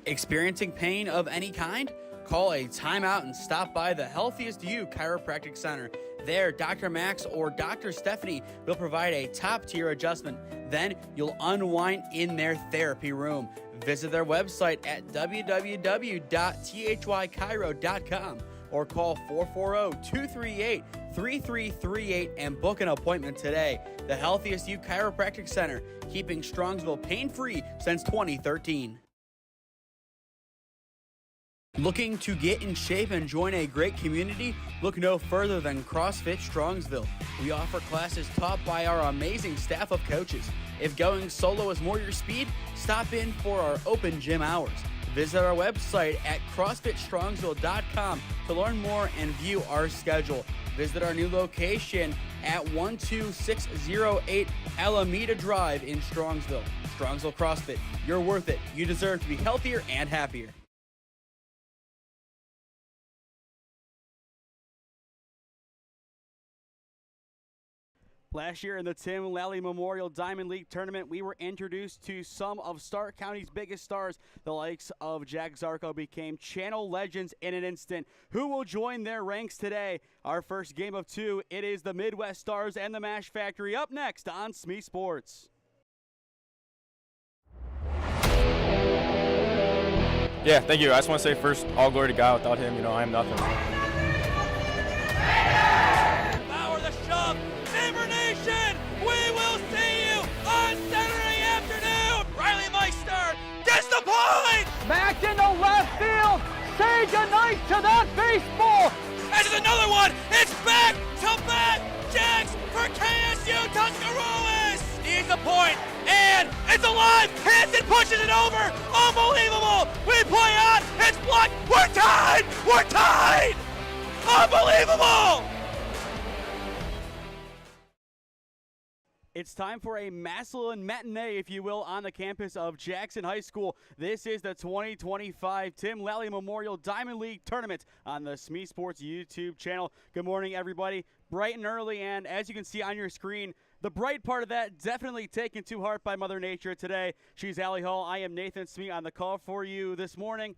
Experiencing pain of any kind? Call a timeout and stop by the Healthiest You Chiropractic Center. There, Dr. Max or Dr. Stephanie will provide a top-tier adjustment. Then you'll unwind in their therapy room. Visit their website at www.thychiro.com or call 440-238-3338 and book an appointment today. The Healthiest You Chiropractic Center, keeping Strongsville pain-free since 2013. Looking to get in shape and join a great community? Look no further than CrossFit Strongsville. We offer classes taught by our amazing staff of coaches. If going solo is more your speed, stop in for our open gym hours. Visit our website at CrossFitStrongsville.com to learn more and view our schedule. Visit our new location at 12608 Alameda Drive in Strongsville. Strongsville CrossFit, you're worth it. You deserve to be healthier and happier. Last year in the Tim Lally Memorial Diamond League Tournament, we were introduced to some of Stark County's biggest stars. The likes of Jack Zarko became channel legends in an instant. Who will join their ranks today? Our first game of two, it is the Midwest Stars and the Mashfactory up next on SmeeSports. Yeah, thank you. I just want to say first, all glory to God. Without him, I am nothing. Power the shove. Neighbor Nation, we will see you on Saturday afternoon. Riley Meister gets the point. Back into left field. Say goodnight to that baseball. This is another one. It's back to back jacks for KSU Tuscarawas. He's the point, and it's alive. Hanson pushes it over. Unbelievable. We play on. It's blocked. We're tied. We're tied. Unbelievable. It's time for a Massillon matinee, if you will, on the campus of Jackson High School. This is the 2025 Tim Lally Memorial Diamond League Tournament on the SmeeSports YouTube channel. Good morning, everybody. Bright and early, and as you can see on your screen, the bright part of that definitely taken to heart by Mother Nature today. She's Allie Hall. I am Nathan Smee on the call for you this morning.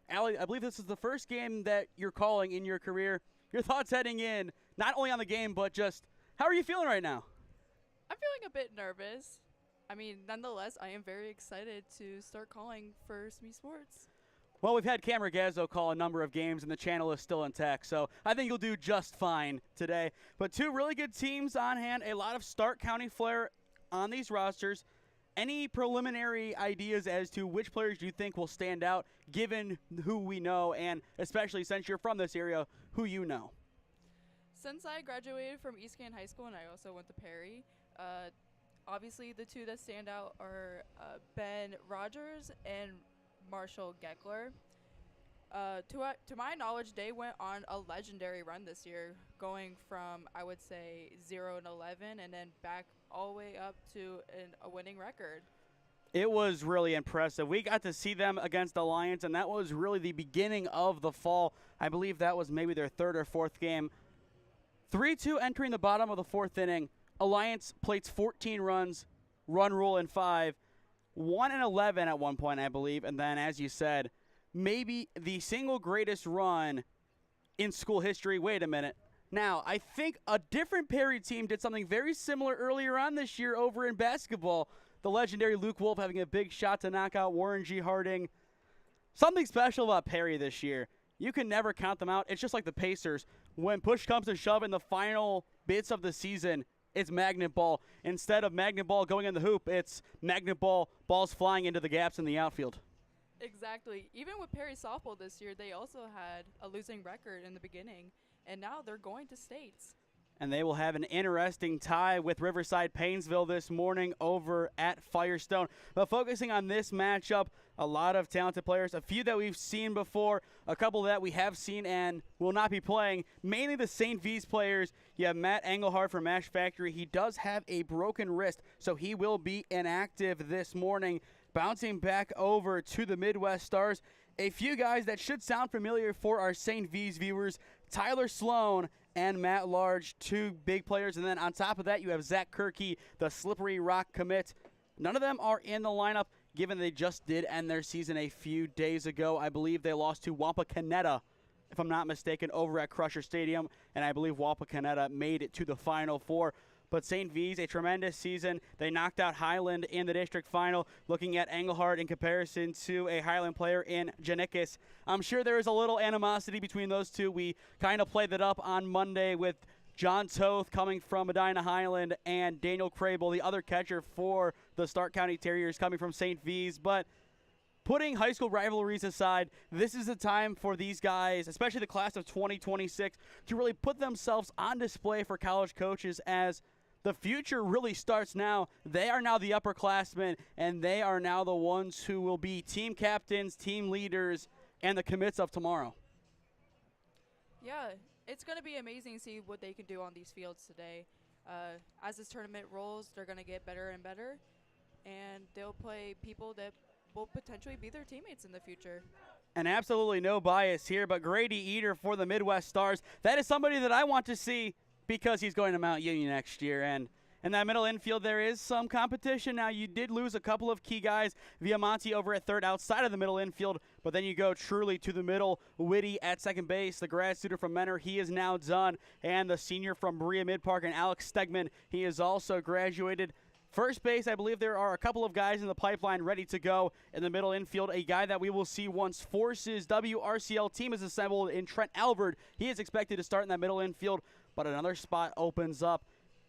Allie, I believe this is the first game that you're calling in your career. Your thoughts heading in, not only on the game, but just how are you feeling right now? I'm feeling a bit nervous. I mean, nonetheless, I am very excited to start calling for SmeeSports. Well, we've had Cam Regazzo call a number of games, and the channel is still intact, so I think you'll do just fine today. But two really good teams on hand, a lot of Stark County flair on these rosters. Any preliminary ideas as to which players you think will stand out, given who we know, and especially since you're from this area, who you know? Since I graduated from East Canton High School and I also went to Perry, obviously the two that stand out are Ben Rogers and Marshall Geckler. To my knowledge, they went on a legendary run this year, going from, I would say, 0-11 and then back all the way up to a winning record. It was really impressive. We got to see them against Alliance, and that was really the beginning of the fall. I believe that was maybe their third or fourth game. 3-2 entering the bottom of the fourth inning. Alliance plates 14 runs, run rule in 5, 1-11 at one point, I believe. And then, as you said, maybe the single greatest run in school history. Wait a minute. Now, I think a different Perry team did something very similar earlier on this year over in basketball. The legendary Luke Wolf having a big shot to knock out Warren G. Harding. Something special about Perry this year. You can never count them out. It's just like the Pacers. When push comes to shove in the final bits of the season, it's magnet ball. Instead of magnet ball going in the hoop, it's magnet ball, balls flying into the gaps in the outfield. Exactly. Even with Perry softball this year, they also had a losing record in the beginning, and now they're going to states. And they will have an interesting tie with Riverside Painesville this morning over at Firestone. But focusing on this matchup, a lot of talented players, a few that we've seen before, a couple that we have seen and will not be playing, mainly the St. V's players. You have Matt Engelhardt from Mashfactory. He does have a broken wrist, so he will be inactive this morning. Bouncing back over to the Midwest Stars, a few guys that should sound familiar for our St. V's viewers, Tyler Sloan and Matt Large, two big players. And then on top of that, you have Zach Kirky, the Slippery Rock commit. None of them are in the lineup. given they just did end their season a few days ago. I believe they lost to Wapakoneta, if I'm not mistaken, over at Crusher Stadium, and I believe Wapakoneta made it to the Final Four. But St. V's, a tremendous season. They knocked out Highland in the district final. Looking at Engelhardt in comparison to a Highland player in Janikis, I'm sure there is a little animosity between those two. We kind of played that up on Monday with John Toth coming from Medina Highland and Daniel Crable, the other catcher for the Stark County Terriers, coming from St. V's. But putting high school rivalries aside, this is the time for these guys, especially the class of 2026, to really put themselves on display for college coaches as the future really starts now. They are now the upperclassmen, and they are now the ones who will be team captains, team leaders, and the commits of tomorrow. Yeah, it's going to be amazing to see what they can do on these fields today. As this tournament rolls, they're going to get better and better, and they'll play people that will potentially be their teammates in the future. And absolutely no bias here, but Grady Eater for the Midwest Stars, that is somebody that I want to see because he's going to Mount Union next year. And in that middle infield, there is some competition. Now, you did lose a couple of key guys. Viamonte over at third outside of the middle infield, but then you go truly to the middle. Whitty at second base, the grad student from Menor, he is now done. And the senior from Berea Mid-Park, and Alex Stegman, he is also graduated. First base, I believe there are a couple of guys in the pipeline ready to go. In the middle infield, a guy that we will see once Forces WRCL team is assembled in Trent Alvord. He is expected to start in that middle infield, but another spot opens up.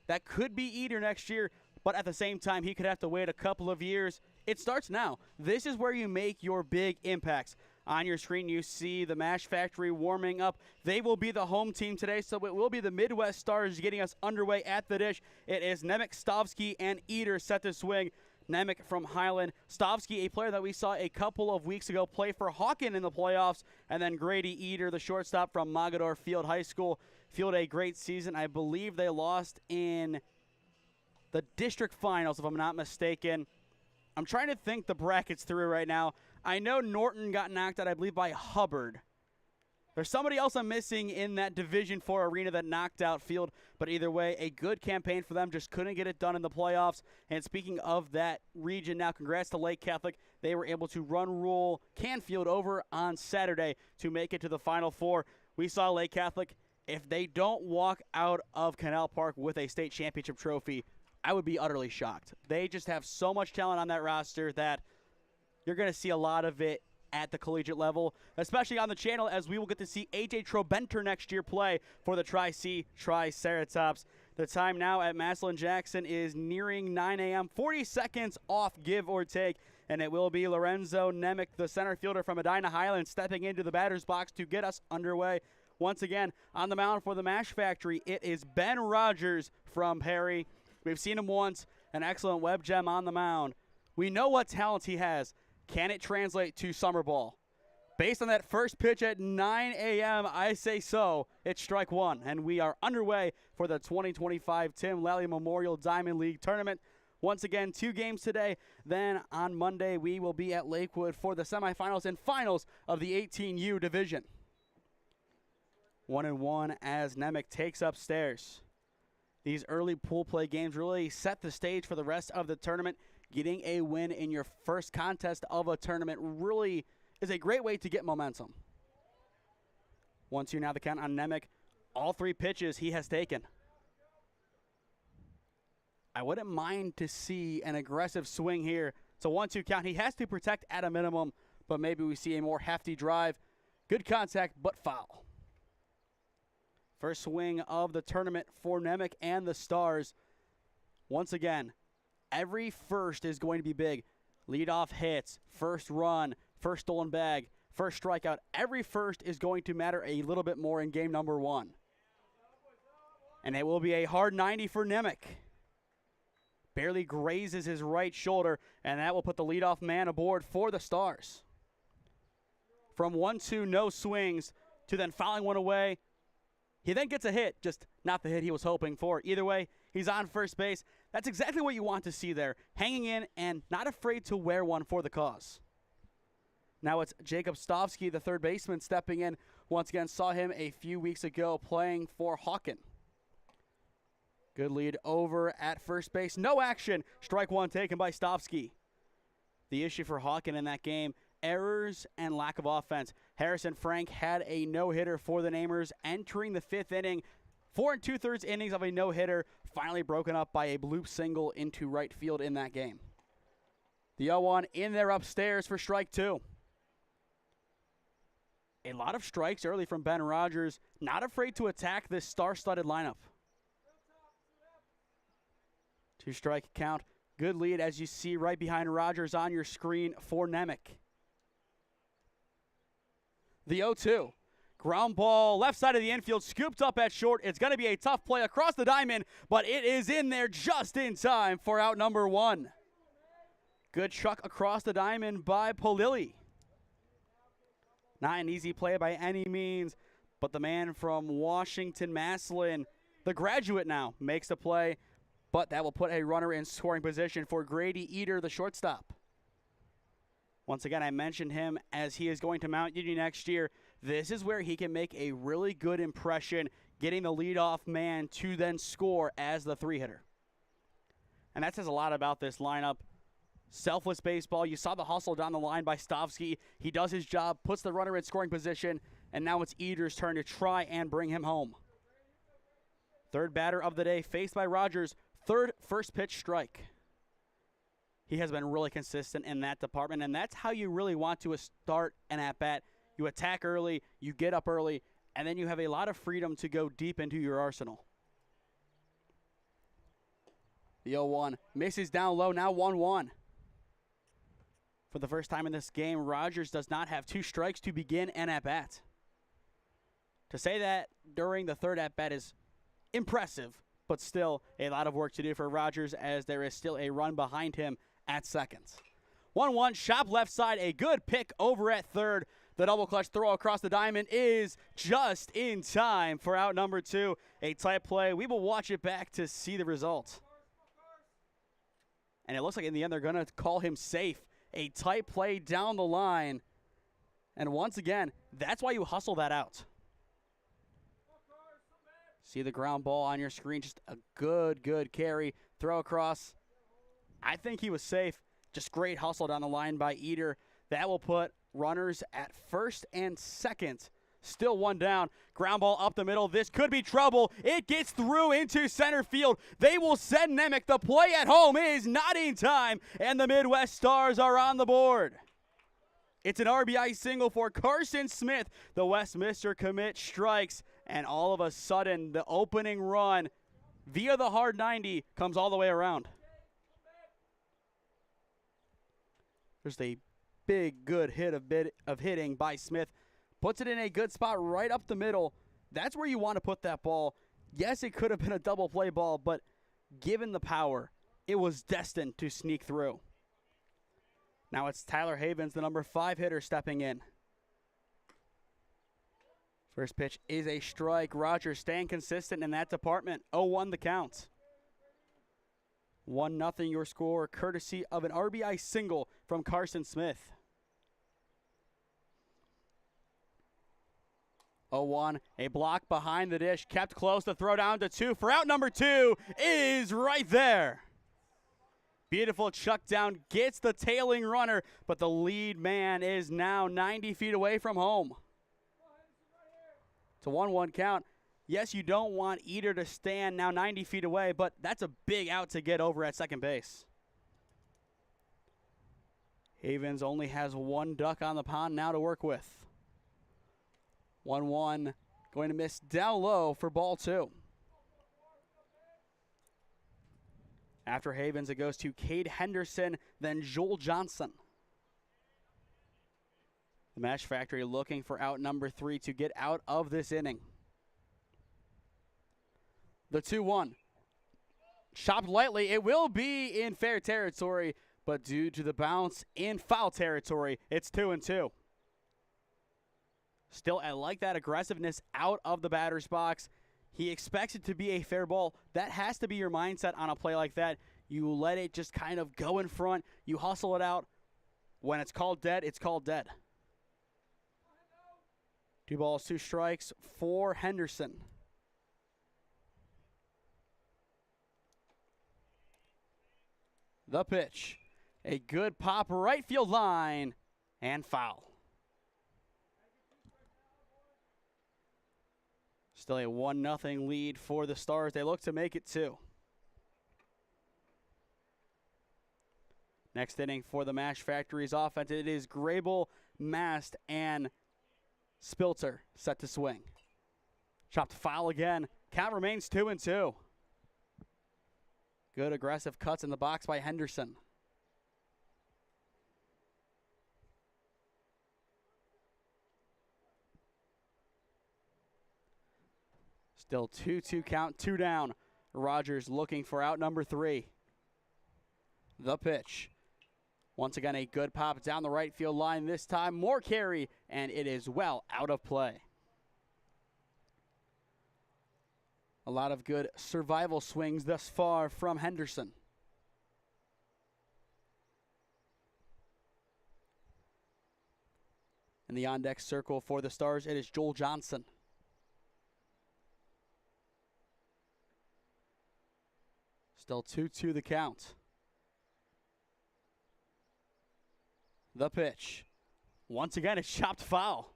That could be Eater next year, but at the same time, he could have to wait a couple of years. It starts now. This is where you make your big impacts. On your screen, you see the Mashfactory warming up. They will be the home team today, so it will be the Midwest Stars getting us underway at the dish. It is Nemec, Stavsky, and Eater set to swing. Nemec from Highland. Stavsky, a player that we saw a couple of weeks ago play for Hawken in the playoffs. And then Grady Eater, the shortstop from Mogador Field High School. Field a great season. I believe they lost in the district finals, if I'm not mistaken. I'm trying to think the brackets through right now. I know Norton got knocked out, I believe, by Hubbard. There's somebody else I'm missing in that Division IV arena that knocked out Field. But either way, a good campaign for them. Just couldn't get it done in the playoffs. And speaking of that region now, congrats to Lake Catholic. They were able to run rule Canfield over on Saturday to make it to the Final Four. We saw Lake Catholic. If they don't walk out of Canal Park with a state championship trophy, I would be utterly shocked. They just have so much talent on that roster that you're going to see a lot of it at the collegiate level, especially on the channel, as we will get to see AJ Trobenter next year play for the Tri-C Triceratops. The time now at Massillon Jackson is nearing 9 a.m., 40 seconds off, give or take, and it will be Lorenzo Nemec, the center fielder from Medina Highlands, stepping into the batter's box to get us underway. Once again, on the mound for the Mashfactory, it is Ben Rogers from Perry. We've seen him once, an excellent web gem on the mound. We know what talent he has. Can it translate to summer ball? Based on that first pitch at 9 a.m., I say so. It's strike one, and we are underway for the 2025 Tim Lally Memorial Diamond League Tournament. Once again, 2 games today. Then on Monday, we will be at Lakewood for the semifinals and finals of the 18U division. 1-1 as Nemec takes upstairs. These early pool play games really set the stage for the rest of the tournament. Getting a win in your first contest of a tournament really is a great way to get momentum. 1-2 now the count on Nemec. All 3 pitches he has taken. I wouldn't mind to see an aggressive swing here. It's a 1-2 count. He has to protect at a minimum, but maybe we see a more hefty drive. Good contact, but foul. First swing of the tournament for Nemec and the Stars. Once again, every first is going to be big. Leadoff hits, first run, first stolen bag, first strikeout. Every first is going to matter a little bit more in game number 1. And it will be a hard 90 for Nemec. Barely grazes his right shoulder, and that will put the leadoff man aboard for the Stars. From 1-2, no swings, to then fouling one away. He then gets a hit, just not the hit he was hoping for. Either way, he's on first base. That's exactly what you want to see there. Hanging in and not afraid to wear one for the cause. Now it's Jacob Stavsky, the third baseman, stepping in. Once again, saw him a few weeks ago playing for Hawken. Good lead over at first base. No action. Strike one taken by Stavsky. the issue for Hawken in that game, errors and lack of offense. Harrison Frank had a no-hitter for the Namers entering the 5th inning. 4 2/3 innings of a no-hitter, finally broken up by a bloop single into right field in that game. The 0-1 in there upstairs for strike 2. A lot of strikes early from Ben Rogers, not afraid to attack this star-studded lineup. 2-strike count. Good lead, as you see right behind Rogers on your screen for Nemec. The 0-2. Ground ball, left side of the infield, scooped up at short. It's going to be a tough play across the diamond, but it is in there just in time for out number 1. Good truck across the diamond by Polilli. Not an easy play by any means, but the man from Washington, Maslin, the graduate now, makes the play, but that will put a runner in scoring position for Grady Eater, the shortstop. Once again, I mentioned him as he is going to Mount Union next year. This is where he can make a really good impression, getting the leadoff man to then score as the 3-hitter. And that says a lot about this lineup. Selfless baseball. You saw the hustle down the line by Stavsky. He does his job, puts the runner in scoring position, and now it's Eater's turn to try and bring him home. Third batter of the day, faced by Rogers. Third first pitch strike. He has been really consistent in that department, and that's how you really want to start an at-bat. You attack early, you get up early, and then you have a lot of freedom to go deep into your arsenal. The 0-1 misses down low, now 1-1. For the first time in this game, Rogers does not have 2 strikes to begin an at-bat. To say that during the third at-bat is impressive, but still a lot of work to do for Rogers as there is still a run behind him at second. 1-1, shop left side, a good pick over at third. The double clutch throw across the diamond is just in time for out number 2. A tight play. We will watch it back to see the result. And it looks like in the end they're going to call him safe. A tight play down the line. And once again, that's why you hustle that out. See the ground ball on your screen. Just a good carry. Throw across. I think he was safe. Just great hustle down the line by Eater. That will put runners at first and second. Still 1 down. Ground ball up the middle. This could be trouble. It gets through into center field. They will send Nemec. The play at home is not in time, and the Midwest Stars are on the board. It's an RBI single for Carson Smith. The Westminster commit strikes, and all of a sudden, the opening run via the hard 90 comes all the way around. There's a big, good hit of hitting by Smith. Puts it in a good spot right up the middle. That's where you want to put that ball. Yes, it could have been a double play ball, but given the power, it was destined to sneak through. Now it's Tyler Havens, the number 5 hitter, stepping in. First pitch is a strike. Rogers staying consistent in that department. 0-1 the count. 1-0 your score, courtesy of an RBI single from Carson Smith. 0-1, a block behind the dish, kept close, the throw down to 2 for out number 2 is right there. Beautiful chuck down, gets the tailing runner, but the lead man is now 90 feet away from home. It's a 1-1 count. Yes, you don't want Eater to stand now 90 feet away, but that's a big out to get over at second base. Havens only has 1 duck on the pond now to work with. 1-1, going to miss down low for ball 2. After Havens, it goes to Cade Henderson, then Joel Johnson. The Mashfactory looking for out number 3 to get out of this inning. The 2-1. Chopped lightly. It will be in fair territory, but due to the bounce in foul territory, it's 2-2. Still, I like that aggressiveness out of the batter's box. He expects it to be a fair ball. That has to be your mindset on a play like that. You let it just kind of go in front. You hustle it out. When it's called dead, it's called dead. 2 balls, 2 strikes for Henderson. The pitch. A good pop right field line and foul. Still a 1-0 lead for the Stars. They look to make it 2. Next inning for the Mashfactory's offense, it is Grable, Mast, and Spilter set to swing. Chopped foul again. Count remains 2-2. Good aggressive cuts in the box by Henderson. Still 2-2 count, 2 down. Rogers looking for out number 3. The pitch. Once again, a good pop down the right field line. This time, more carry, and it is well out of play. A lot of good survival swings thus far from Henderson. In the on-deck circle for the Stars, it is Joel Johnson. Still 2-2 the count. The pitch. Once again, it's chopped foul.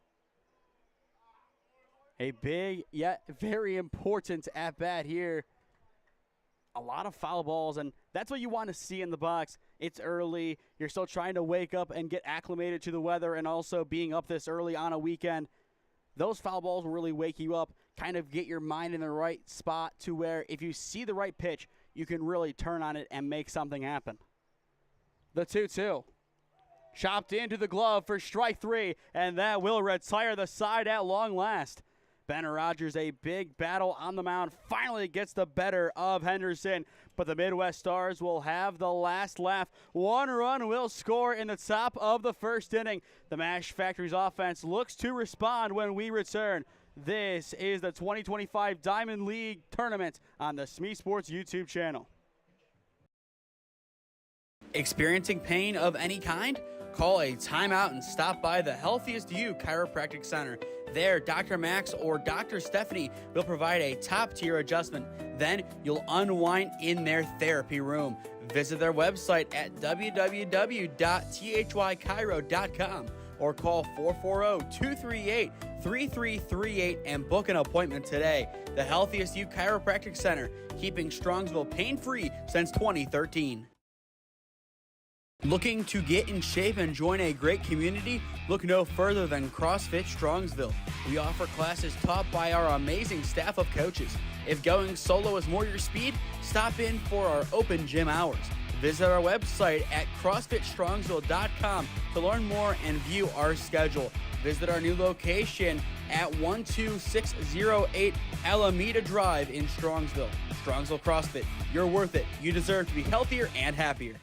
A big yet very important at-bat here. A lot of foul balls, and that's what you want to see in the box. It's early. You're still trying to wake up and get acclimated to the weather, and also being up this early on a weekend. Those foul balls will really wake you up, kind of get your mind in the right spot to where if you see the right pitch, you can really turn on it and make something happen. The 2-2. Chopped into the glove for strike 3, and that will retire the side at long last. Benner Rogers, a big battle on the mound, finally gets the better of Henderson, but the Midwest Stars will have the last laugh. 1 run will score in the top of the first inning. The Mashfactory's offense looks to respond when we return. This is the 2025 Diamond League Tournament on the SmeeSports YouTube channel. Experiencing pain of any kind? Call a timeout and stop by the Healthiest You Chiropractic Center. There, Dr. Max or Dr. Stephanie will provide a top-tier adjustment. Then you'll unwind in their therapy room. Visit their website at www.thychiro.com or call 440-238-3338 and book an appointment today. The Healthiest You Chiropractic Center, keeping Strongsville pain-free since 2013. Looking to get in shape and join a great community? Look no further than CrossFit Strongsville. We offer classes taught by our amazing staff of coaches. If going solo is more your speed, stop in for our open gym hours. Visit our website at CrossFitStrongsville.com to learn more and view our schedule. Visit our new location at 12608 Alameda Drive in Strongsville. Strongsville CrossFit, you're worth it. You deserve to be healthier and happier.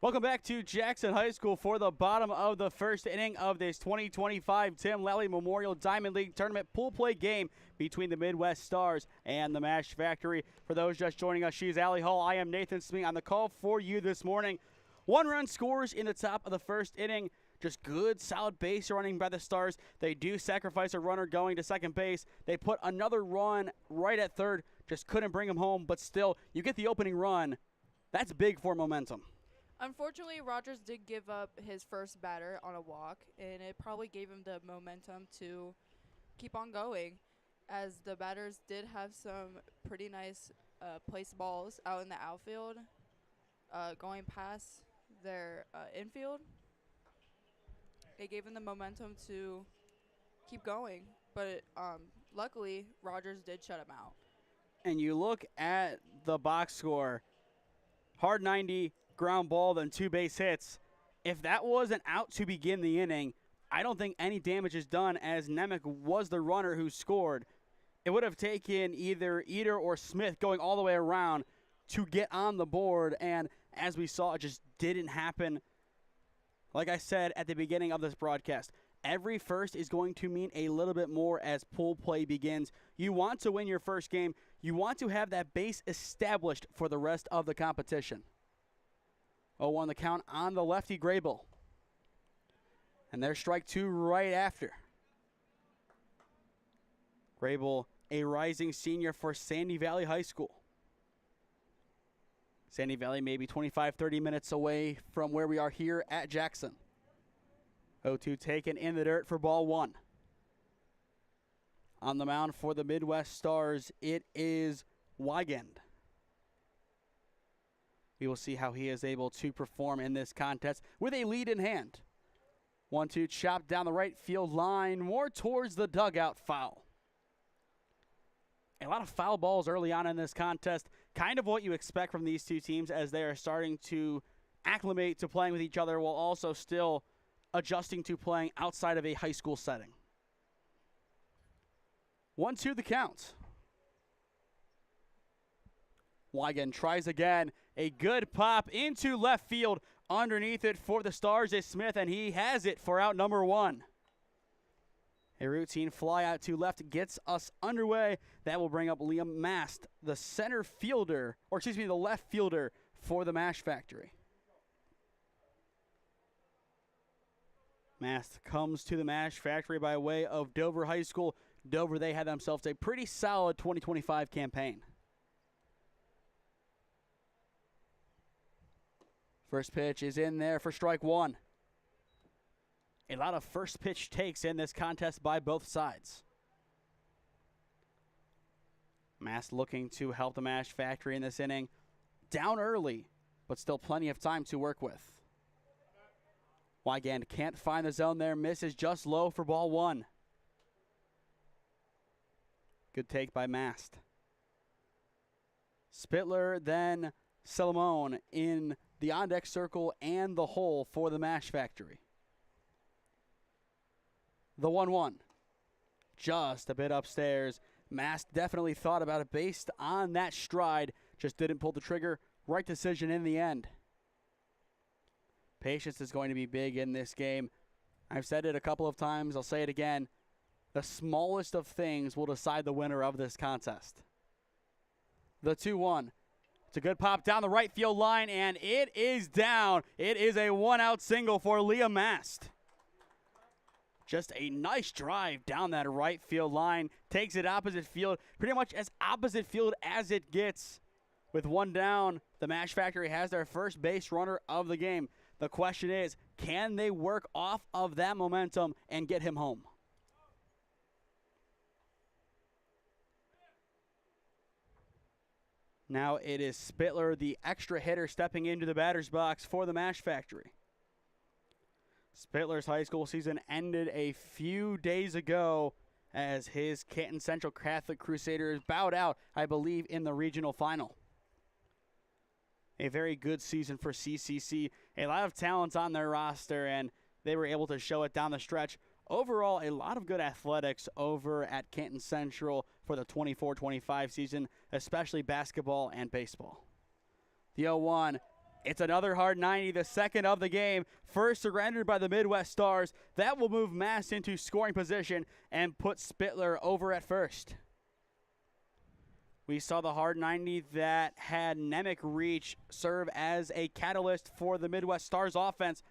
Welcome back to Jackson High School for the bottom of the first inning of this 2025 Tim Lally Memorial Diamond League Tournament pool play game between the Midwest Stars and the Mashfactory. For those just joining us, she's Allie Hall. I am Nathan Smee on the call for you this morning. 1 run scores in the top of the first inning. Just good, solid base running by the Stars. They do sacrifice a runner going to second base. They put another run right at third. Just couldn't bring him home, but still, you get the opening run. That's big for momentum. Unfortunately, Rogers did give up his first batter on a walk, and it probably gave him the momentum to keep on going, as the batters did have some pretty nice placed balls out in the outfield, going past their infield. It gave him the momentum to keep going, but luckily, Rogers did shut him out. And you look at the box score, hard 90, ground ball, then 2 base hits. If that was an out to begin the inning, I don't think any damage is done, as Nemec was the runner who scored. It would have taken either Eder or Smith going all the way around to get on the board, and as we saw, it just didn't happen. Like I said at the beginning of this broadcast, every first is going to mean a little bit more as pool play begins. You want to win your first game. You want to have that base established for the rest of the competition. 0-1 the count on the lefty Grable. And there's strike two right after. Grable, a rising senior for Sandy Valley High School. Sandy Valley maybe 25-30 minutes away from where we are here at Jackson. 0-2 taken in the dirt for ball one. On the mound for the Midwest Stars, it is Wigand. We will see how he is able to perform in this contest with a lead in hand. 1-2 chopped down the right field line, more towards the dugout, foul. A lot of foul balls early on in this contest, kind of what you expect from these two teams as they are starting to acclimate to playing with each other while also still adjusting to playing outside of a high school setting. 1-2 the count. Wigand tries again. A good pop into left field. Underneath it for the Stars is Smith, and he has it for out number one. A routine fly out to left gets us underway. That will bring up Liam Mast, the center fielder, or excuse me, the left fielder for the Mashfactory. Mast comes to the Mashfactory by way of Dover High School. Dover, they had themselves a pretty solid 2025 campaign. First pitch is in there for strike one. A lot of first pitch takes in this contest by both sides. Mast looking to help the Mashfactory in this inning. Down early, but still plenty of time to work with. Wigand can't find the zone there, misses just low for ball one. Good take by Mast. Spittler, then Salamone in the on-deck circle and the hole for the Mashfactory. The 1-1. Just a bit upstairs. Mast definitely thought about it based on that stride. Just didn't pull the trigger. Right decision in the end. Patience is going to be big in this game. I've said it a couple of times. I'll say it again. The smallest of things will decide the winner of this contest. The 2-1. It's a good pop down the right field line, and it is down. It is a one-out single for Liam Mast. Just a nice drive down that right field line. Takes it opposite field, pretty much as opposite field as it gets. With one down, the Mashfactory has their first base runner of the game. The question is, can they work off of that momentum and get him home? Now it is Spittler, the extra hitter, stepping into the batter's box for the Mashfactory. Spittler's high school season ended a few days ago as his Canton Central Catholic Crusaders bowed out, I believe, in the regional final. A very good season for CCC. A lot of talents on their roster, and they were able to show it down the stretch. Overall, a lot of good athletics over at Canton Central for the 24-25 season, especially basketball and baseball. The 0-1. It's another hard 90, the second of the game. First surrendered by the Midwest Stars. That will move Mast into scoring position and put Spittler over at first. We saw the hard 90 that had Nemec Reach serve as a catalyst for the Midwest Stars offense.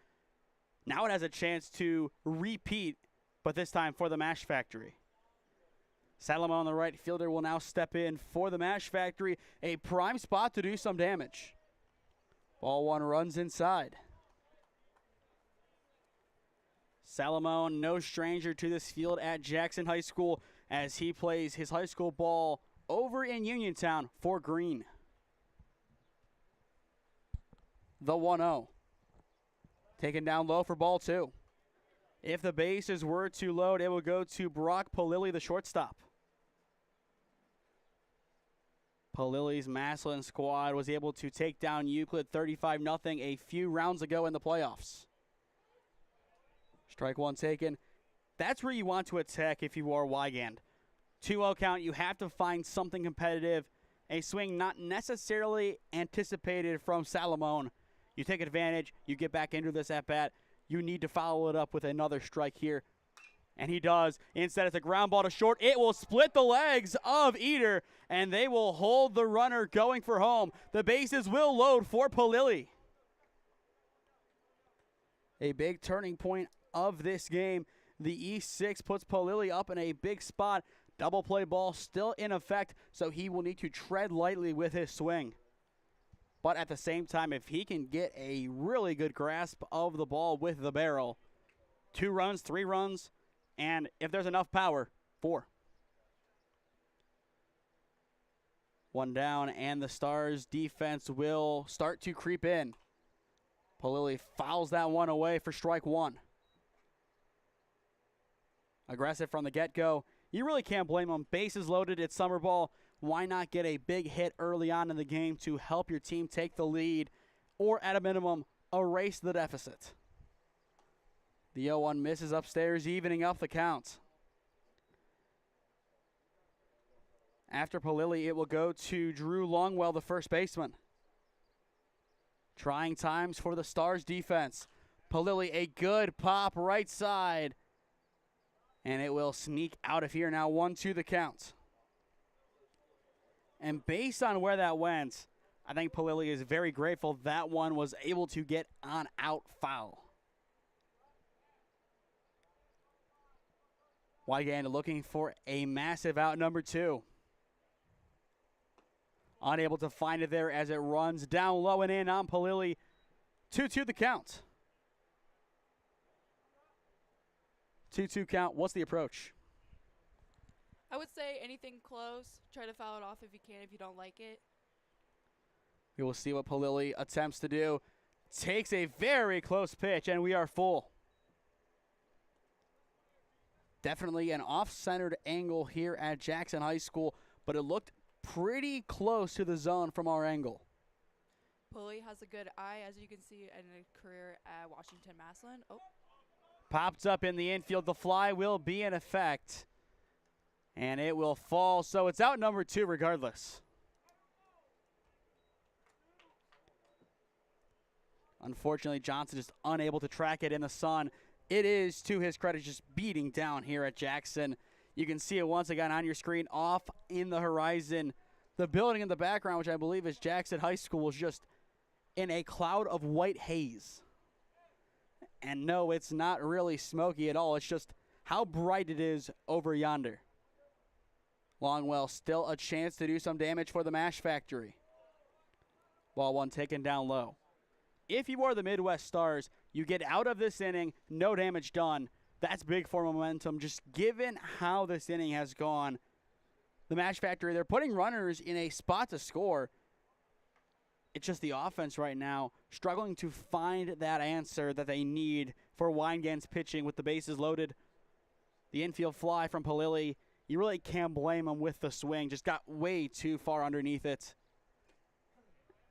Now it has a chance to repeat, but this time for the Mashfactory. Salamone, the right fielder, will now step in for the Mashfactory. A prime spot to do some damage. Ball one runs inside. Salamone, no stranger to this field at Jackson High School as he plays his high school ball over in Uniontown for Green. The 1-0. Taken down low for ball two. If the bases were to load, it will go to Brock Palilli, the shortstop. Palilli's Massillon squad was able to take down Euclid 35-0 a few rounds ago in the playoffs. Strike one taken. That's where you want to attack if you are Wigand. 2-0 count, you have to find something competitive. A swing not necessarily anticipated from Salamone. You take advantage, you get back into this at-bat. You need to follow it up with another strike here. And he does. Instead, it's a ground ball to short. It will split the legs of Eder, and they will hold the runner going for home. The bases will load for Palili. A big turning point of this game. The E6 puts Palili up in a big spot. Double play ball still in effect, so he will need to tread lightly with his swing. But at the same time, if he can get a really good grasp of the ball with the barrel, 2 runs, 3 runs, and if there's enough power, 4. 1 down, and the Stars defense will start to creep in. Palili fouls that one away for strike 1. Aggressive from the get-go. You really can't blame him. Bases loaded, it's summer ball. Why not get a big hit early on in the game to help your team take the lead, or at a minimum, erase the deficit? The 0-1 misses upstairs, evening up the count. After Palili, it will go to Drew Longwell, the first baseman. Trying times for the Stars defense. Palili, a good pop right side. And it will sneak out of here now, 1-2 the count. And based on where that went, I think Palili is very grateful that one was able to get on out foul. Wygand looking for a massive out, number 2. Unable to find it there as it runs down low and in on Palili. 2-2 the count. 2-2 count. What's the approach? I would say anything close. Try to foul it off if you can, if you don't like it. We will see what Palili attempts to do. Takes a very close pitch, and we are full. Definitely an off-centered angle here at Jackson High School, but it looked pretty close to the zone from our angle. Palili has a good eye, as you can see, in a career at Washington Massillon. Oh. Popped up in the infield. The fly will be in effect, and it will fall. So it's out number 2 regardless. Unfortunately, Johnson just unable to track it in the sun. It is, to his credit, just beating down here at Jackson. You can see it once again on your screen, off in the horizon. The building in the background, which I believe is Jackson High School, is just in a cloud of white haze. And no, it's not really smoky at all. It's just how bright it is over yonder. Longwell still a chance to do some damage for the Mashfactory. Ball 1 taken down low. If you are the Midwest Stars, you get out of this inning, no damage done. That's big for momentum, just given how this inning has gone. The Mashfactory, they're putting runners in a spot to score. It's just the offense right now struggling to find that answer that they need for Weingen's pitching with the bases loaded. The infield fly from Palili, you really can't blame him with the swing. Just got way too far underneath it.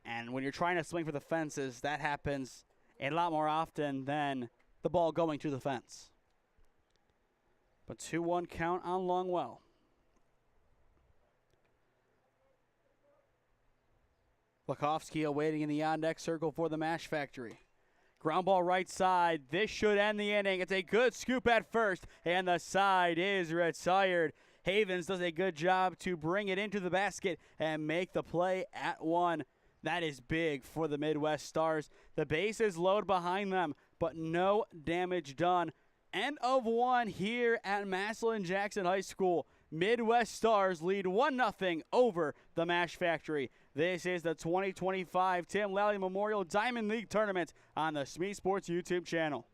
And when you're trying to swing for the fences, that happens a lot more often than the ball going to the fence. But 2-1 count on Longwell. Lukowski awaiting in the on-deck circle for the Mashfactory. Ground ball right side. This should end the inning. It's a good scoop at first, and the side is retired. Havens does a good job to bring it into the basket and make the play at 1. That is big for the Midwest Stars. The bases load behind them, but no damage done. End of 1 here at Massillon Jackson High School. Midwest Stars lead 1-0 over the Mashfactory. This is the 2025 Tim Lally Memorial Diamond League Tournament on the SmeeSports YouTube channel.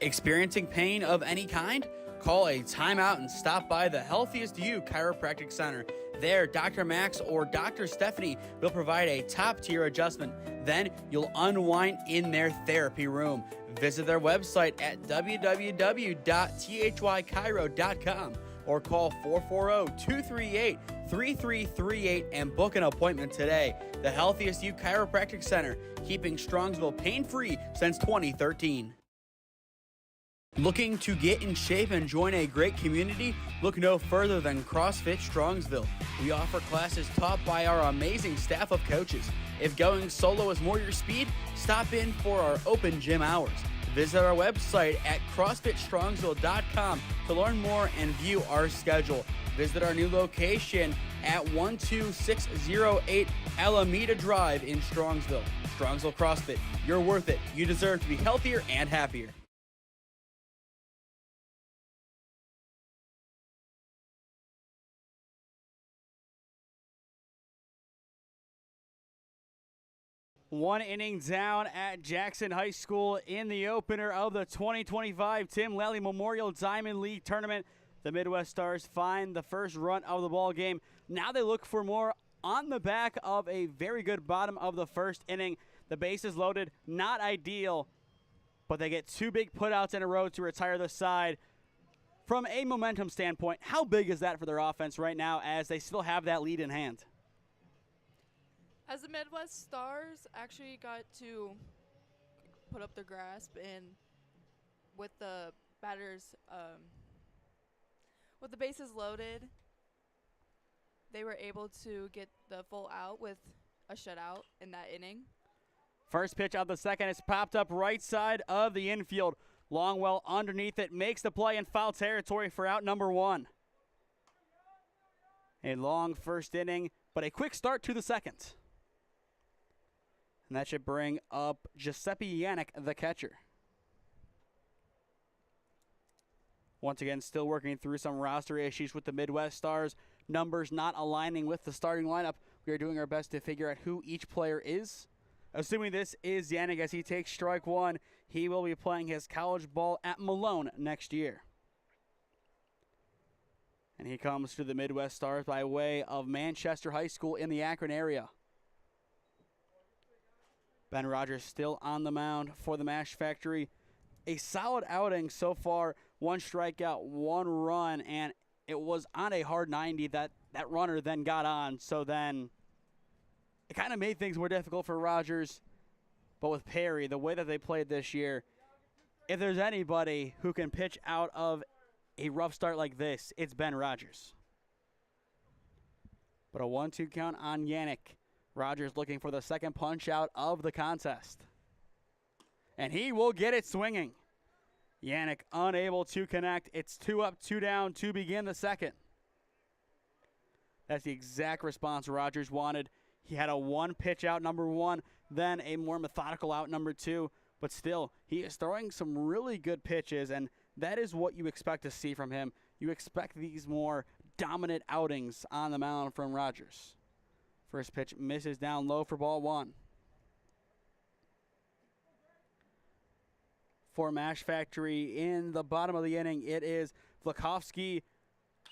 Experiencing pain of any kind? Call a timeout and stop by the Healthiest You Chiropractic Center. There, Dr. Max or Dr. Stephanie will provide a top-tier adjustment. Then you'll unwind in their therapy room. Visit their website at www.thychiro.com or call 440-238-3338 and book an appointment today. The Healthiest You Chiropractic Center, keeping Strongsville pain-free since 2013. Looking to get in shape and join a great community? Look no further than CrossFit Strongsville. We offer classes taught by our amazing staff of coaches. If going solo is more your speed, stop in for our open gym hours. Visit our website at CrossFitStrongsville.com to learn more and view our schedule. Visit our new location at 12608 Alameda Drive in Strongsville. Strongsville CrossFit, you're worth it. You deserve to be healthier and happier. One inning down at Jackson High School in the opener of the 2025 Tim Lally Memorial Diamond League Tournament. The Midwest Stars find the first run of the ball game. Now they look for more on the back of a very good bottom of the first inning. The bases loaded, not ideal, but they get two big putouts in a row to retire the side. From a momentum standpoint, how big is that for their offense right now as they still have that lead in hand? As the Midwest Stars actually got to put up their grasp, and with the batters, with the bases loaded, they were able to get the full out with a shutout in that inning. First pitch of the second is popped up right side of the infield. Longwell underneath it makes the play in foul territory for out number one. A long first inning, but a quick start to the second. And that should bring up Giuseppe Yannick, the catcher. Once again, still working through some roster issues with the Midwest Stars. Numbers not aligning with the starting lineup. We are doing our best to figure out who each player is. Assuming this is Yannick as he takes strike one, he will be playing his college ball at Malone next year. And he comes to the Midwest Stars by way of Manchester High School in the Akron area. Ben Rogers still on the mound for the Mashfactory. A solid outing so far. One strikeout, one run, and it was on a hard 90 that runner then got on. So then it kind of made things more difficult for Rogers. But with Perry, the way that they played this year, if there's anybody who can pitch out of a rough start like this, it's Ben Rogers. But a 1-2 count on Yannick. Rogers looking for the second punch out of the contest. And he will get it swinging. Yannick unable to connect. It's 2 up, 2 down to begin the second. That's the exact response Rogers wanted. He had a one pitch out number one, then a more methodical out number two. But still, he is throwing some really good pitches, and that is what you expect to see from him. You expect these more dominant outings on the mound from Rogers. First pitch misses down low for ball one. For Mashfactory in the bottom of the inning, it is Vlakovsky,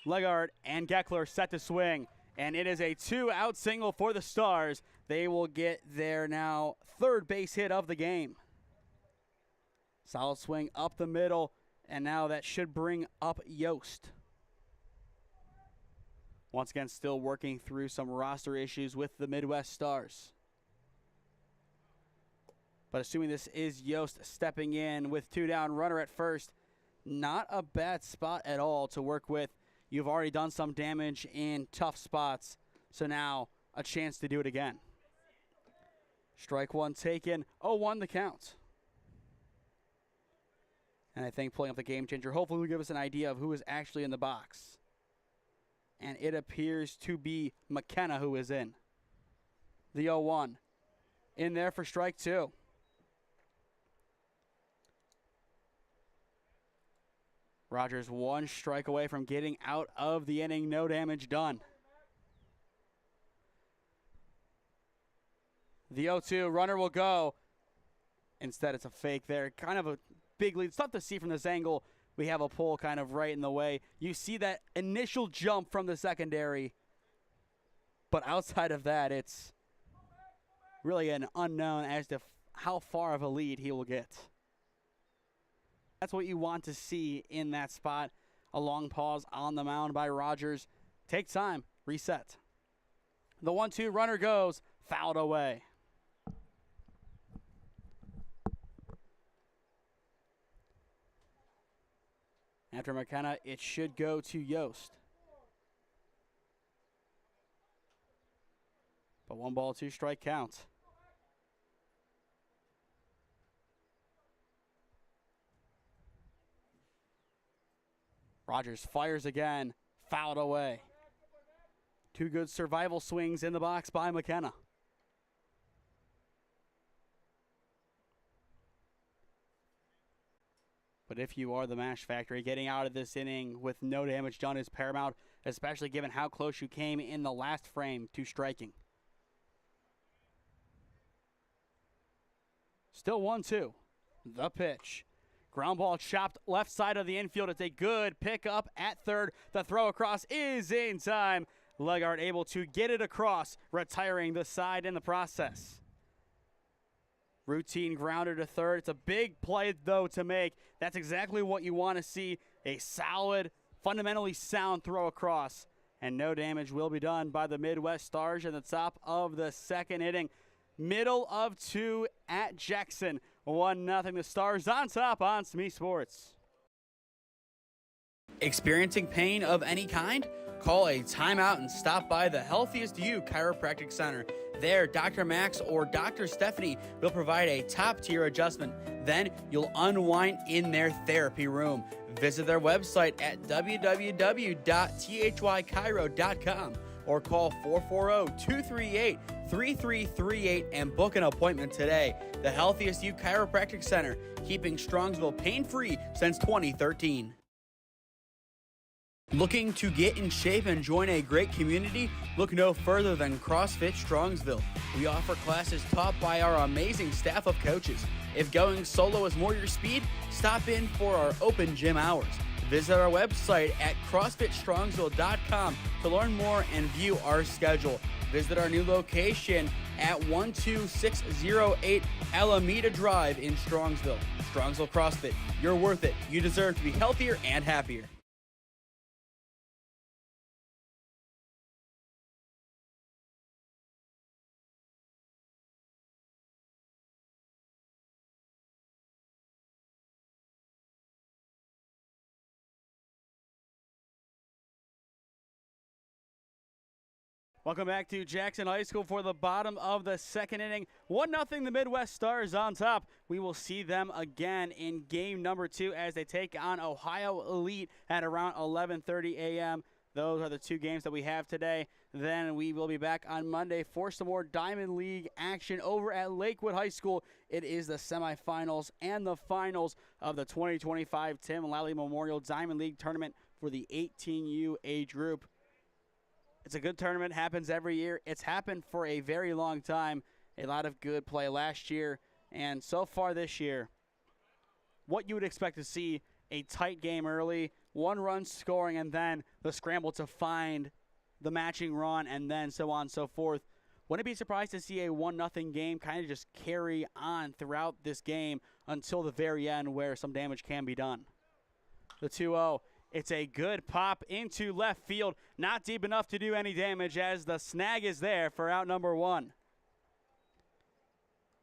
Legard, and Geckler set to swing. And it is a 2-out single for the Stars. They will get their now third base hit of the game. Solid swing up the middle, and now that should bring up Yost. Once again, still working through some roster issues with the Midwest Stars. But assuming this is Yost stepping in with 2 down, runner at first, not a bad spot at all to work with. You've already done some damage in tough spots, so now a chance to do it again. Strike one taken, 0-1 the count. And I think pulling up the game changer hopefully will give us an idea of who is actually in the box. And it appears to be McKenna who is in. The 0-1. In there for strike two. Rogers 1 strike away from getting out of the inning. No damage done. The 0-2 runner will go. Instead, it's a fake there. Kind of a big lead. It's tough to see from this angle. We have a pole kind of right in the way. You see that initial jump from the secondary. But outside of that, it's really an unknown as to how far of a lead he will get. That's what you want to see in that spot. A long pause on the mound by Rogers. Take time. Reset. The 1-2 runner goes. Fouled away. After McKenna, it should go to Yost. But 1 ball, 2 strike count. Rogers fires again, fouled away. Two good survival swings in the box by McKenna. But if you are the Mashfactory, getting out of this inning with no damage done is paramount, especially given how close you came in the last frame to striking. Still 1-2. The pitch. Ground ball chopped left side of the infield. It's a good pickup at third. The throw across is in time. Legard able to get it across, retiring the side in the process. Routine grounder to third. It's a big play, though, to make. That's exactly what you want to see. A solid, fundamentally sound throw across. And no damage will be done by the Midwest Stars in the top of the second inning. Middle of 2 at Jackson. 1-0. The Stars on top on SmeeSports. Experiencing pain of any kind? Call a timeout and stop by the Healthiest You Chiropractic Center. There, Dr. Max or Dr. Stephanie will provide a top-tier adjustment. Then you'll unwind in their therapy room. Visit their website at www.thychiro.com or call 440-238-3338 and book an appointment today. The Healthiest You Chiropractic Center, keeping Strongsville pain-free since 2013. Looking to get in shape and join a great community? Look no further than CrossFit Strongsville. We offer classes taught by our amazing staff of coaches. If going solo is more your speed, stop in for our open gym hours. Visit our website at CrossFitStrongsville.com to learn more and view our schedule. Visit our new location at 12608 Alameda Drive in Strongsville. Strongsville CrossFit, you're worth it. You deserve to be healthier and happier. Welcome back to Jackson High School for the bottom of the second inning. 1-0, the Midwest Stars on top. We will see them again in game number 2 as they take on Ohio Elite at around 11:30 a.m. Those are the two games that we have today. Then we will be back on Monday for some more Diamond League action over at Lakewood High School. It is the semifinals and the finals of the 2025 Tim Lally Memorial Diamond League Tournament for the 18U age group. It's a good tournament, happens every year. It's happened for a very long time. A lot of good play last year, and so far this year, what you would expect to see, a tight game early, 1-run scoring, and then the scramble to find the matching run, and then so on and so forth. Wouldn't be surprised to see a 1-0 game kind of just carry on throughout this game until the very end where some damage can be done. The 2-0. It's a good pop into left field. Not deep enough to do any damage as the snag is there for out number 1.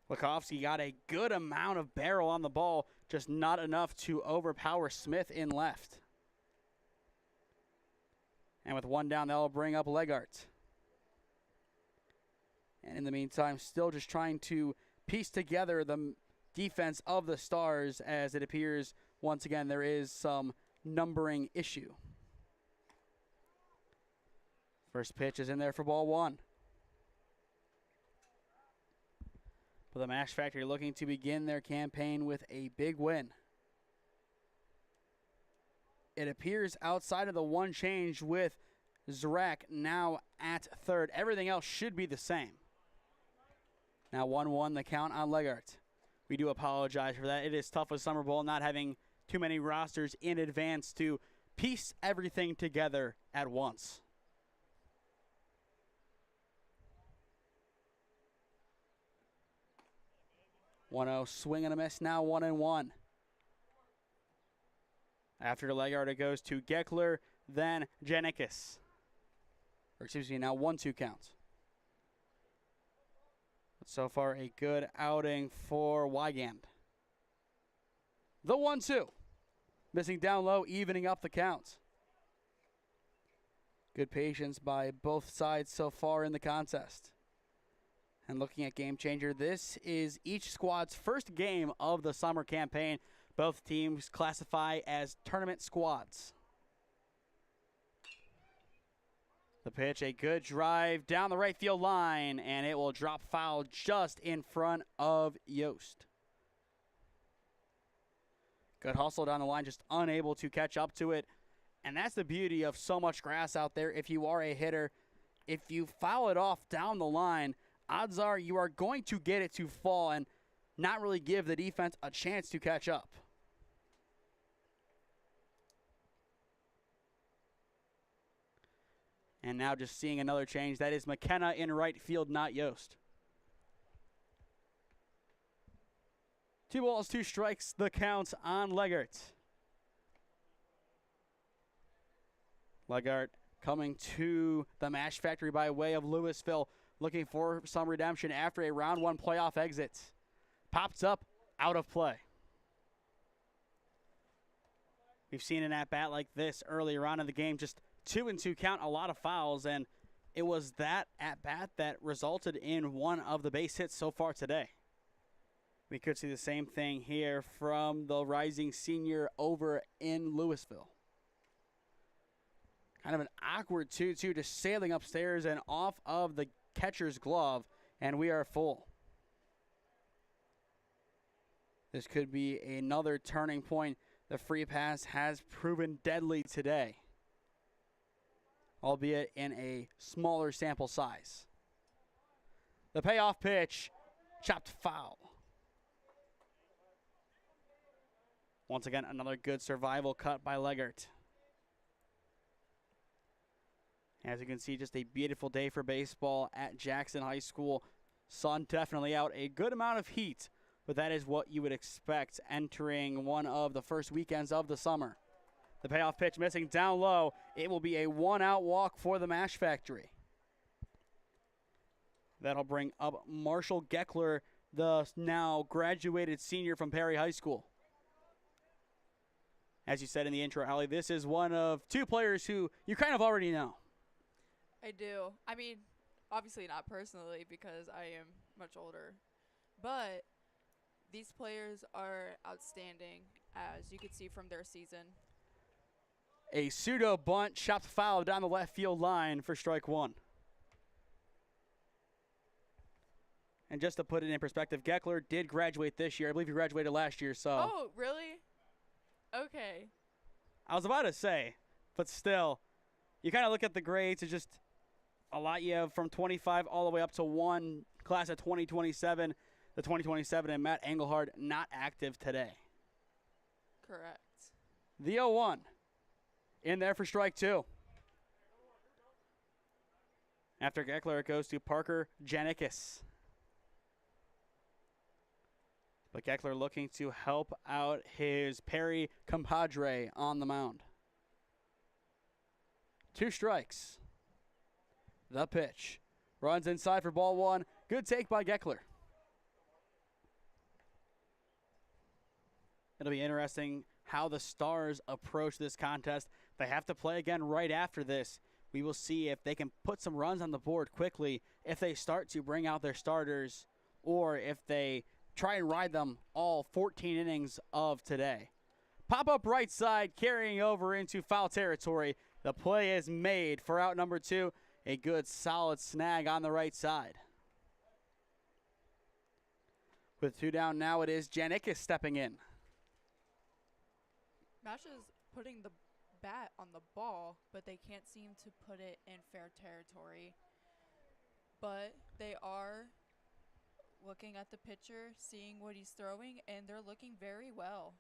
Lukowski got a good amount of barrel on the ball, just not enough to overpower Smith in left. And with 1 down, they'll bring up Legart. And in the meantime, still just trying to piece together the defense of the Stars as it appears, once again, there is some numbering issue. First pitch is in there for ball 1. But the Mashfactory looking to begin their campaign with a big win. It appears outside of the one change with Zarek now at third. Everything else should be the same. Now 1-1 the count on Legart. We do apologize for that. It is tough with Summer Bowl not having too many rosters in advance to piece everything together at once. One-0 swing and a miss, now 1-1. After Legard, it goes to Geckler, then Janikis. Or excuse me, now 1-2 counts. But so far, a good outing for Wygand. The 1-2. Missing down low, evening up the counts. Good patience by both sides so far in the contest. And looking at Game Changer, this is each squad's first game of the summer campaign. Both teams classify as tournament squads. The pitch, a good drive down the right field line, and it will drop foul just in front of Yost. Good hustle down the line, just unable to catch up to it. And that's the beauty of so much grass out there. If you are a hitter, if you foul it off down the line, odds are you are going to get it to fall and not really give the defense a chance to catch up. And now just seeing another change. That is McKenna in right field, not Yost. 2 balls, 2 strikes, the count on Legart. Legart coming to the Mashfactory by way of Louisville, looking for some redemption after a round 1 playoff exit. Pops up, out of play. We've seen an at-bat like this earlier on in the game, just 2-2 count, a lot of fouls, and it was that at-bat that resulted in one of the base hits so far today. We could see the same thing here from the rising senior over in Louisville. Kind of an awkward 2-2, just sailing upstairs and off of the catcher's glove, and we are full. This could be another turning point. The free pass has proven deadly today, albeit in a smaller sample size. The payoff pitch, chopped foul. Once again, another good survival cut by Legart. As you can see, just a beautiful day for baseball at Jackson High School. Sun definitely out, a good amount of heat, but that is what you would expect entering one of the first weekends of the summer. The payoff pitch missing down low. It will be a 1-out walk for the Mashfactory. That'll bring up Marshall Geckler, the now graduated senior from Perry High School. As you said in the intro, Allie, this is one of 2 players who you kind of already know. I do. I mean, obviously not personally because I am much older, but these players are outstanding, as you can see from their season. A pseudo bunt, chopped foul down the left field line for strike 1. And just to put it in perspective, Geckler did graduate this year. I believe he graduated last year, so. Oh, really? Okay. I was about to say, but still, you kind of look at the grades. It's just a lot. You have from 25 all the way up to 1 class of 2027. The 2027 and Matt Engelhard not active today. Correct. The 0-1 in there for strike 2. After Geckler, it goes to Parker Janikis. But Geckler looking to help out his Perry compadre on the mound. 2 strikes. The pitch. Runs inside for ball 1. Good take by Geckler. It'll be interesting how the Stars approach this contest. They have to play again right after this. We will see if they can put some runs on the board quickly, if they start to bring out their starters, or if they try and ride them all 14 innings of today. Pop up right side, carrying over into foul territory. The play is made for out number 2. A good solid snag on the right side. With 2 down now, it is Janikis stepping in. Mash is putting the bat on the ball, but they can't seem to put it in fair territory. But they are looking at the pitcher, seeing what he's throwing, and they're looking very well.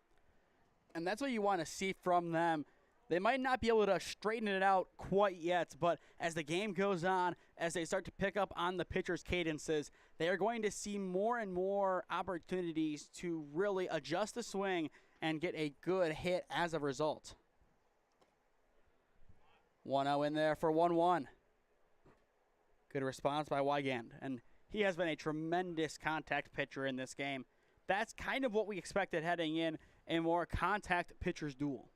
And that's what you want to see from them. They might not be able to straighten it out quite yet, but as the game goes on, as they start to pick up on the pitcher's cadences, they are going to see more and more opportunities to really adjust the swing and get a good hit as a result. 1-0 in there for 1-1. Good response by Wygand, and he has been a tremendous contact pitcher in this game. That's kind of what we expected heading in, a more contact pitcher's duel.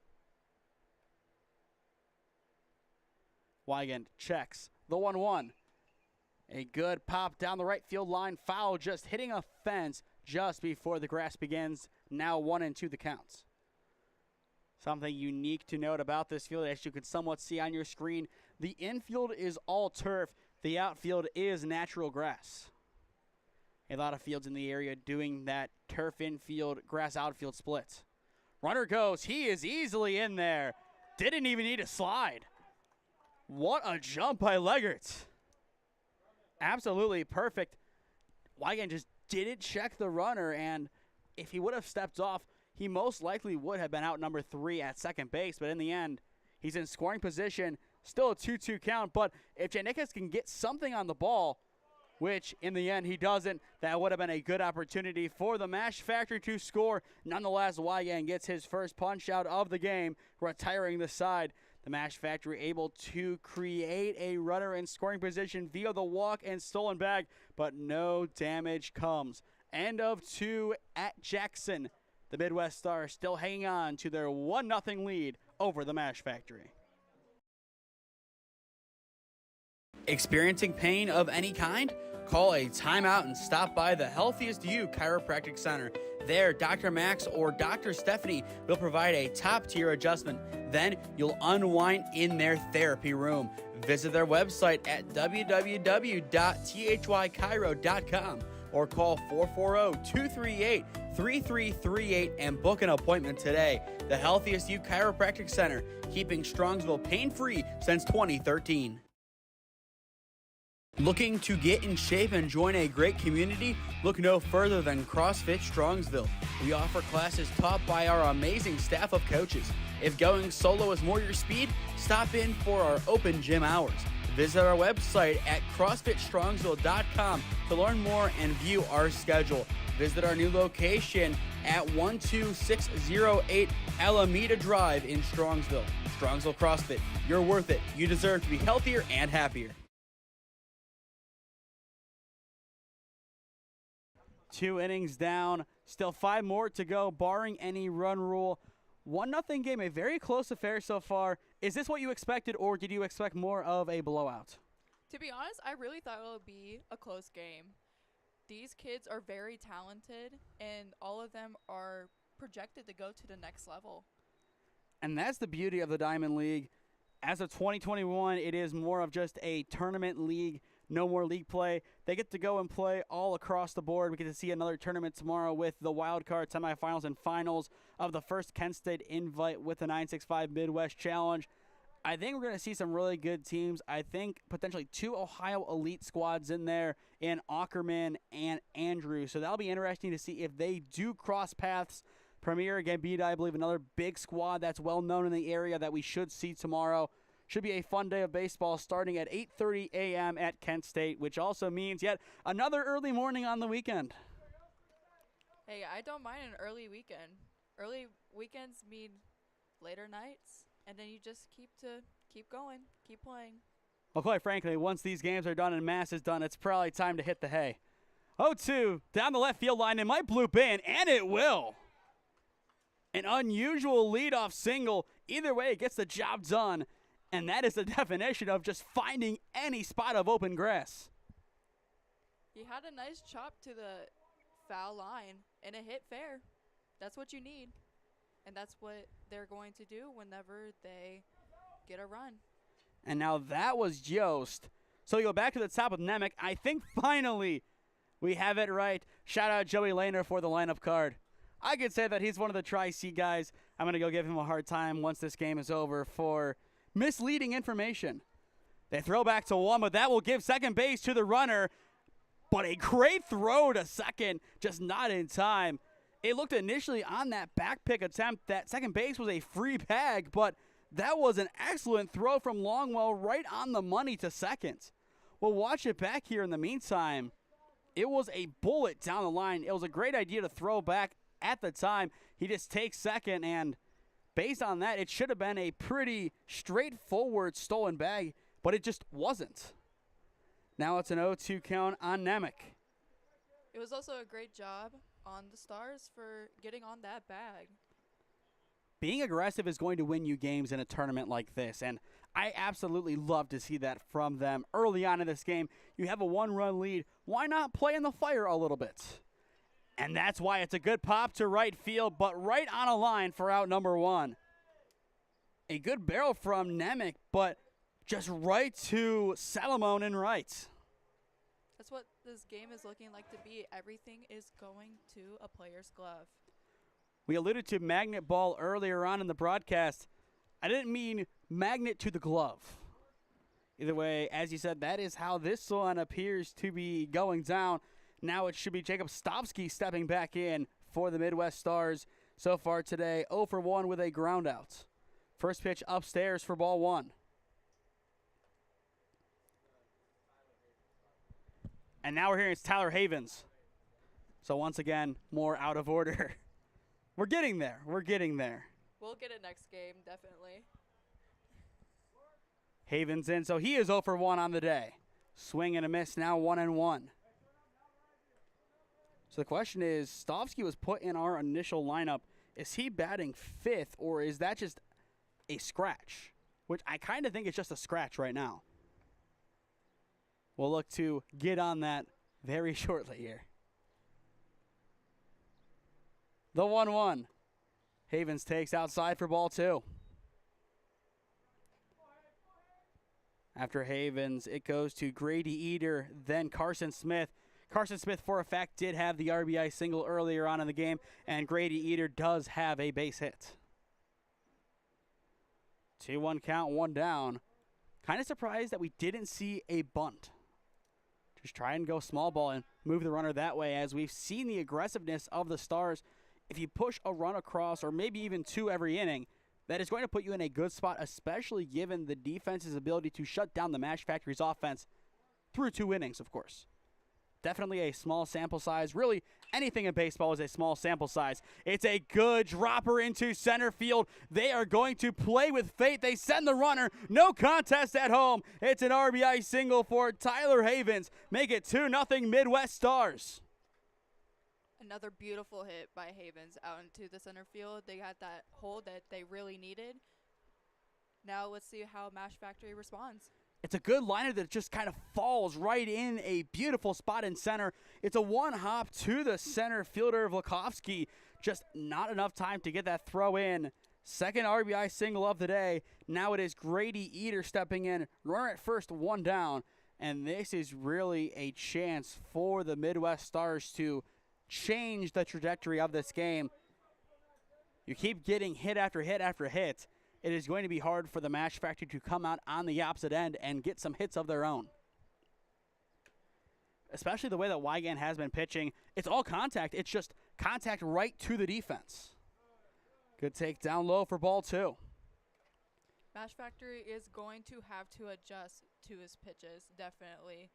Wygand checks the 1-1. A good pop down the right field line. Foul, just hitting a fence just before the grass begins. Now 1-2 the counts. Something unique to note about this field, as you can somewhat see on your screen, the infield is all turf. The outfield is natural grass. A lot of fields in the area doing that turf infield, grass outfield split. Runner goes. He is easily in there. Didn't even need a slide. What a jump by Leggert. Absolutely perfect. Weigen just didn't check the runner, and if he would have stepped off, he most likely would have been out number 3 at second base. But in the end, he's in scoring position. Still a 2-2 count, but if Janickas can get something on the ball, which in the end he doesn't, that would have been a good opportunity for the Mashfactory to score. Nonetheless, Weigen gets his first punch out of the game, retiring the side. The Mashfactory able to create a runner in scoring position via the walk and stolen bag, but no damage comes. End of 2 at Jackson. The Midwest Stars still hanging on to their 1-0 lead over the Mashfactory. Experiencing pain of any kind? Call a timeout and stop by the Healthiest You Chiropractic Center. There, Dr. Max or Dr. Stephanie will provide a top-tier adjustment. Then you'll unwind in their therapy room. Visit their website at www.thychiro.com or call 440-238-3338 and book an appointment today. The Healthiest You Chiropractic Center, keeping Strongsville pain-free since 2013. Looking to get in shape and join a great community? Look no further than CrossFit Strongsville. We offer classes taught by our amazing staff of coaches. If going solo is more your speed, stop in for our open gym hours. Visit our website at CrossFitStrongsville.com to learn more and view our schedule. Visit our new location at 12608 Alameda Drive in Strongsville. Strongsville CrossFit, you're worth it. You deserve to be healthier and happier. 2 innings down, still 5 more to go, barring any run rule. 1-0 game, a very close affair so far. Is this what you expected, or did you expect more of a blowout? To be honest, I really thought it would be a close game. These kids are very talented, and all of them are projected to go to the next level. And that's the beauty of the Diamond League. As of 2021, it is more of just a tournament league. No more league play. They get to go and play all across the board. We get to see another tournament tomorrow with the wild card semifinals and finals of the first Kent State invite with the 965 Midwest Challenge. I think we're going to see some really good teams. I think potentially 2 Ohio elite squads in there in Ackerman and Andrews. So that'll be interesting to see if they do cross paths. Premier Gambita, I believe, another big squad that's well known in the area that we should see tomorrow. Should be a fun day of baseball starting at 8:30 a.m. at Kent State, which also means yet another early morning on the weekend. Hey, I don't mind an early weekend. Early weekends mean later nights, and then you just keep going, keep playing. Well, quite frankly, once these games are done and Mass is done, it's probably time to hit the hay. 0-2 down the left field line. It might bloop in, and it will. An unusual leadoff single. Either way, it gets the job done. And that is the definition of just finding any spot of open grass. He had a nice chop to the foul line, and it hit fair. That's what you need. And that's what they're going to do whenever they get a run. And now that was Yost. So we go back to the top with Nemec. I think finally we have it right. Shout out Joey Lehner for the lineup card. I could say that he's one of the Tri-C guys. I'm going to go give him a hard time once this game is over for misleading information. They throw back to one, but that will give second base to the runner. But a great throw to second, just not in time. It looked initially on that back pick attempt that second base was a free bag, but that was an excellent throw from Longwell right on the money to second. We'll watch it back here in the meantime. It was a bullet down the line. It was a great idea to throw back at the time. He just takes second, and based on that, it should have been a pretty straightforward stolen bag, but it just wasn't. Now it's an 0-2 count on Nemec. It was also a great job on the Stars for getting on that bag. Being aggressive is going to win you games in a tournament like this, and I absolutely love to see that from them. Early on in this game, you have a 1-run lead. Why not play in the fire a little bit? And that's why it's a good pop to right field, but right on a line for out number 1. A good barrel from Nemec, but just right to Salomon and right. That's what this game is looking like to be. Everything is going to a player's glove. We alluded to magnet ball earlier on in the broadcast. I didn't mean magnet to the glove. Either way, as you said, that is how this one appears to be going down. Now it should be Jacob Stavsky stepping back in for the Midwest Stars. So far today, 0 for 1 with a ground out. First pitch upstairs for ball 1. And now we're hearing it's Tyler Havens. So once again, more out of order. We're getting there. We're getting there. We'll get it next game, definitely. Havens in, so he is 0 for 1 on the day. Swing and a miss, now 1-1. So the question is, Stavsky was put in our initial lineup. Is he batting 5th, or is that just a scratch? Which I kind of think it's just a scratch right now. We'll look to get on that very shortly here. The 1-1. Havens takes outside for ball 2. After Havens, it goes to Grady Eder, then Carson Smith. Carson Smith, for a fact, did have the RBI single earlier on in the game, and Grady Eder does have a base hit. 2-1 count, 1 down. Kind of surprised that we didn't see a bunt. Just try and go small ball and move the runner that way, as we've seen the aggressiveness of the Stars. If you push a run across, or maybe even 2 every inning, that is going to put you in a good spot, especially given the defense's ability to shut down the Mashfactory's offense through 2 innings, of course. Definitely a small sample size. Really, anything in baseball is a small sample size. It's a good dropper into center field. They are going to play with fate. They send the runner. No contest at home. It's an RBI single for Tyler Havens. Make it 2-0 Midwest Stars. Another beautiful hit by Havens out into the center field. They got that hole that they really needed. Now let's see how Mashfactory responds. It's a good liner that just kind of falls right in a beautiful spot in center. It's a one hop to the center fielder, Vlakovsky. Just not enough time to get that throw in. Second RBI single of the day. Now it is Grady Eder stepping in. Runner at first, 1 down. And this is really a chance for the Midwest Stars to change the trajectory of this game. You keep getting hit after hit after hit. It is going to be hard for the Mashfactory to come out on the opposite end and get some hits of their own. Especially the way that Wygant has been pitching. It's all contact. It's just contact right to the defense. Good take down low for ball 2. Mashfactory is going to have to adjust to his pitches, definitely.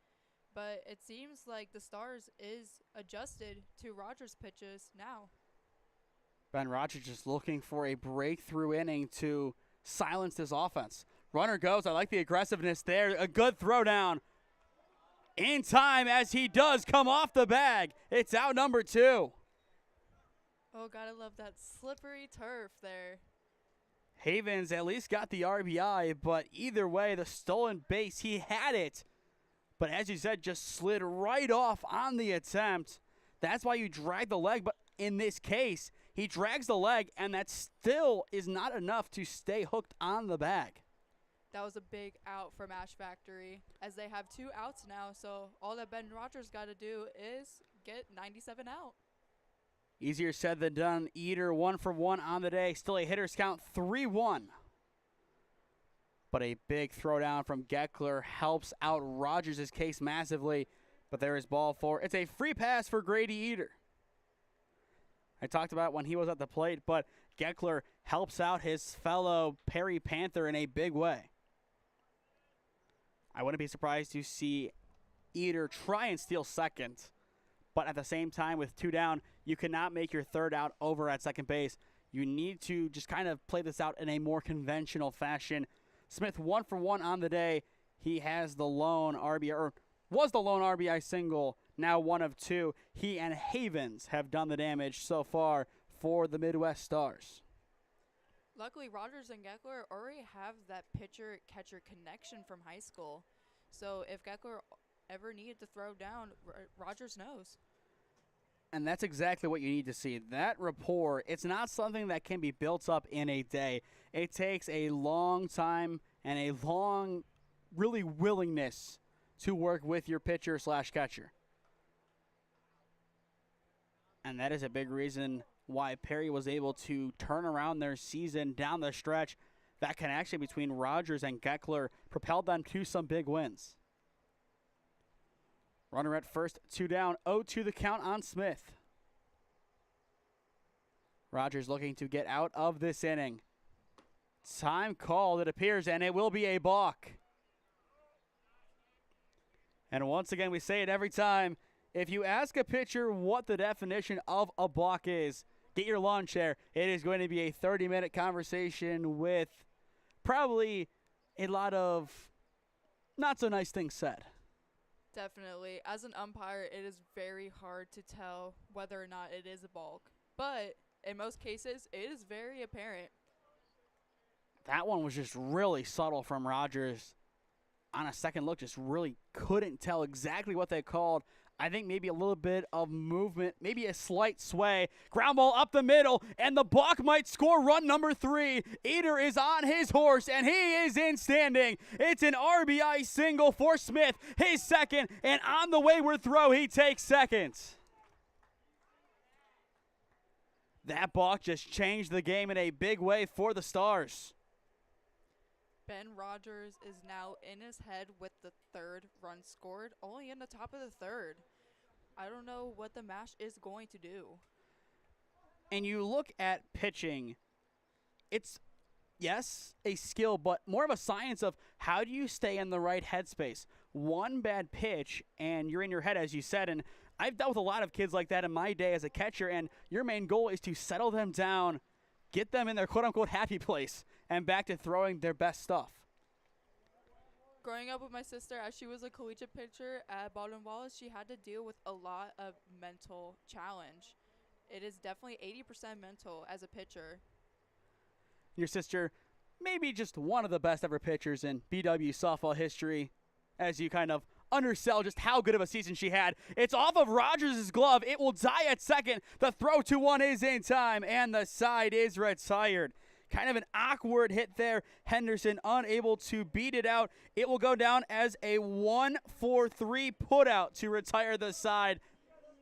But it seems like the Stars is adjusted to Rogers' pitches now. Ben Rogers just looking for a breakthrough inning to silence this offense. Runner goes. I like the aggressiveness there. A good throw down in time as he does come off the bag. It's out number 2. Oh, gotta love that slippery turf there. Havens at least got the RBI, but either way, the stolen base, he had it. But as you said, just slid right off on the attempt. That's why you drag the leg, but in this case, he drags the leg, and that still is not enough to stay hooked on the bag. That was a big out for Mashfactory, as they have 2 outs now, so all that Ben Rogers got to do is get 97 out. Easier said than done. Eder 1 for 1 on the day. Still a hitter's count, 3-1. But a big throwdown from Geckler helps out Rogers' case massively. But there is ball 4. It's a free pass for Grady Eder. I talked about when he was at the plate, but Geckler helps out his fellow Perry Panther in a big way. I wouldn't be surprised to see Eder try and steal second. But at the same time, with 2 down, you cannot make your third out over at second base. You need to just kind of play this out in a more conventional fashion. Smith 1 for 1 on the day. He has the lone RBI, or was the lone RBI single, now 1 of 2. He and Havens have done the damage so far for the Midwest Stars. Luckily, Rogers and Geckler already have that pitcher-catcher connection from high school. So if Geckler ever needed to throw down, Rogers knows. And that's exactly what you need to see. That rapport, it's not something that can be built up in a day. It takes a long time and a long really willingness to work with your pitcher slash catcher. And that is a big reason why Perry was able to turn around their season down the stretch. That connection between Rogers and Geckler propelled them to some big wins. Runner at first, 2 down, 0-2 the count on Smith. Rogers looking to get out of this inning. Time called, it appears, and it will be a balk. And once again, we say it every time. If you ask a pitcher what the definition of a balk is, get your lawn chair. It is going to be a 30-minute conversation with probably a lot of not so nice things said. Definitely. As an umpire, it is very hard to tell whether or not it is a balk. But in most cases, it is very apparent. That one was just really subtle from Rogers. On a second look, just really couldn't tell exactly what they called. I think maybe a little bit of movement, maybe a slight sway. Ground ball up the middle, and the balk might score run number 3. Eder is on his horse, and he is in standing. It's an RBI single for Smith, his second, and on the wayward throw, he takes second. That balk just changed the game in a big way for the Stars. Ben Rogers is now in his head with the 3rd run scored, only in the top of the 3rd. I don't know what the Mash is going to do. And you look at pitching, it's, yes, a skill, but more of a science of how do you stay in the right headspace. One bad pitch, and you're in your head, as you said, and I've dealt with a lot of kids like that in my day as a catcher, and your main goal is to settle them down, get them in their quote-unquote happy place, and back to throwing their best stuff. Growing up with my sister, as she was a collegiate pitcher at Baldwin Wallace, she had to deal with a lot of mental challenge. It is definitely 80% mental as a pitcher. Your sister, maybe just one of the best ever pitchers in BW softball history, as you kind of undersell just how good of a season she had. It's off of Rogers' glove. It will die at second. The throw to one is in time, and the side is retired. Kind of an awkward hit there. Henderson unable to beat it out. It will go down as a 1-4-3 putout to retire the side.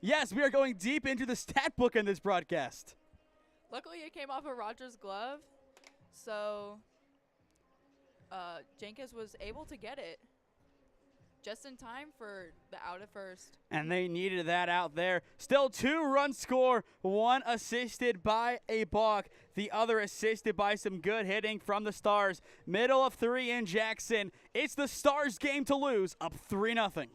Yes, we are going deep into the stat book in this broadcast. Luckily, it came off of Rogers' glove, so Jenkins was able to get it just in time for the out at first. And they needed that out there. Still 2-run score, one assisted by a balk, the other assisted by some good hitting from the Stars. Middle of 3 in Jackson. It's the Stars' game to lose, up 3-0.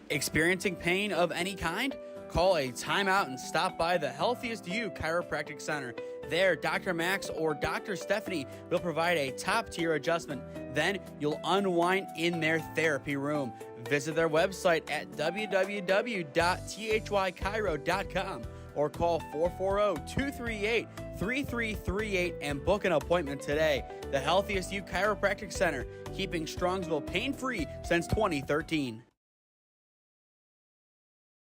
Experiencing pain of any kind? Call a timeout and stop by the Healthiest You Chiropractic Center. There, Dr. Max or Dr. Stephanie will provide a top-tier adjustment. Then you'll unwind in their therapy room. Visit their website at www.thychiro.com or call 440-238-3338 and book an appointment today. The Healthiest You Chiropractic Center, keeping Strongsville pain-free since 2013.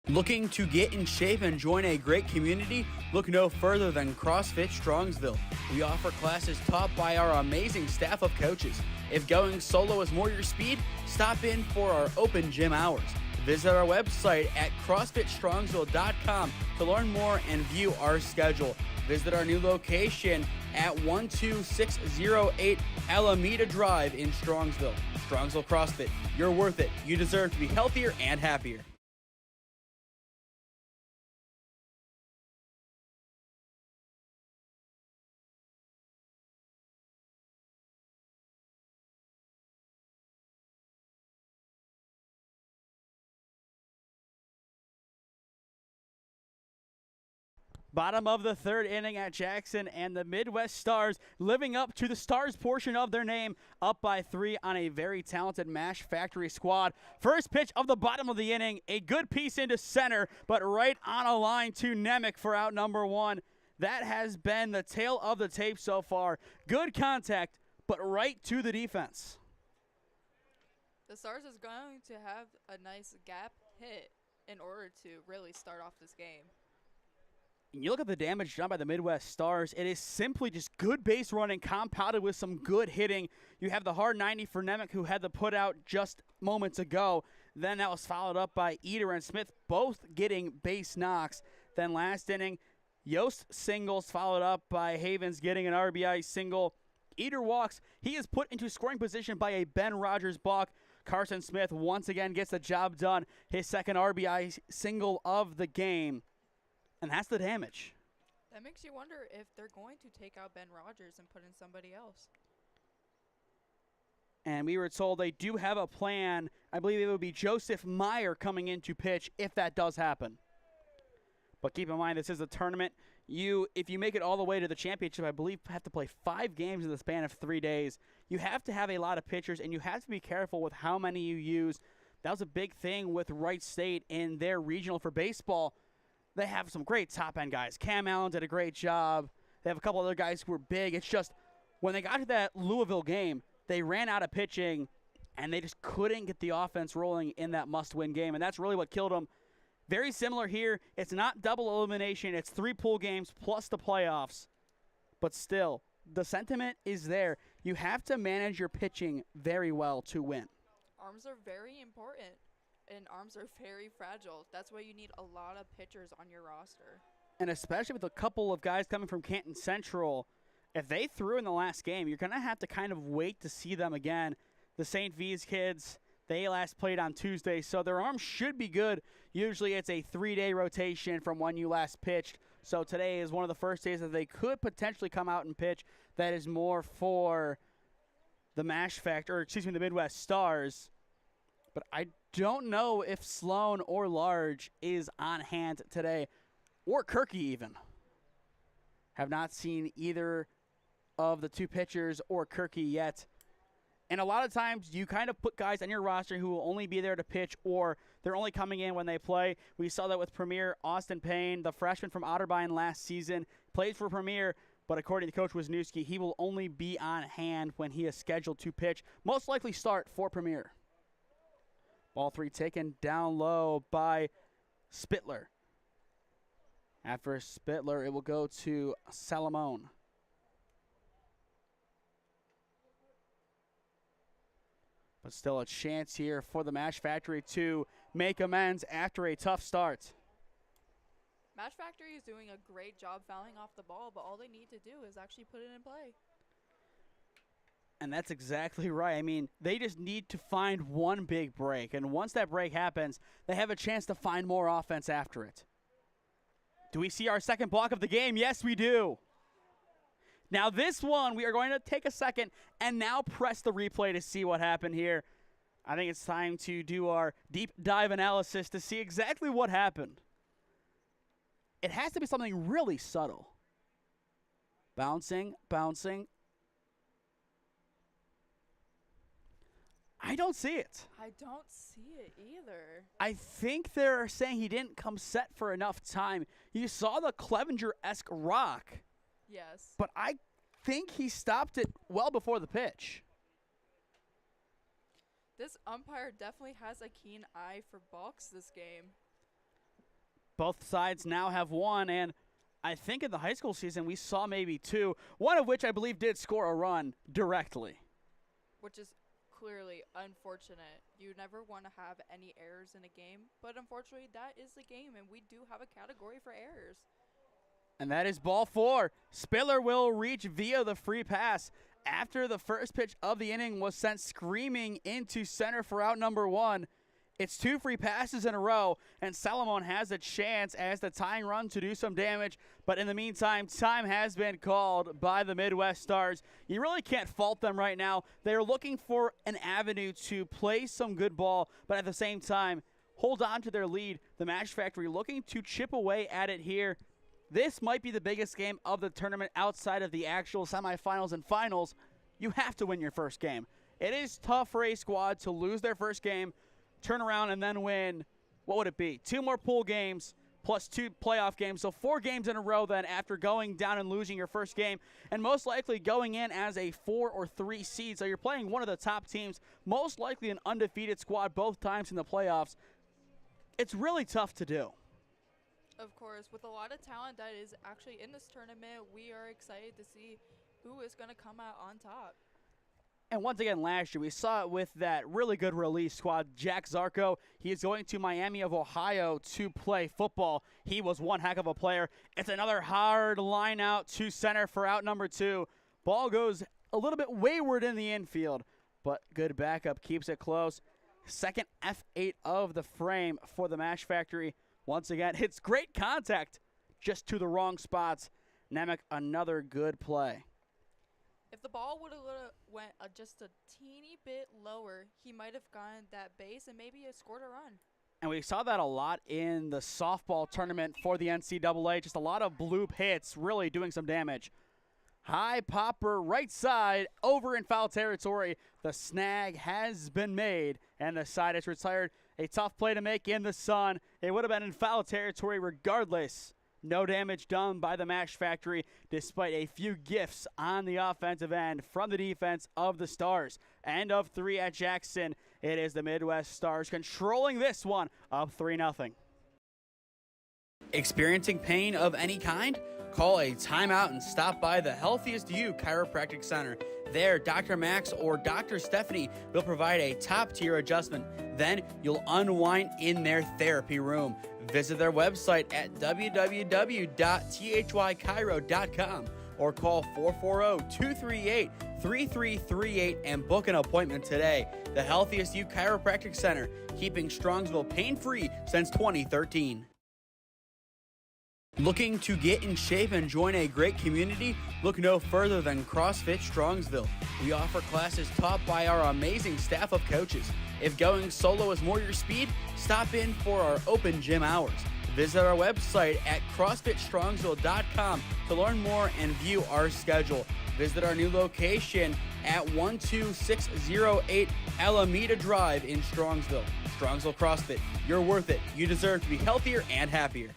Looking to get in shape and join a great community? Look no further than CrossFit Strongsville. We offer classes taught by our amazing staff of coaches. If going solo is more your speed, stop in for our open gym hours. Visit our website at CrossFitStrongsville.com to learn more and view our schedule. Visit our new location at 12608 Alameda Drive in Strongsville. Strongsville CrossFit, you're worth it. You deserve to be healthier and happier. Bottom of the 3rd inning at Jackson, and the Midwest Stars living up to the Stars portion of their name, up by 3 on a very talented Mashfactory squad. First pitch of the bottom of the inning, a good piece into center, but right on a line to Nemec for out number 1. That has been the tail of the tape so far. Good contact, but right to the defense. The Stars is going to have a nice gap hit in order to really start off this game. And you look at the damage done by the Midwest Stars, it is simply just good base running compounded with some good hitting. You have the hard 90 for Nemec, who had the put out just moments ago. Then that was followed up by Eder and Smith, both getting base knocks. Then last inning, Yost singles, followed up by Havens getting an RBI single. Eder walks. He is put into scoring position by a Ben Rogers balk. Carson Smith once again gets the job done. His second RBI single of the game. And that's the damage. That makes you wonder if they're going to take out Ben Rogers and put in somebody else. And we were told they do have a plan. I believe it would be Joseph Meyer coming in to pitch if that does happen. But keep in mind, this is a tournament. If you make it all the way to the championship, I believe have to play 5 games in the span of 3 days. You have to have a lot of pitchers, and you have to be careful with how many you use. That was a big thing with Wright State in their regional for baseball. They have some great top-end guys. Cam Allen did a great job. They have a couple other guys who were big. It's just when they got to that Louisville game, they ran out of pitching, and they just couldn't get the offense rolling in that must-win game, and that's really what killed them. Very similar here. It's not double elimination. It's 3 pool games plus the playoffs. But still, the sentiment is there. You have to manage your pitching very well to win. Arms are very important, and arms are very fragile. That's why you need a lot of pitchers on your roster. And especially with a couple of guys coming from Canton Central, if they threw in the last game, you're going to have to kind of wait to see them again. The St. V's kids, they last played on Tuesday, so their arms should be good. Usually it's a 3-day rotation from when you last pitched. So today is one of the first days that they could potentially come out and pitch. That is more for the the Midwest Stars. But I don't know if Sloan or Large is on hand today, or Kirky even. Have not seen either of the 2 pitchers or Kirky yet. And a lot of times you kind of put guys on your roster who will only be there to pitch, or they're only coming in when they play. We saw that with Premier Austin Payne, the freshman from Otterbein last season, played for Premier, but according to Coach Wisniewski, he will only be on hand when he is scheduled to pitch. Most likely start for Premier. Ball 3 taken down low by Spittler. After Spittler, it will go to Salamone. But still a chance here for the Mashfactory to make amends after a tough start. Mashfactory is doing a great job fouling off the ball, but all they need to do is actually put it in play. And that's exactly right. I mean, they just need to find one big break. And once that break happens, they have a chance to find more offense after it. Do we see our second block of the game? Yes, we do. Now this one, we are going to take a second and now press the replay to see what happened here. I think it's time to do our deep dive analysis to see exactly what happened. It has to be something really subtle. Bouncing, bouncing. I don't see it. I don't see it either. I think they're saying he didn't come set for enough time. You saw the Clevenger-esque rock. Yes. But I think he stopped it well before the pitch. This umpire definitely has a keen eye for balks this game. Both sides now have one, and I think in the high school season we saw maybe 2, one of which I believe did score a run directly. Which is clearly unfortunate. You never want to have any errors in a game, but unfortunately that is the game, and we do have a category for errors. And that is ball 4. Spiller will reach via the free pass after the first pitch of the inning was sent screaming into center for out number 1. It's 2 free passes in a row, and Salamone has a chance as the tying run to do some damage. But in the meantime, time has been called by the Midwest Stars. You really can't fault them right now. They're looking for an avenue to play some good ball, but at the same time, hold on to their lead. The Mashfactory looking to chip away at it here. This might be the biggest game of the tournament outside of the actual semifinals and finals. You have to win your first game. It is tough for a squad to lose their first game, turn around, and then win, what would it be? 2 more pool games plus 2 playoff games. So 4 games in a row then after going down and losing your first game, and most likely going in as a 4 or 3 seed. So you're playing one of the top teams, most likely an undefeated squad both times in the playoffs. It's really tough to do. Of course, with a lot of talent that is actually in this tournament, we are excited to see who is going to come out on top. And once again, last year, we saw it with that really good release squad. Jack Zarko, he is going to Miami of Ohio to play football. He was one heck of a player. It's another hard line out to center for out number 2. Ball goes a little bit wayward in the infield, but good backup keeps it close. Second F8 of the frame for the Mashfactory. Once again, it's great contact, just to the wrong spots. Nemec, another good play. If the ball would have went just a teeny bit lower, he might have gotten that base and maybe scored a run. And we saw that a lot in the softball tournament for the NCAA. Just a lot of bloop hits really doing some damage. High popper right side over in foul territory. The snag has been made and the side is retired. A tough play to make in the sun. It would have been in foul territory regardless. No damage done by the Mashfactory despite a few gifts on the offensive end from the defense of the Stars. End of 3 at Jackson. It is the Midwest Stars controlling this one up 3-0. Experiencing pain of any kind? Call a timeout and stop by the Healthiest You Chiropractic Center. There, Dr. Max or Dr. Stephanie will provide a top-tier adjustment. Then you'll unwind in their therapy room. Visit their website at www.thychiro.com or call 440-238-3338 and book an appointment today. The Healthiest You Chiropractic Center, keeping Strongsville pain-free since 2013. Looking to get in shape and join a great community? Look no further than CrossFit Strongsville. We offer classes taught by our amazing staff of coaches. If going solo is more your speed, stop in for our open gym hours. Visit our website at CrossFitStrongsville.com to learn more and view our schedule. Visit our new location at 12608 Alameda Drive in Strongsville. Strongsville CrossFit, you're worth it. You deserve to be healthier and happier.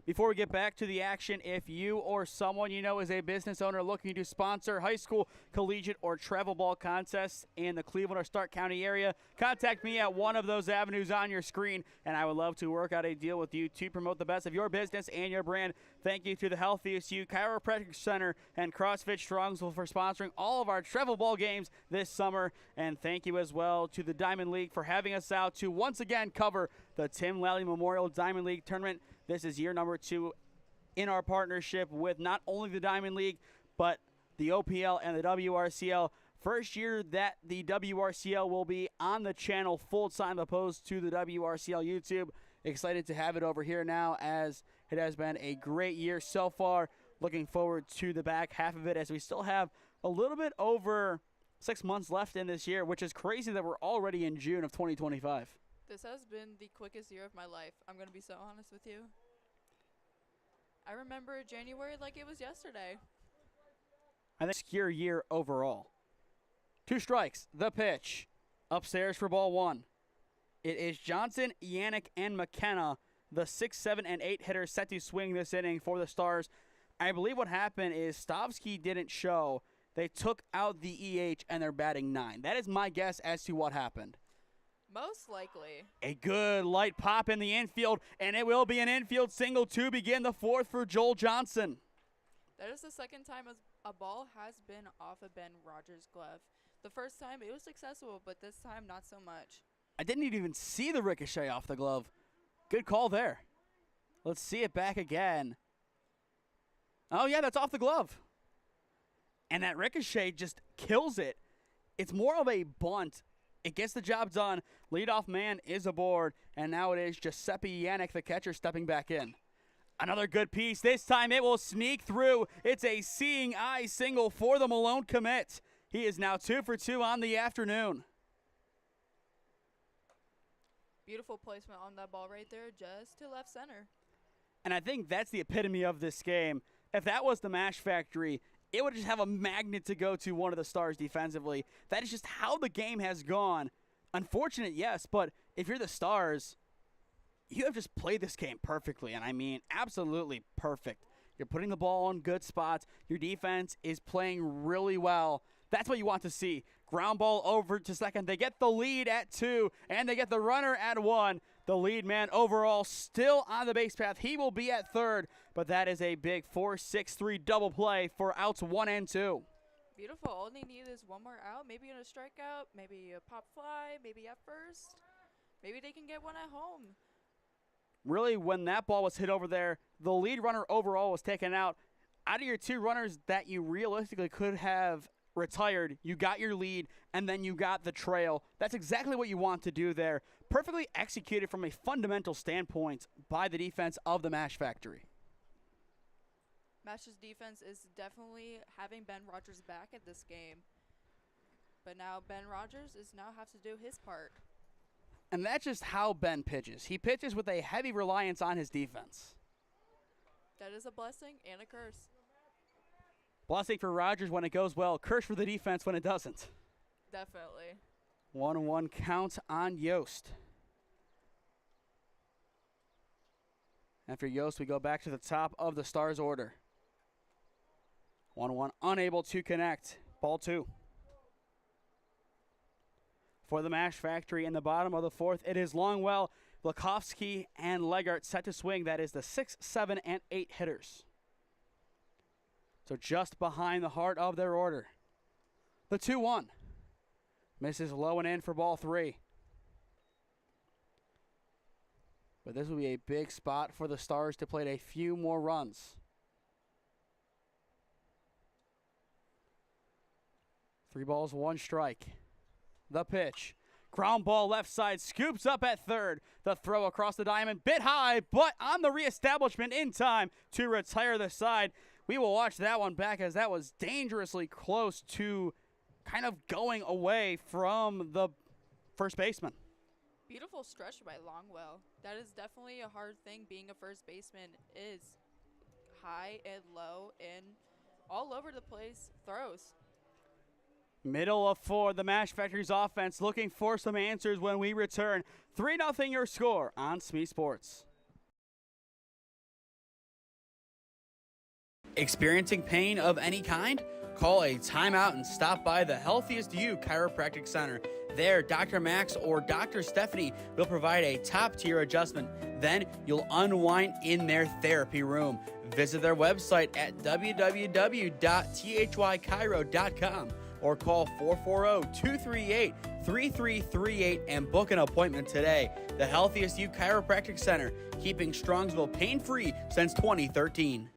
Before we get back to the action, if you or someone you know is a business owner looking to sponsor high school, collegiate, or travel ball contests in the Cleveland or Stark County area, contact me at one of those avenues on your screen, and I would love to work out a deal with you to promote the best of your business and your brand. Thank you to the Healthiest You Chiropractic Center and CrossFit Strongsville for sponsoring all of our travel ball games this summer, and thank you as well to the Diamond League for having us out to once again cover the Tim Lally Memorial Diamond League Tournament. This is year number 2 in our partnership with not only the Diamond League, but the OPL and the WRCL. First year that the WRCL will be on the channel full-time opposed to the WRCL YouTube. Excited to have it over here now as it has been a great year so far. Looking forward to the back half of it as we still have a little bit over 6 months left in this year, which is crazy that we're already in June of 2025. This has been the quickest year of my life. I'm going to be so honest with you. I remember January like it was yesterday. I think obscure year overall. 2 strikes, the pitch. Upstairs for ball 1. It is Johnson, Yannick, and McKenna, the 6, 7, and 8 hitters set to swing this inning for the Stars. I believe what happened is Stavsky didn't show. They took out the EH and they're batting 9. That is my guess as to what happened. Most likely. A good light pop in the infield, and it will be an infield single to begin the 4th for Joel Johnson. That is the second time a ball has been off of Ben Rogers' glove. The first time it was successful, but this time not so much. I didn't even see the ricochet off the glove. Good call there. Let's see it back again. Oh, yeah, that's off the glove. And that ricochet just kills it. It's more of a bunt. It gets the job done. Leadoff man is aboard, and now it is Giuseppe Yannick, the catcher, stepping back in. Another good piece. This time it will sneak through. It's a seeing eye single for the Malone commit. He is now 2 for 2 on the afternoon. Beautiful placement on that ball right there, just to left center. And I think that's the epitome of this game. If that was the Mashfactory, it would just have a magnet to go to one of the Stars defensively. That is just how the game has gone. Unfortunate, yes, but if you're the Stars, you have just played this game perfectly, and I mean absolutely perfect. You're putting the ball in good spots. Your defense is playing really well. That's what you want to see. Ground ball over to second. They get the lead at 2, and they get the runner at 1. The lead man overall still on the base path. He will be at third, but that is a big 4-6-3 double play for outs 1 and 2. Beautiful. All they need is one more out, maybe in a strikeout, maybe a pop fly, maybe at first. Maybe they can get one at home. Really, when that ball was hit over there, the lead runner overall was taken out. Out of your 2 runners that you realistically could have retired, you got your lead, and then you got the trail. That's exactly what you want to do there. Perfectly executed from a fundamental standpoint by the defense of the Mashfactory. Mash's defense is definitely having Ben Rogers back at this game. But now Ben Rogers is now have to do his part. And that's just how Ben pitches. He pitches with a heavy reliance on his defense. That is a blessing and a curse. Blessing for Rogers when it goes well, curse for the defense when it doesn't. Definitely. 1-1 count on Yost. After Yost, we go back to the top of the Stars order. 1-1, unable to connect. Ball 2. For the Mashfactory in the bottom of the 4th, it is Longwell, Blakovsky, and Legart set to swing. That is the 6, 7, and 8 hitters. So just behind the heart of their order. The 2-1. Misses low and in for ball 3. But this will be a big spot for the Stars to play a few more runs. 3 balls, 1 strike. The pitch. Ground ball left side, scoops up at third. The throw across the diamond, bit high, but on the reestablishment in time to retire the side. We will watch that one back as that was dangerously close to kind of going away from the first baseman. Beautiful stretch by Longwell. That is definitely a hard thing. Being a first baseman is high and low and all over the place throws. Middle of 4, the Mashfactory's offense looking for some answers when we return. 3-0 your score on SmeeSports. Experiencing pain of any kind? Call a timeout and stop by the Healthiest You Chiropractic Center. There, Dr. Max or Dr. Stephanie will provide a top-tier adjustment. Then you'll unwind in their therapy room. Visit their website at www.thychiro.com or call 440-238-3338 and book an appointment today. The Healthiest You Chiropractic Center, keeping Strongsville pain-free since 2013.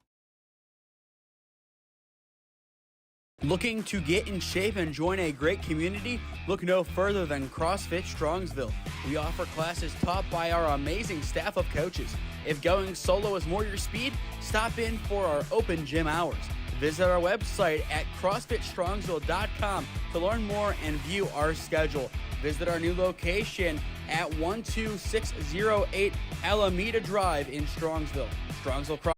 Looking to get in shape and join a great community? Look no further than CrossFit Strongsville. We offer classes taught by our amazing staff of coaches. If going solo is more your speed, stop in for our open gym hours. Visit our website at CrossFitStrongsville.com to learn more and view our schedule. Visit our new location at 12608 Alameda Drive in Strongsville. Strongsville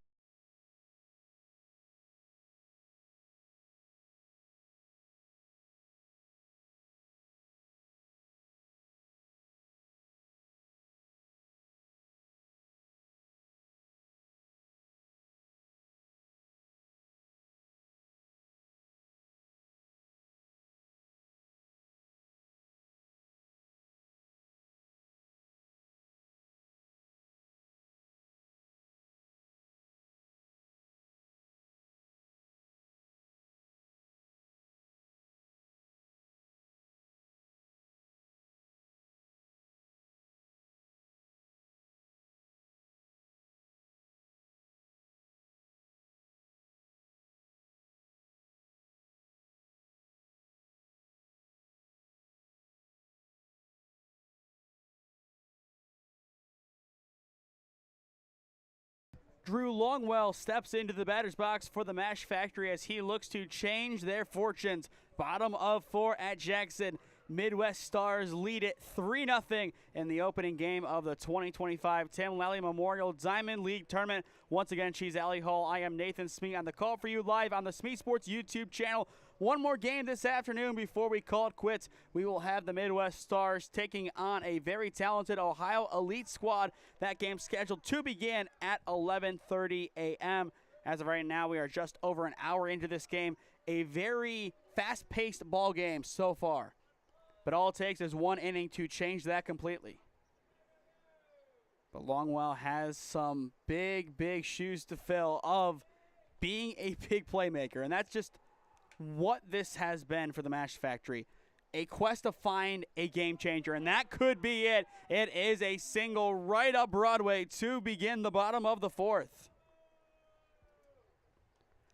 Drew Longwell steps into the batter's box for the Mashfactory as he looks to change their fortunes. Bottom of 4 at Jackson. Midwest Stars lead it 3-0 in the opening game of the 2025 Tim Lally Memorial Diamond League Tournament. Once again, she's Allie Hall. I am Nathan Smee on the call for you live on the SmeeSports YouTube channel. One more game this afternoon before we call it quits. We will have the Midwest Stars taking on a very talented Ohio Elite squad. That game scheduled to begin at 11:30 a.m. As of right now, we are just over an hour into this game. A very fast-paced ball game so far. But all it takes is one inning to change that completely. But Longwell has some big, big shoes to fill of being a big playmaker. And that's just what this has been for the Mashfactory. A quest to find a game changer, and that could be it. It is a single right up Broadway to begin the bottom of the fourth.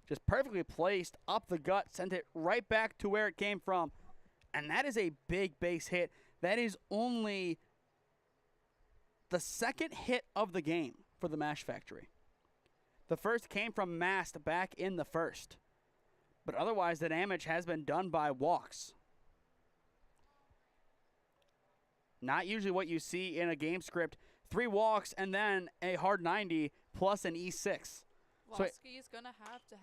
Just perfectly placed up the gut, sent it right back to where it came from. And that is a big base hit. That is only the second hit of the game for the Mashfactory. The first came from Mast back in the first. But otherwise, the damage has been done by walks. Not usually what you see in a game script. 3 walks and then a hard 90 plus an E6. Walski is going to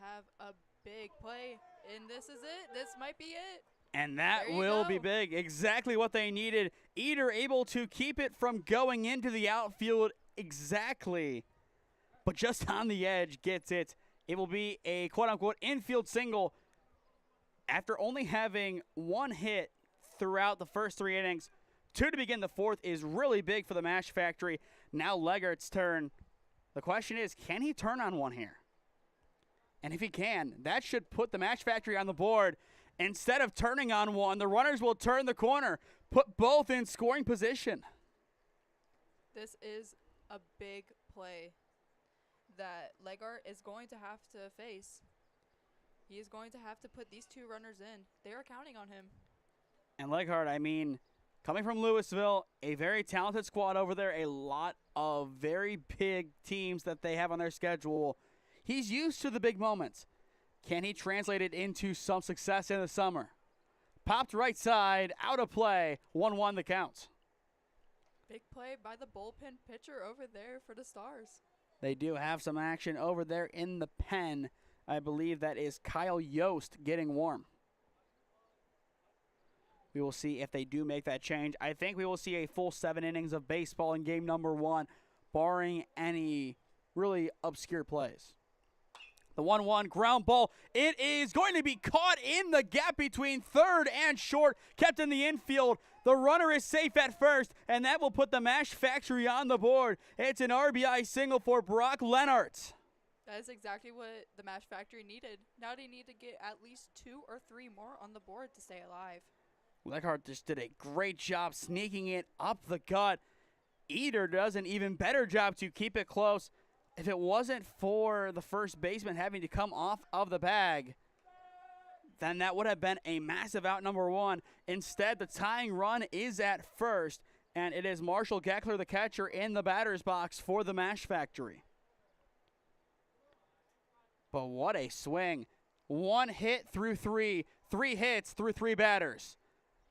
have a big play, and this is it. This might be it. And that will be big. Exactly what they needed. Eder able to keep it from going into the outfield exactly. But just on the edge gets it. It will be a quote-unquote infield single after only having 1 hit throughout the first 3 innings. 2 to begin the fourth is really big for the Mashfactory. Now Leggert's turn. The question is, can he turn on one here? And if he can, that should put the Mashfactory on the board. Instead of turning on one, the runners will turn the corner, put both in scoring position. This is a big play that Leggart is going to have to face. He is going to have to put these 2 runners in. They are counting on him. And Leggart, I mean, coming from Louisville, a very talented squad over there, a lot of very big teams that they have on their schedule. He's used to the big moments. Can he translate it into some success in the summer? Popped right side, out of play, 1-1 the count. Big play by the bullpen pitcher over there for the Stars. They do have some action over there in the pen. I believe that is Kyle Yost getting warm. We will see if they do make that change. I think we will see a full 7 innings of baseball in game number 1, barring any really obscure plays. The 1-1 ground ball. It is going to be caught in the gap between third and short, kept in the infield. The runner is safe at first, and that will put the Mashfactory on the board. It's an RBI single for Brock Lennart. That is exactly what the Mashfactory needed. Now they need to get at least 2 or 3 more on the board to stay alive. Leghart just did a great job sneaking it up the gut. Eder does an even better job to keep it close. If it wasn't for the first baseman having to come off of the bag, then that would have been a massive out number 1. Instead, the tying run is at first, and it is Marshall Geckler, the catcher, in the batter's box for the Mashfactory. But what a swing. 1 hit through 3, 3 hits through 3 batters.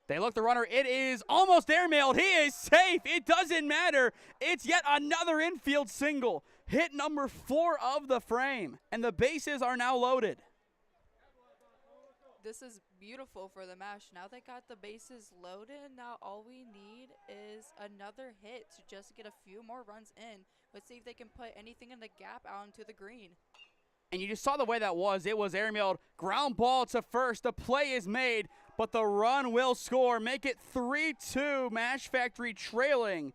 They look the runner. It is almost airmailed. He is safe. It doesn't matter. It's yet another infield single. Hit number 4 of the frame. And the bases are now loaded. This is beautiful for the Mash. Now they got the bases loaded. Now all we need is another hit to just get a few more runs in. Let's see if they can put anything in the gap out into the green. And you just saw the way that was. It was airmailed. Ground ball to first. The play is made, but the run will score. Make it 3-2. Mashfactory trailing.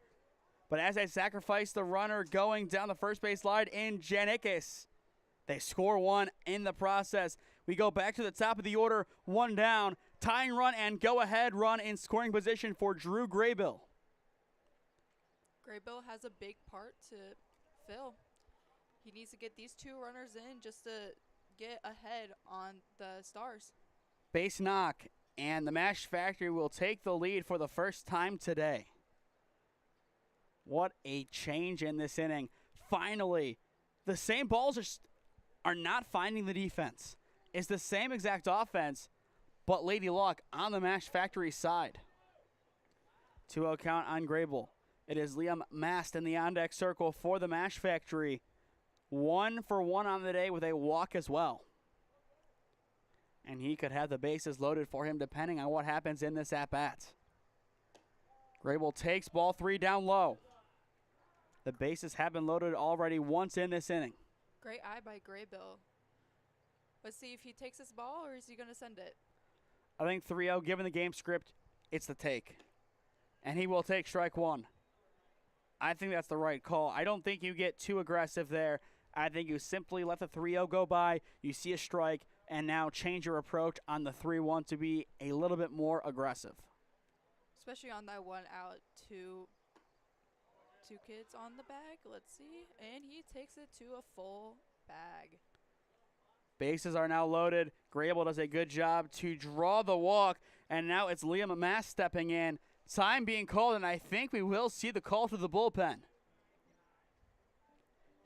But as they sacrifice the runner going down the first base line in Janikis, they score 1 in the process. We go back to the top of the order. 1 down. Tying run and go-ahead run in scoring position for Drew Graybill. Graybill has a big part to fill. He needs to get these 2 runners in just to get ahead on the Stars. Base knock, and the Mashfactory will take the lead for the first time today. What a change in this inning. Finally, the same balls are not finding the defense. It's the same exact offense, but Lady Luck on the Mashfactory side. 2-0 count on Graybill. It is Liam Mast in the on-deck circle for the Mashfactory. 1 for 1 on the day with a walk as well. And he could have the bases loaded for him depending on what happens in this at-bat. Graybill takes ball 3 down low. The bases have been loaded already once in this inning. Great eye by Graybill. Let's see if he takes this ball or is he going to send it? I think 3-0, given the game script, it's the take. And he will take strike one. I think that's the right call. I don't think you get too aggressive there. I think you simply let the 3-0 go by, you see a strike, and now change your approach on the 3-1 to be a little bit more aggressive. Especially on that one out, two kids on the bag. Let's see. And he takes it to a full bag. Bases are now loaded. Grable does a good job to draw the walk, and now it's Liam Mast stepping in. Time being called, and I think we will see the call to the bullpen.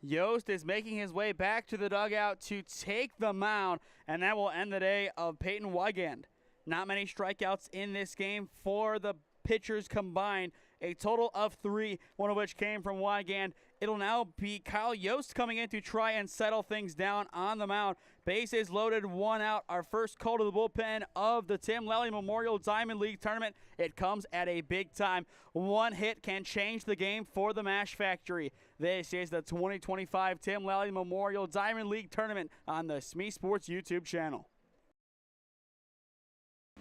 Yost is making his way back to the dugout to take the mound, and that will end the day of Peyton Wigand. Not many strikeouts in this game for the pitchers combined. A total of 3, one of which came from Wigand. It'll now be Kyle Yost coming in to try and settle things down on the mound. Bases loaded, 1 out. Our first call to the bullpen of the Tim Lally Memorial Diamond League Tournament. It comes at a big time. 1 hit can change the game for the Mashfactory. This is the 2025 Tim Lally Memorial Diamond League Tournament on the SmeeSports YouTube channel.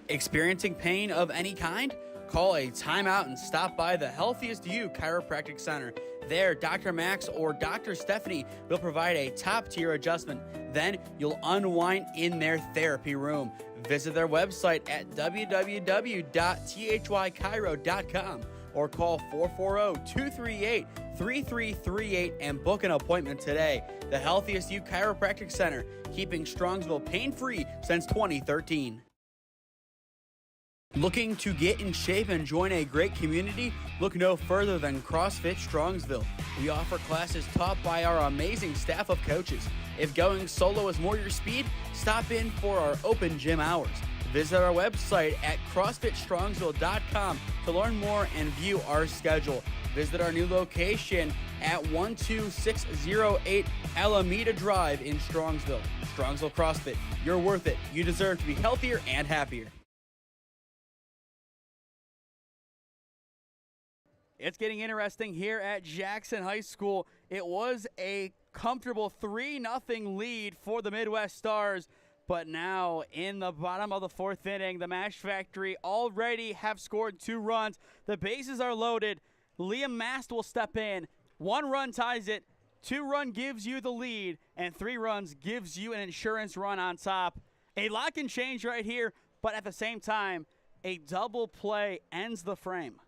Experiencing pain of any kind? Call a timeout and stop by the Healthiest You Chiropractic Center. There, Dr. Max or Dr. Stephanie will provide a top-tier adjustment. Then you'll unwind in their therapy room. Visit their website at www.thychiro.com or call 440-238-3338 and book an appointment today. The Healthiest You Chiropractic Center, keeping Strongsville pain-free since 2013. Looking to get in shape and join a great community? Look no further than CrossFit Strongsville. We offer classes taught by our amazing staff of coaches. If going solo is more your speed, stop in for our open gym hours. Visit our website at CrossFitStrongsville.com to learn more and view our schedule. Visit our new location at 12608 Alameda Drive in Strongsville. Strongsville CrossFit, you're worth it. You deserve to be healthier and happier. It's getting interesting here at Jackson High School. It was a comfortable 3-0 lead for the Midwest Stars, but now in the bottom of the 4th inning, the Mashfactory already have scored 2 runs. The bases are loaded. Liam Mast will step in. 1 run ties it, 2 run gives you the lead, and 3 runs gives you an insurance run on top. A lot can change right here, but at the same time, a double play ends the frame.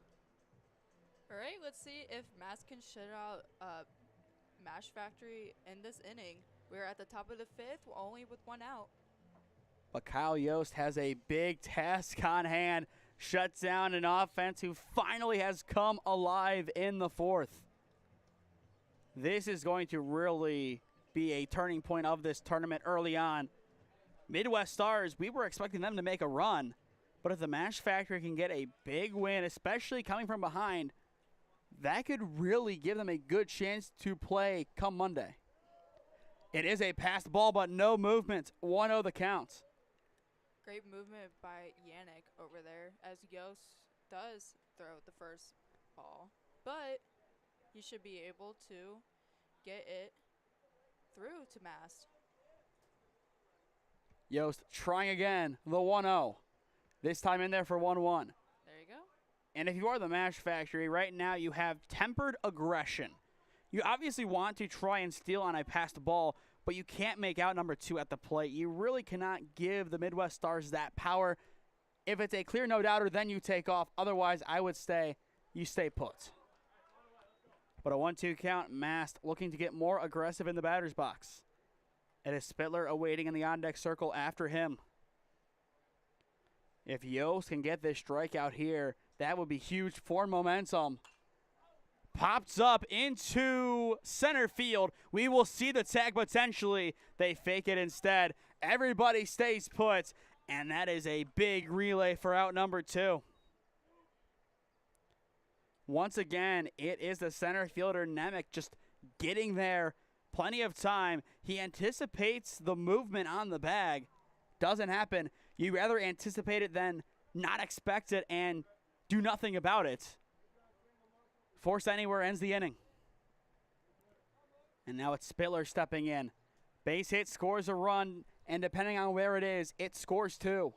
All right, let's see if Mass can shut out Mashfactory in this inning. We're at the top of the 5th, only with 1 out. But Kyle Yost has a big task on hand. Shuts down an offense who finally has come alive in the 4th. This is going to really be a turning point of this tournament early on. Midwest Stars, we were expecting them to make a run. But if the Mashfactory can get a big win, especially coming from behind, that could really give them a good chance to play come Monday. It is a passed ball, but no movement. 1-0 the count. Great movement by Yannick over there, as Yost does throw the first ball. But he should be able to get it through to Mast. Yost trying again, the 1-0. This time in there for 1-1. There you go. And if you are the Mashfactory, right now you have tempered aggression. You obviously want to try and steal on a passed ball, but you can't make out number 2 at the plate. You really cannot give the Midwest Stars that power. If it's a clear no-doubter, then you take off. Otherwise, I would say you stay put. But a 1-2 count, Mast looking to get more aggressive in the batter's box. It is Spittler awaiting in the on-deck circle after him. If Yost can get this strikeout here, that would be huge for momentum. Pops up into center field. We will see the tag potentially. They fake it instead. Everybody stays put, and that is a big relay for out number 2. Once again, it is the center fielder, Nemec, just getting there. Plenty of time. He anticipates the movement on the bag. Doesn't happen. You rather anticipate it than not expect it and do nothing about it. Force anywhere ends the inning. And now it's Spittler stepping in. Base hit scores a run, and depending on where it is, it scores 2.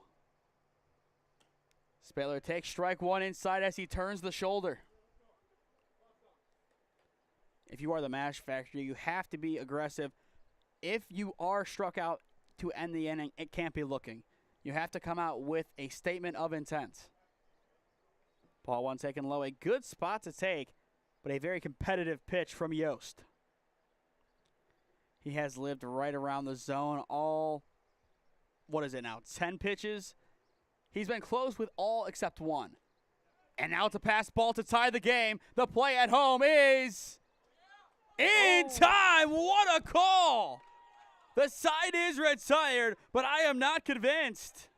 Spaylor takes strike one inside as he turns the shoulder. If you are the Mashfactory, you have to be aggressive. If you are struck out to end the inning, it can't be looking. You have to come out with a statement of intent. Ball one taken low, a good spot to take, but a very competitive pitch from Yost. He has lived right around the zone all, 10 pitches? He's been close with all except one. And now it's a pass ball to tie the game. The play at home is in time. What a call! The side is retired, but I am not convinced.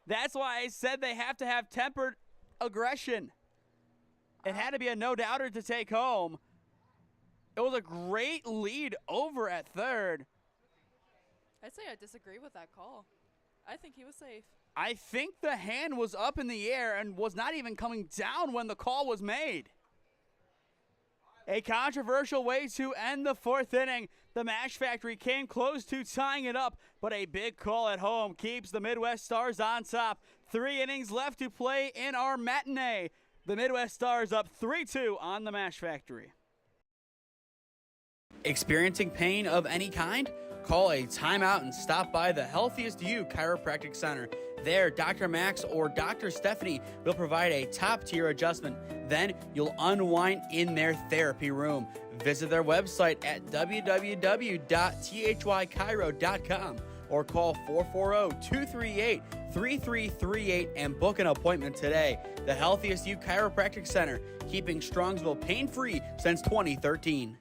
That's why I said they have to have tempered aggression. It had to be a no-doubter to take home. It was a great lead over at third. I'd say I disagree with that call. I think he was safe. I think the hand was up in the air and was not even coming down when the call was made. A controversial way to end the fourth inning. The Mashfactory came close to tying it up, but a big call at home keeps the Midwest Stars on top. 3 innings left to play in our matinee. The Midwest Stars up 3-2 on the Mashfactory. Experiencing pain of any kind? Call a timeout and stop by the Healthiest You Chiropractic Center. There, Dr. Max or Dr. Stephanie will provide a top-tier adjustment. Then you'll unwind in their therapy room. Visit their website at www.thychiro.com or call 440-238-3338 and book an appointment today. The Healthiest You Chiropractic Center, keeping Strongsville pain-free since 2013.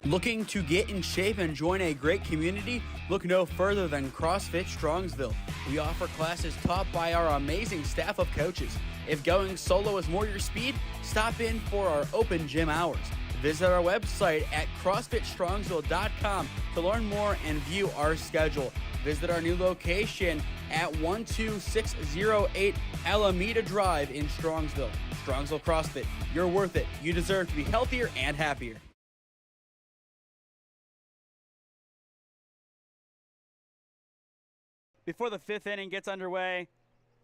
Looking to get in shape and join a great community? Look no further than CrossFit Strongsville. We offer classes taught by our amazing staff of coaches. If going solo is more your speed, stop in for our open gym hours. Visit our website at CrossFitStrongsville.com to learn more and view our schedule. Visit our new location at 12608 Alameda Drive in Strongsville. Strongsville CrossFit, you're worth it. You deserve to be healthier and happier. Before the fifth inning gets underway,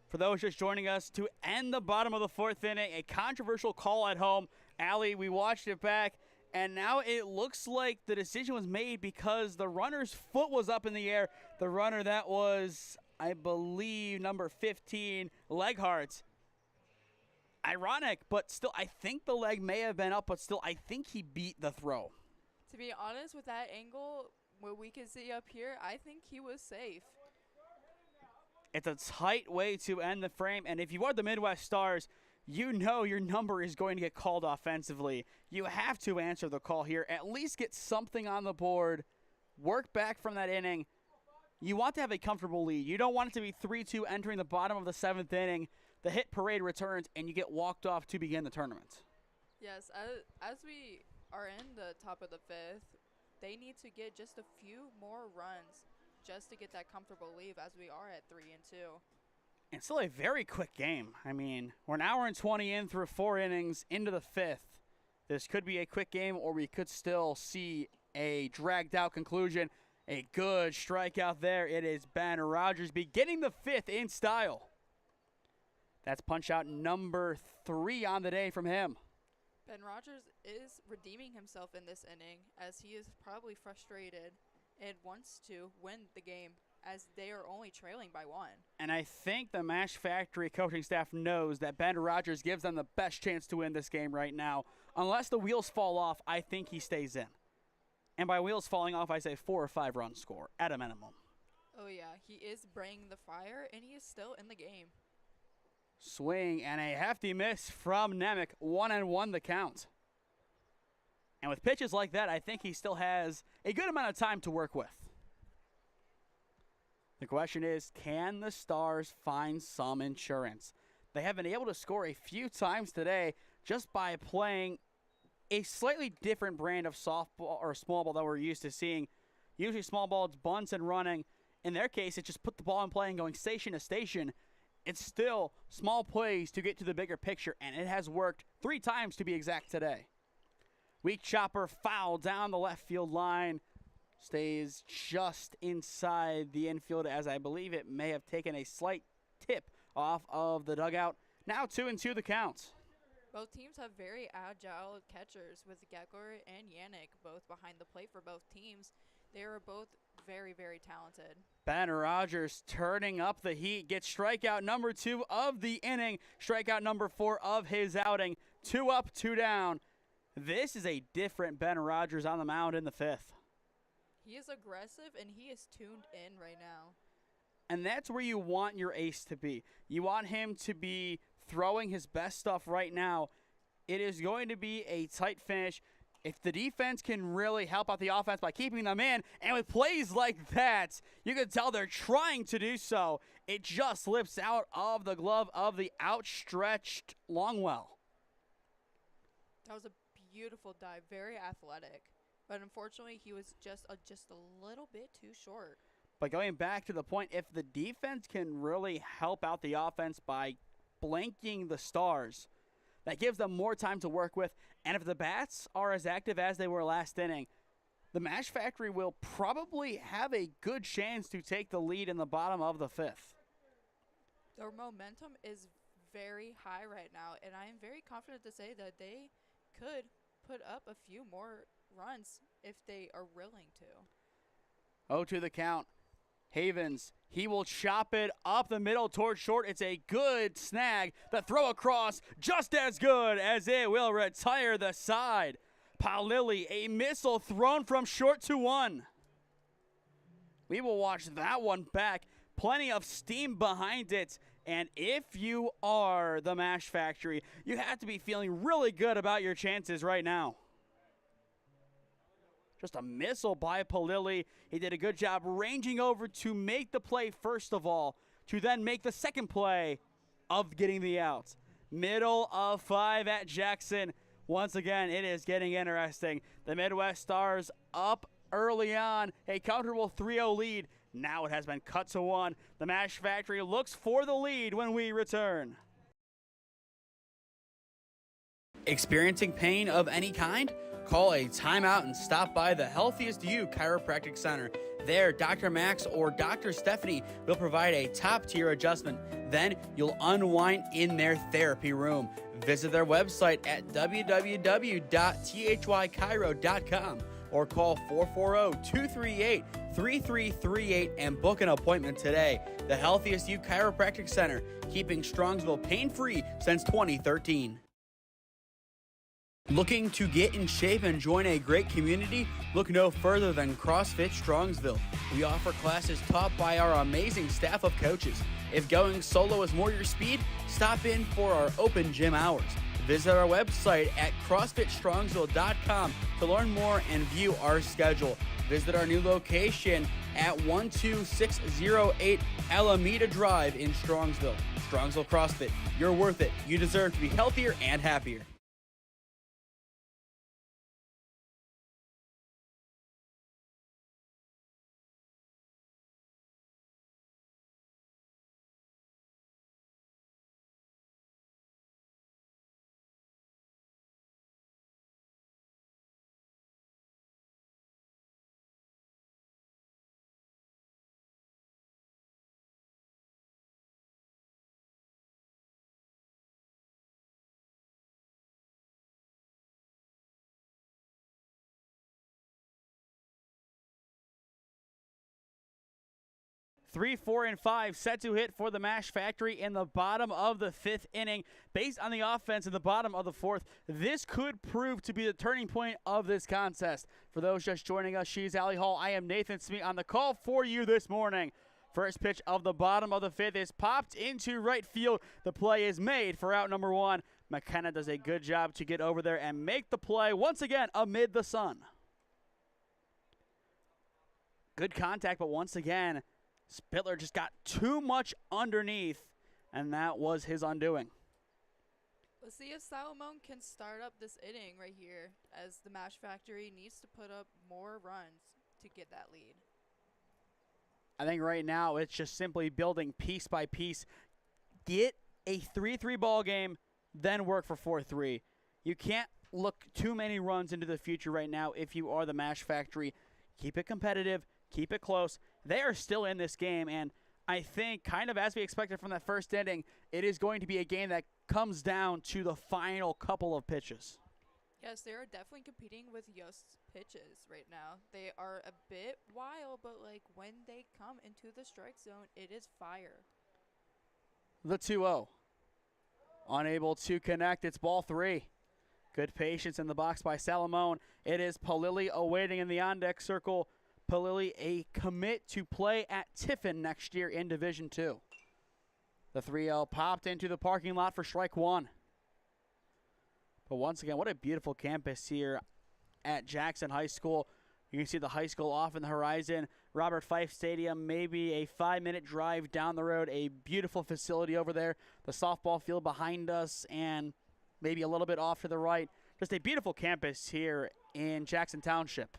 for those just joining us, to end the bottom of the fourth inning, a controversial call at home. Lally, we watched it back, and now it looks like the decision was made because the runner's foot was up in the air. The runner that was, I believe, number 15, Leghart. Ironic, but still, I think the leg may have been up, but still, I think he beat the throw. To be honest, with that angle, what we can see up here, I think he was safe. It's a tight way to end the frame, and if you are the Midwest Stars, you know your number is going to get called offensively. You have to answer the call here, at least get something on the board, work back from that inning. You want to have a comfortable lead. You don't want it to be 3-2 entering the bottom of the seventh inning. The hit parade returns, and you get walked off to begin the tournament. Yes, as we are in the top of the fifth, they need to get just a few more runs just to get that comfortable lead as we are at 3-2. And still a very quick game. I mean, we're an hour and 20 in through 4 innings into the fifth. This could be a quick game, or we could still see a dragged-out conclusion. A good strikeout there. It is Ben Rogers beginning the fifth in style. That's punch-out number 3 on the day from him. Ben Rogers is redeeming himself in this inning as he is probably frustrated and wants to win the game as they are only trailing by 1. And I think the Mashfactory coaching staff knows that Ben Rogers gives them the best chance to win this game right now. Unless the wheels fall off, I think he stays in. And by wheels falling off, I say 4 or 5 run score at a minimum. Oh yeah, he is bringing the fire and he is still in the game. Swing and a hefty miss from Nemec. 1-1 the count. And with pitches like that, I think he still has a good amount of time to work with. The question is, can the Stars find some insurance? They have been able to score a few times today just by playing a slightly different brand of softball or small ball that we're used to seeing. Usually small ball, it's bunts and running. In their case, it's just put the ball in play and going station to station. It's still small plays to get to the bigger picture, and it has worked 3 times to be exact today. Weak chopper foul down the left field line. Stays just inside the infield, as I believe it may have taken a slight tip off of the dugout. Now 2-2 the count. Both teams have very agile catchers with Geckler and Yannick both behind the plate for both teams. They are both very, very talented. Ben Rogers turning up the heat, gets strikeout number 2 of the inning, strikeout number 4 of his outing. 2 up, 2 down. This is a different Ben Rogers on the mound in the 5th. He is aggressive and he is tuned in right now. And that's where you want your ace to be. You want him to be throwing his best stuff right now. It is going to be a tight finish. If the defense can really help out the offense by keeping them in, and with plays like that, you can tell they're trying to do so. It just slips out of the glove of the outstretched Longwell. That was a beautiful dive, very athletic. But unfortunately, he was just a little bit too short. But going back to the point, if the defense can really help out the offense by blanking the stars, that gives them more time to work with. And if the bats are as active as they were last inning, the Mashfactory will probably have a good chance to take the lead in the bottom of the 5th. Their momentum is very high right now, and I am very confident to say that they could put up a few more runs if they are willing to. 0-2 the count. Havens, he will chop it up the middle towards short. It's a good snag. The throw across, just as good as it will retire the side. Lally, a missile thrown from short to 1. We will watch that one back. Plenty of steam behind it. And if you are the Mashfactory, you have to be feeling really good about your chances right now. Just a missile by Lally. He did a good job ranging over to make the play first of all, to then make the second play of getting the out. Middle of 5 at Jackson. Once again, it is getting interesting. The Midwest Stars up early on. A comfortable 3-0 lead. Now it has been cut to 1. The Mashfactory looks for the lead when we return. Experiencing pain of any kind? Call a timeout and stop by the Healthiest You Chiropractic Center. There, Dr. Max or Dr. Stephanie will provide a top-tier adjustment. Then you'll unwind in their therapy room. Visit their website at www.thychiro.com or call 440-238-3338 and book an appointment today. The Healthiest You Chiropractic Center, keeping Strongsville pain-free since 2013. Looking to get in shape and join a great community? Look no further than CrossFit Strongsville. We offer classes taught by our amazing staff of coaches. If going solo is more your speed, stop in for our open gym hours. Visit our website at CrossFitStrongsville.com to learn more and view our schedule. Visit our new location at 12608 Alameda Drive in Strongsville. Strongsville CrossFit, you're worth it. You deserve to be healthier and happier. Three, 4, and 5 set to hit for the Mashfactory in the bottom of the 5th inning. Based on the offense in the bottom of the 4th, this could prove to be the turning point of this contest. For those just joining us, she's Lally Hall. I am Nathan Smee on the call for you this morning. First pitch of the bottom of the 5th is popped into right field. The play is made for out number 1. McKenna does a good job to get over there and make the play once again amid the sun. Good contact, but once again, Spittler just got too much underneath, and that was his undoing. Let's see if Salomon can start up this inning right here, as the Mashfactory needs to put up more runs to get that lead. I think right now it's just simply building piece by piece. Get a 3-3 ball game, then work for 4-3. You can't look too many runs into the future right now if you are the Mashfactory. Keep it competitive. Keep it close. They are still in this game, and I think, kind of as we expected from that first inning, it is going to be a game that comes down to the final couple of pitches. Yes, they are definitely competing with Yost's pitches right now. They are a bit wild, but like when they come into the strike zone, it is fire. The 2-0. Unable to connect. It's ball 3. Good patience in the box by Salamone. It is Palili awaiting in the on-deck circle. Palili, a commit to play at Tiffin next year in Division II. The 3-0 popped into the parking lot for strike 1. But once again, what a beautiful campus here at Jackson High School. You can see the high school off in the horizon. Robert Fife Stadium, maybe a 5-minute drive down the road. A beautiful facility over there. The softball field behind us and maybe a little bit off to the right. Just a beautiful campus here in Jackson Township.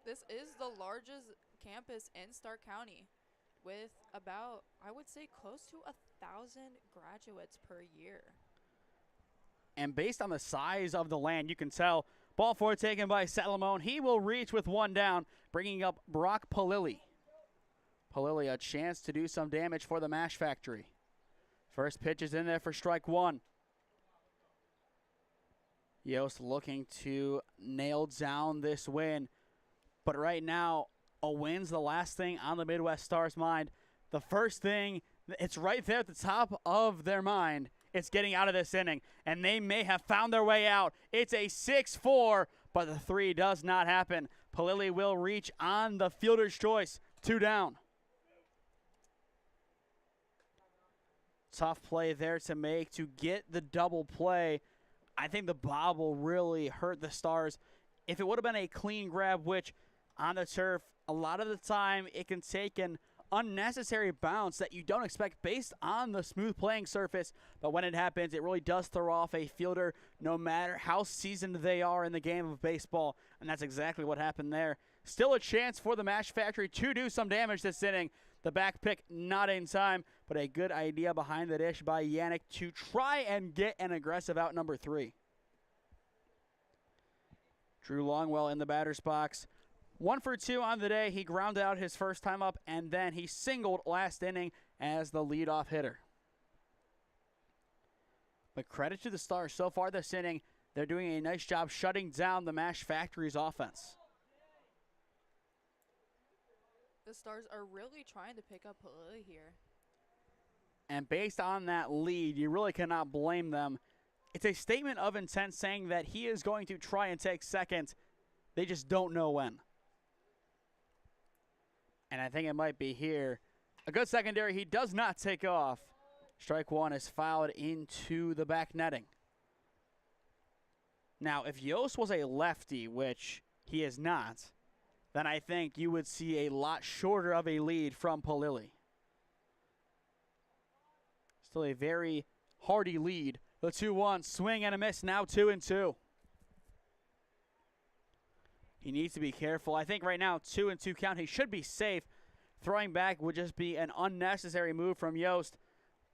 This is the largest campus in Stark County with about, I would say, close to 1,000 graduates per year. And based on the size of the land, you can tell. Ball 4 taken by Salamone. He will reach with 1 down, bringing up Brock Palili. Palili, a chance to do some damage for the Mashfactory. First pitch is in there for strike 1. Yost looking to nail down this win. But right now, a win's the last thing on the Midwest Stars' mind. The first thing, it's right there at the top of their mind. It's getting out of this inning, and they may have found their way out. It's a 6-4, but the 3 does not happen. Palili will reach on the fielder's choice. 2 down. Tough play there to make to get the double play. I think the bobble really hurt the Stars. If it would have been a clean grab, which on the turf, a lot of the time it can take an unnecessary bounce that you don't expect based on the smooth playing surface, but when it happens, it really does throw off a fielder no matter how seasoned they are in the game of baseball, and that's exactly what happened there. Still a chance for the Mashfactory to do some damage this inning. The back pick not in time, but a good idea behind the dish by Yannick to try and get an aggressive out number 3. Drew Longwell in the batter's box. 1 for 2 on the day. He grounded out his first time up, and then he singled last inning as the leadoff hitter. But credit to the Stars so far this inning. They're doing a nice job shutting down the Mashfactory's offense. The Stars are really trying to pick up Palili here. And based on that lead, you really cannot blame them. It's a statement of intent saying that he is going to try and take second. They just don't know when. And I think it might be here. A good secondary. He does not take off. Strike 1 is fouled into the back netting. Now, if Yost was a lefty, which he is not, then I think you would see a lot shorter of a lead from Palili. Still a very hearty lead. The 2-1 swing and a miss, now 2-2. He needs to be careful. I think right now, 2-2 count. He should be safe. Throwing back would just be an unnecessary move from Yost.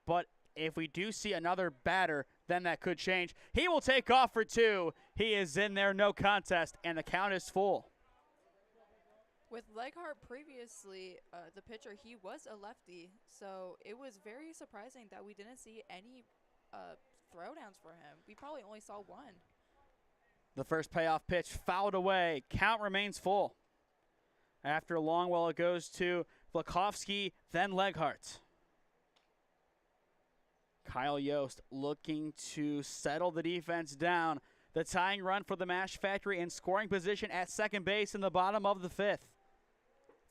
But if we do see another batter, then that could change. He will take off for 2. He is in there, no contest, and the count is full. With Leghart previously, the pitcher, he was a lefty, so it was very surprising that we didn't see any throwdowns for him. We probably only saw 1. The first payoff pitch fouled away. Count remains full. After Longwell, it goes to Vlakovsky, then Leghart. Kyle Yost looking to settle the defense down. The tying run for the Mashfactory in scoring position at second base in the bottom of the 5th.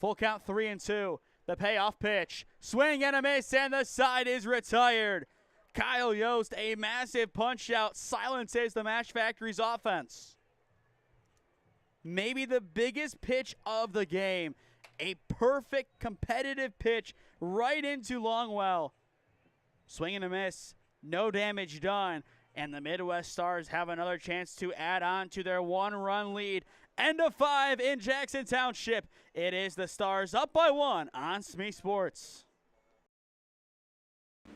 Full count 3-2. The payoff pitch. Swing and a miss, and the side is retired. Kyle Yost, a massive punch out, silences the Mashfactory's offense. Maybe the biggest pitch of the game. A perfect competitive pitch right into Longwell. Swing and a miss, no damage done. And the Midwest Stars have another chance to add on to their 1-run lead. End of 5 in Jackson Township. It is the Stars up by 1 on SmeeSports.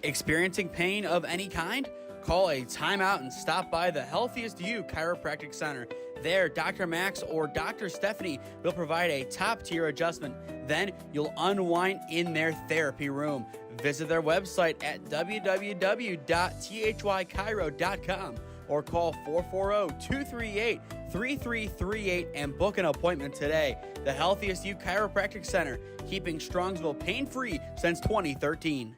Experiencing pain of any kind? Call a timeout and stop by the Healthiest You Chiropractic Center There, Dr. Max or Dr. Stephanie will provide a top-tier adjustment. Then you'll unwind in their therapy room. Visit their website at www.thychiro.com or call 440-238-3338 and book an appointment today. The Healthiest You Chiropractic Center, keeping Strongsville pain-free since 2013.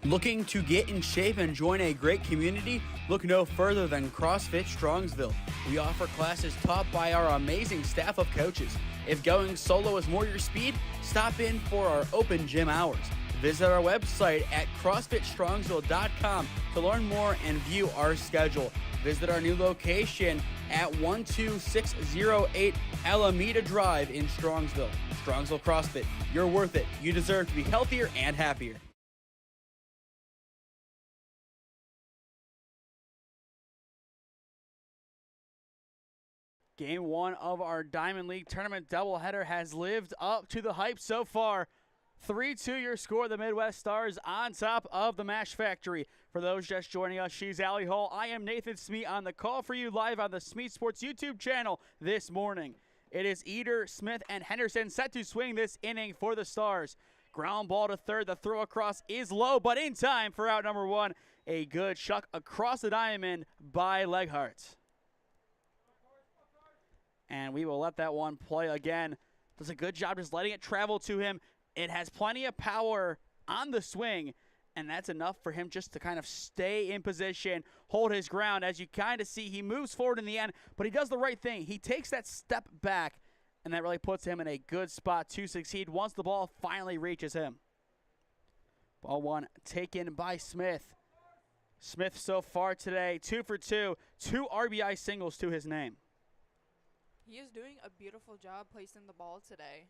Looking to get in shape and join a great community? Look no further than CrossFit Strongsville. We offer classes taught by our amazing staff of coaches. If going solo is more your speed, stop in for our open gym hours. Visit our website at CrossFitStrongsville.com to learn more and view our schedule. Visit our new location at 12608 Alameda Drive in Strongsville. Strongsville CrossFit, you're worth it. You deserve to be healthier and happier. Game one of our Diamond League tournament doubleheader has lived up to the hype so far. 3-2 your score. The Midwest Stars on top of the Mashfactory. For those just joining us, she's Allie Hall. I am Nathan Smee on the call for you live on the SmeeSports YouTube channel this morning. It is Eder, Smith, and Henderson set to swing this inning for the Stars. Ground ball to third. The throw across is low, but in time for out number one. A good chuck across the diamond by Leghart. And we will let that one play again. Does a good job just letting it travel to him. It has plenty of power on the swing, and that's enough for him just to kind of stay in position, hold his ground. As you kind of see, he moves forward in the end, but he does the right thing. He takes that step back, and that really puts him in a good spot to succeed once the ball finally reaches him. Ball one taken by Smith. Smith so far today, 2 for 2, 2 RBI singles to his name. He is doing a beautiful job placing the ball today.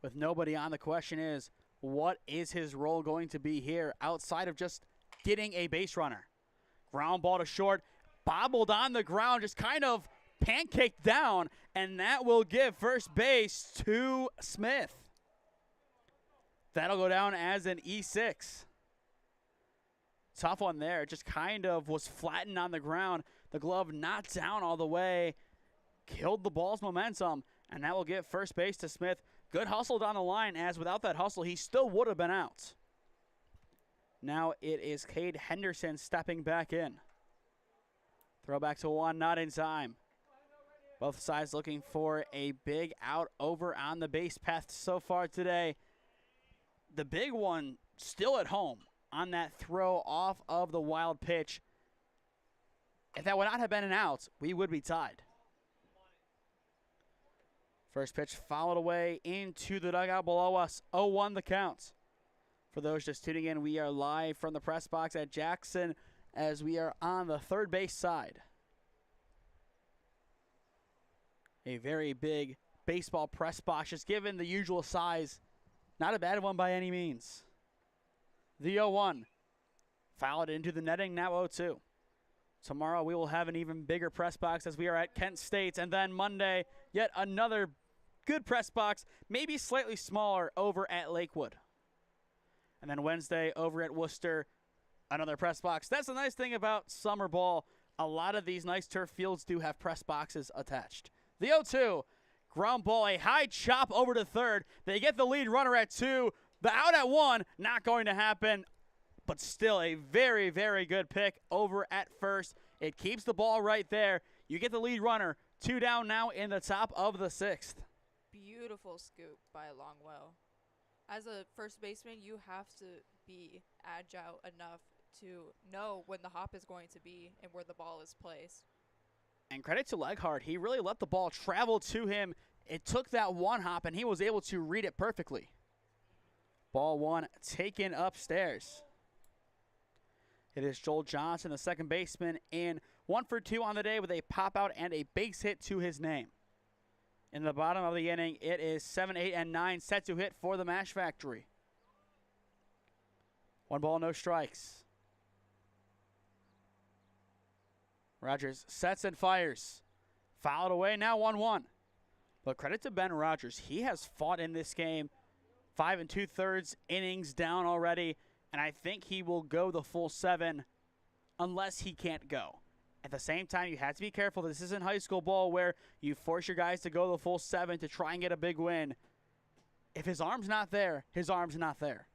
With nobody on, the question is, what is his role going to be here outside of just getting a base runner? Ground ball to short, bobbled on the ground, just kind of pancaked down, and that will give first base to Smith. That'll go down as an E6. Tough one there. It just kind of was flattened on the ground. The glove not down all the way. Killed the ball's momentum, and that will give first base to Smith. Good hustle down the line, as without that hustle, he still would have been out. Now it is Cade Henderson stepping back in. Throw back to one, not in time. Both sides looking for a big out over on the base path so far today. The big one still at home on that throw off of the wild pitch. If that would not have been an out, we would be tied. First pitch fouled away into the dugout below us. 0-1 the count. For those just tuning in, we are live from the press box at Jackson as we are on the third base side. A very big baseball press box, just given the usual size. Not a bad one by any means. The 0-1. Fouled into the netting, now 0-2. Tomorrow we will have an even bigger press box as we are at Kent State. And then Monday, yet another good press box, maybe slightly smaller, over at Lakewood. And then Wednesday over at Worcester, another press box. That's the nice thing about summer ball. A lot of these nice turf fields do have press boxes attached. The 0-2, ground ball, a high chop over to third. They get the lead runner at 2. The out at 1, not going to happen, but still a very, very good pick over at first. It keeps the ball right there. You get the lead runner. 2 down now in the top of the 6th. Beautiful scoop by Longwell. As a first baseman, you have to be agile enough to know when the hop is going to be and where the ball is placed. And credit to Leghart. He really let the ball travel to him. It took that one hop, and he was able to read it perfectly. Ball one taken upstairs. It is Joel Johnson, the second baseman, in 1 for 2 on the day with a pop out and a base hit to his name. In the bottom of the inning, it is 7, 8, and 9 set to hit for the Mashfactory. 1 ball, no strikes. Rogers sets and fires. Fouled away, now 1-1. But credit to Ben Rogers. He has fought in this game. 5 2/3 innings down already, and I think he will go the full 7 unless he can't go. At the same time, you have to be careful. This isn't high school ball where you force your guys to go the full 7 to try and get a big win. If his arm's not there, his arm's not there.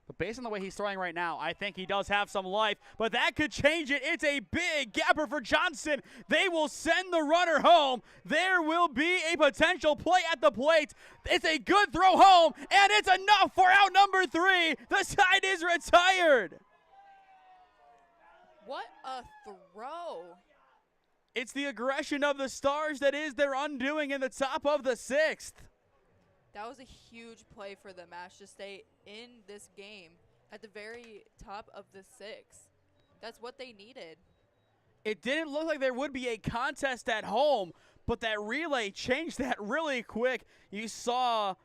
But based on the way he's throwing right now, I think he does have some life, but that could change it. It's a big gapper for Johnson. They will send the runner home. There will be a potential play at the plate. It's a good throw home, and it's enough for out number 3. The side is retired. What a throw. It's the aggression of the Stars that is their undoing in the top of the 6th. That was a huge play for the Mash to stay in this game at the very top of the 6th. That's what they needed. It didn't look like there would be a contest at home, but that relay changed that really quick. You saw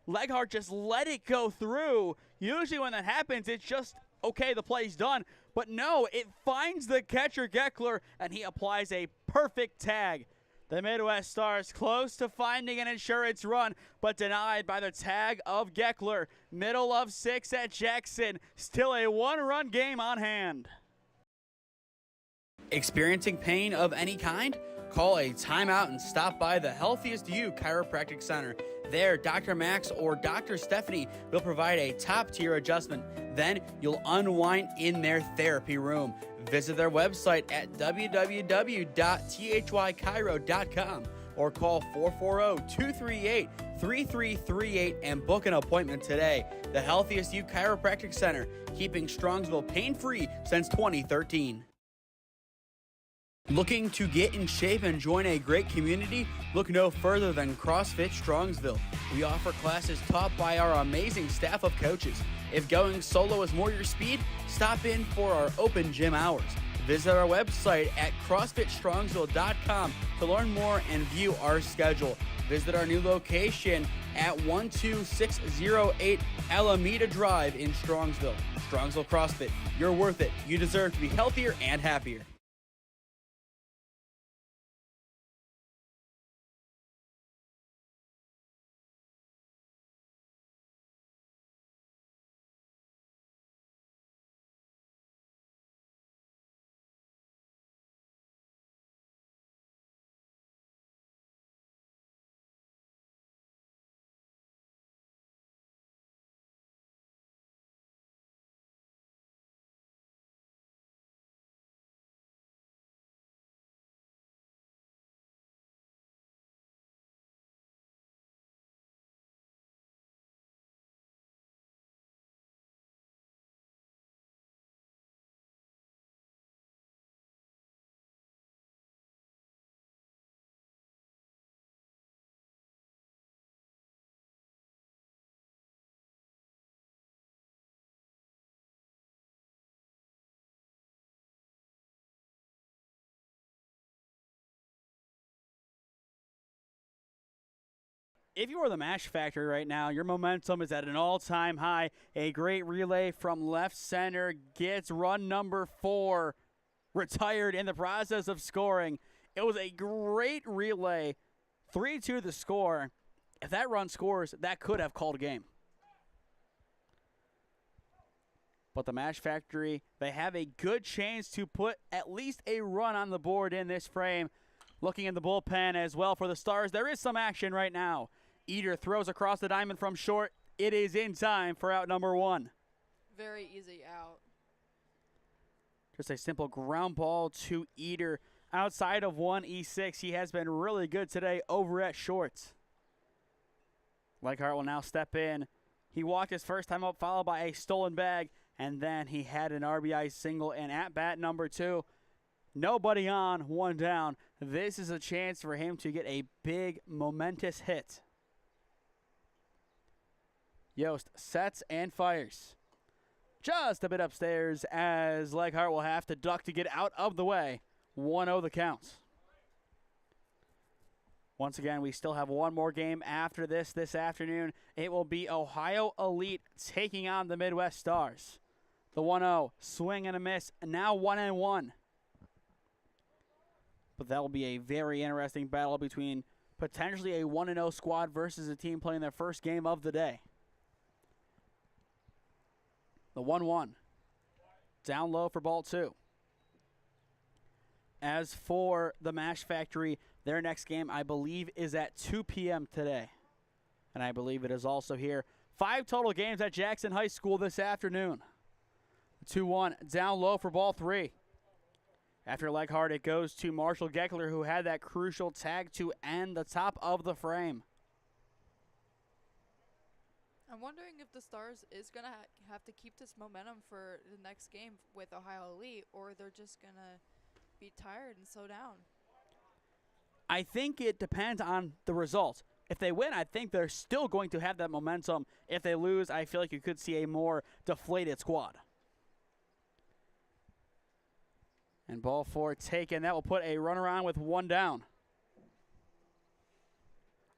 Leghart just let it go through. Usually when that happens, it's just, okay, the play's done. But no, it finds the catcher, Geckler, and he applies a perfect tag. The Midwest Stars close to finding an insurance run, but denied by the tag of Geckler. Middle of 6 at Jackson. Still a 1-run game on hand. Experiencing pain of any kind? Call a timeout and stop by the Healthiest You Chiropractic Center. There, Dr. Max or Dr. Stephanie will provide a top-tier adjustment. Then you'll unwind in their therapy room. Visit their website at www.thychiro.com or call 440-238-3338 and book an appointment today. The Healthiest You Chiropractic Center, keeping Strongsville pain-free since 2013. Looking to get in shape and join a great community? Look no further than CrossFit Strongsville. We offer classes taught by our amazing staff of coaches. If going solo is more your speed, stop in for our open gym hours. Visit our website at CrossFitStrongsville.com to learn more and view our schedule. Visit our new location at 12608 Alameda Drive in Strongsville. Strongsville CrossFit, you're worth it. You deserve to be healthier and happier. If you are the Mashfactory right now, your momentum is at an all-time high. A great relay from left center gets run number 4 retired in the process of scoring. It was a great relay. 3-2 the score. If that run scores, that could have called a game. But the Mashfactory, they have a good chance to put at least a run on the board in this frame. Looking in the bullpen as well for the Stars, there is some action right now. Eater throws across the diamond from short. It is in time for out number 1. Very easy out. Just a simple ground ball to Eater. Outside of 1E6, he has been really good today over at short. Leghart will now step in. He walked his first time up, followed by a stolen bag, and then he had an RBI single and at bat number 2. Nobody on, 1 down. This is a chance for him to get a big, momentous hit. Yost sets and fires. Just a bit upstairs as Leghart will have to duck to get out of the way. 1-0 the count. Once again, we still have one more game after this afternoon. It will be Ohio Elite taking on the Midwest Stars. The 1-0, swing and a miss, now 1-1. But that will be a very interesting battle between potentially a 1-0 squad versus a team playing their first game of the day. The 1-1. Down low for ball 2. As for the Mashfactory, their next game, I believe, is at 2 p.m. today. And I believe it is also here. 5 total games at Jackson High School this afternoon. 2-1, down low for ball 3. After leg hard, it goes to Marshall Geckler, who had that crucial tag to end the top of the frame. I'm wondering if the Stars is going to have to keep this momentum for the next game with Ohio Elite, or they're just going to be tired and slow down. I think it depends on the result. If they win, I think they're still going to have that momentum. If they lose, I feel like you could see a more deflated squad. And ball 4 taken. That will put a runner on with 1 down.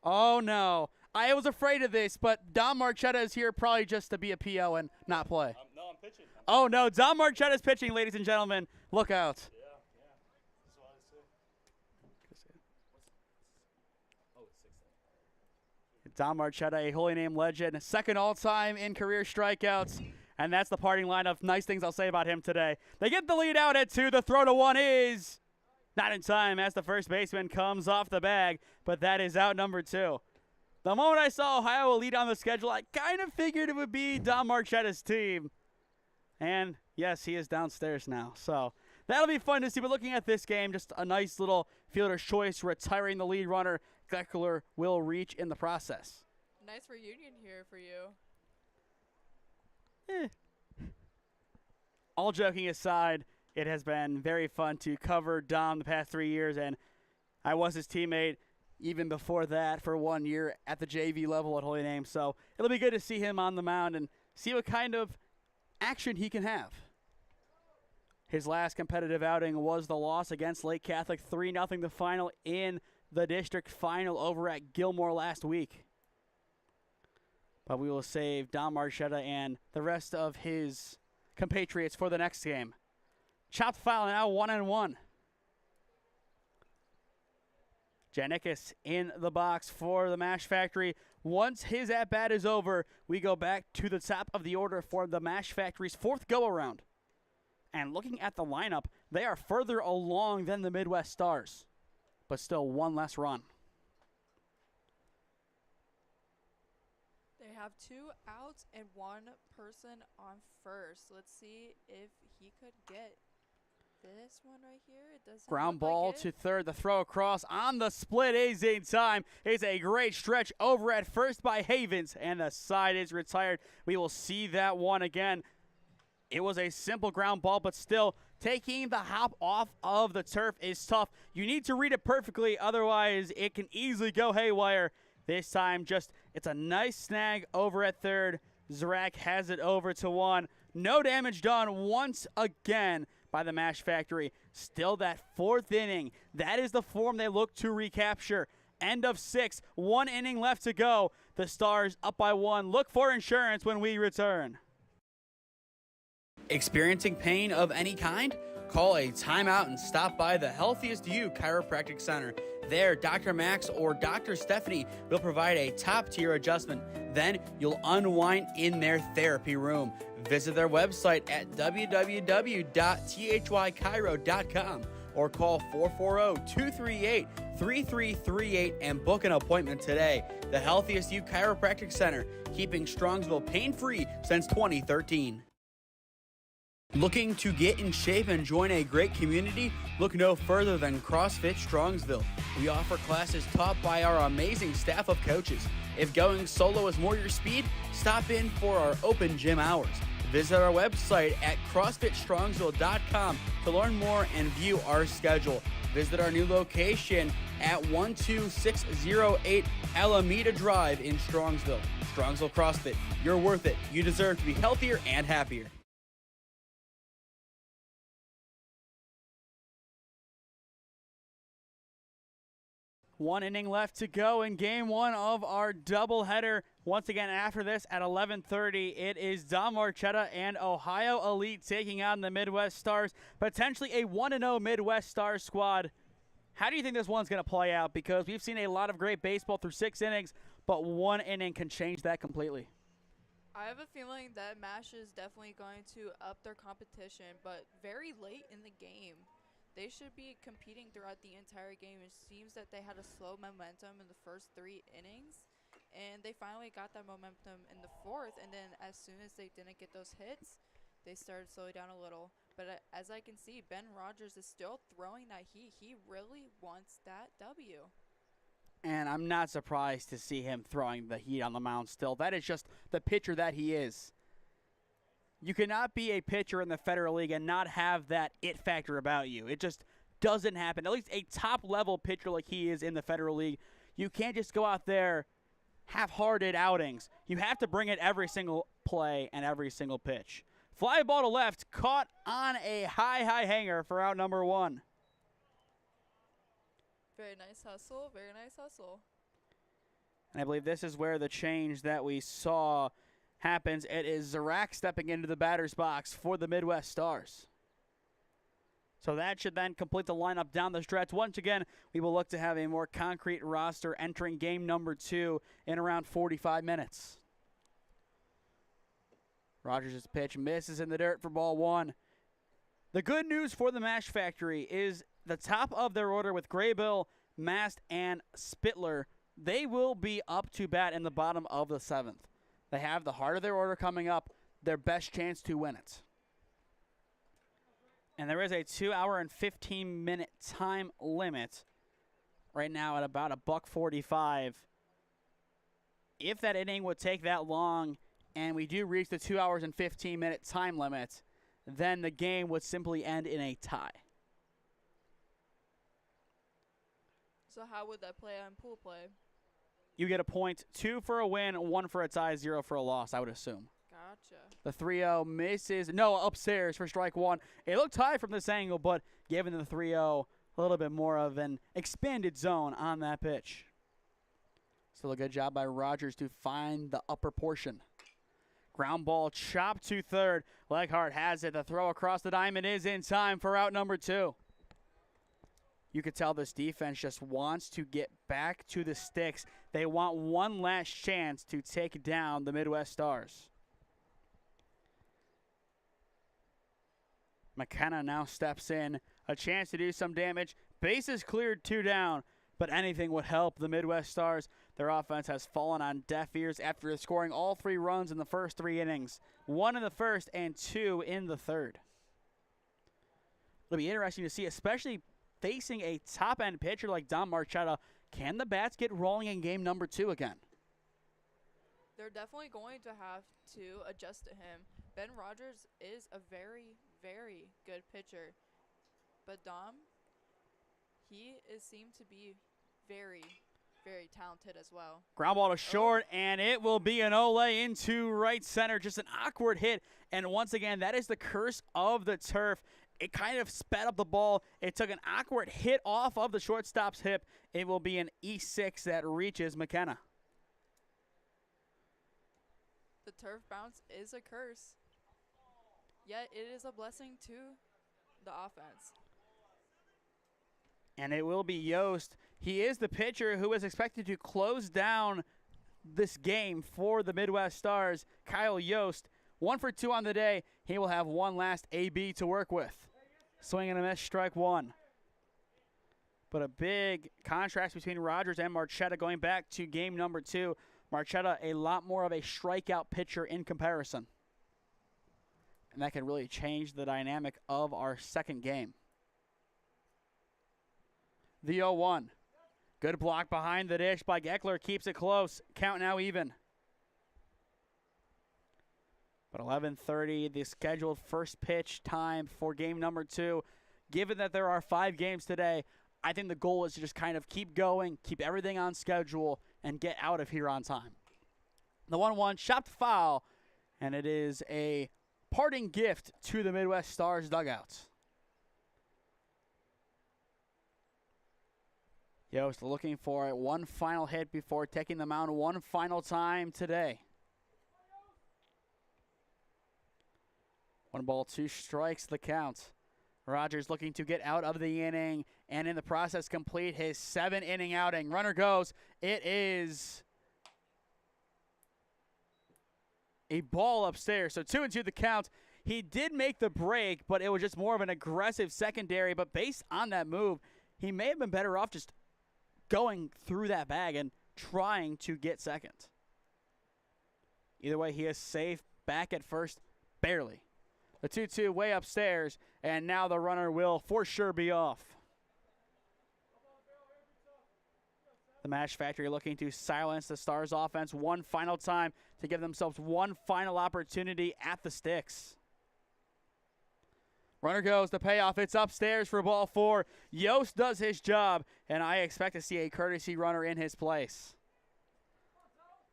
Oh, no. I was afraid of this, but Dom Marchetta is here probably just to be a PO and not play. No, I'm pitching. Oh, no. Dom Marchetta is pitching, ladies and gentlemen. Look out. Yeah. That's what I say. Oh, it's 6. Dom Marchetta, a Holy Name legend, second all-time in career strikeouts. And that's the parting line of nice things I'll say about him today. They get the lead out at 2. The throw to 1 is not in time as the first baseman comes off the bag, but that is out number 2. The moment I saw Ohio Elite on the schedule, I kind of figured it would be Dom Marchetta's team. And, yes, he is downstairs now. So that'll be fun to see. But looking at this game, just a nice little fielder's choice, retiring the lead runner. Geckler will reach in the process. Nice reunion here for you. All joking aside, it has been very fun to cover Dom the past 3 years, and I was his teammate even before that for 1 year at the JV level at Holy Name. So it'll be good to see him on the mound and see what kind of action he can have. His last competitive outing was the loss against Lake Catholic, 3-0 the final in the district final over at Gilmore last week. But we will save Dom Marchetta and the rest of his compatriots for the next game. Chopped foul now 1-1. Janikis in the box for the Mashfactory. Once his at-bat is over, we go back to the top of the order for the Mashfactory's 4th go-around. And looking at the lineup, they are further along than the Midwest Stars, but still 1 less run. They have 2 outs and 1 person on first. Let's see if he could get this one right here. It doesn't Ground look like ball it. to third. The throw across on the split is in time. It's a great stretch over at first by Havens, and the side is retired. We will see that one again. It was a simple ground ball, but still taking the hop off of the turf is tough. You need to read it perfectly, otherwise it can easily go haywire. This time, it's a nice snag over at third. Zarak has it over to 1. No damage done once again by the Mashfactory. Still that 4th inning. That is the form they look to recapture. End of 6. 1 inning left to go. The Stars up by 1. Look for insurance when we return. Experiencing pain of any kind? Call a timeout and stop by the Healthiest You Chiropractic Center. There, Dr. Max or Dr. Stephanie will provide a top-tier adjustment. Then you'll unwind in their therapy room. Visit their website at www.thychiro.com or call 440-238-3338 and book an appointment today. The Healthiest You Chiropractic Center, keeping Strongsville pain-free since 2013. Looking to get in shape and join a great community? Look no further than CrossFit Strongsville. We offer classes taught by our amazing staff of coaches. If going solo is more your speed, stop in for our open gym hours. Visit our website at CrossFitStrongsville.com to learn more and view our schedule. Visit our new location at 12608 Alameda Drive in Strongsville. Strongsville CrossFit, you're worth it. You deserve to be healthier and happier. One inning left to go in game 1 of our doubleheader. Once again, after this at 11:30, it is Dom Marchetta and Ohio Elite taking on the Midwest Stars. Potentially a 1-0 Midwest Stars squad How do you think this one's going to play out? Because we've seen a lot of great baseball through 6 innings, but 1 inning can change that completely. I have a feeling that MASH is definitely going to up their competition, but very late in the game. They should be competing throughout the entire game. It seems that they had a slow momentum in the first 3 innings, and they finally got that momentum in the 4th, and then as soon as they didn't get those hits, they started slowing down a little. But as I can see, Ben Rogers is still throwing that heat. He really wants that W. And I'm not surprised to see him throwing the heat on the mound still. That is just the pitcher that he is. You cannot be a pitcher in the Federal League and not have that it factor about you. It just doesn't happen. At least a top-level pitcher like he is in the Federal League, you can't just go out there half-hearted outings. You have to bring it every single play and every single pitch. Fly ball to left, caught on a high hanger for out number 1. Very nice hustle, very nice hustle. And I believe this is where the change that we saw happens. It is Zarak stepping into the batter's box for the Midwest Stars. So that should then complete the lineup down the stretch. Once again, we will look to have a more concrete roster entering game number 2 in around 45 minutes. Rogers' pitch misses in the dirt for ball 1. The good news for the Mashfactory is the top of their order with Graybill, Mast, and Spittler. They will be up to bat in the bottom of the 7th. They have the heart of their order coming up, their best chance to win it. And there is a 2-hour and 15-minute time limit right now at about $1:45. If that inning would take that long and we do reach the 2 hours and 15-minute time limit, then the game would simply end in a tie. So how would that play on pool play? You get a point, 2 for a win, 1 for a tie, 0 for a loss, I would assume. Gotcha. The 3-0 misses. No, upstairs for strike 1. It looked high from this angle, but given the 3-0, a little bit more of an expanded zone on that pitch. Still a good job by Rogers to find the upper portion. Ground ball chopped to third. Leghart has it. The throw across the diamond is in time for out number 2. You could tell this defense just wants to get back to the sticks. They want one last chance to take down the Midwest Stars. McKenna now steps in. A chance to do some damage. Bases cleared, 2 down. But anything would help the Midwest Stars. Their offense has fallen on deaf ears after scoring all 3 runs in the first 3 innings. 1 in the first and 2 in the third. It'll be interesting to see, especially facing a top-end pitcher like Dom Marchetta. Can the bats get rolling in game number 2 again? They're definitely going to have to adjust to him. Ben Rogers is a very, very good pitcher. But Dom, he seemed to be very, very talented as well. Ground ball to short, and it will be an Ole into right center. Just an awkward hit. And once again, that is the curse of the turf. It kind of sped up the ball. It took an awkward hit off of the shortstop's hip. It will be an E6 that reaches McKenna. The turf bounce is a curse, yet it is a blessing to the offense. And it will be Yost. He is the pitcher who is expected to close down this game for the Midwest Stars. Kyle Yost, 1 for 2 on the day. He will have one last AB to work with. Swing and a miss, strike 1. But a big contrast between Rogers and Marchetta going back to game number 2. Marchetta, a lot more of a strikeout pitcher in comparison. And that can really change the dynamic of our second game. The 0-1. Good block behind the dish by Geckler. Keeps it close. Count now even. But 11:30, the scheduled first pitch time for game number 2. Given that there are 5 games today, I think the goal is to just kind of keep going, keep everything on schedule, and get out of here on time. The 1-1, chopped foul, and it is a parting gift to the Midwest Stars dugouts. Yost looking for one final hit before taking the mound one final time today. 1 ball, 2 strikes the count Rogers looking to get out of the inning and in the process complete his 7-inning outing. Runner goes. It is a ball upstairs. So 2-2 the count. He did make the break, but it was just more of an aggressive secondary. But based on that move, he may have been better off just going through that bag and trying to get second. Either way, he is safe. Back at first, barely. The 2-2 way upstairs, and now the runner will for sure be off. The Mashfactory looking to silence the Stars offense one final time to give themselves one final opportunity at the sticks. Runner goes, the payoff, it's upstairs for ball 4. Yost does his job, and I expect to see a courtesy runner in his place.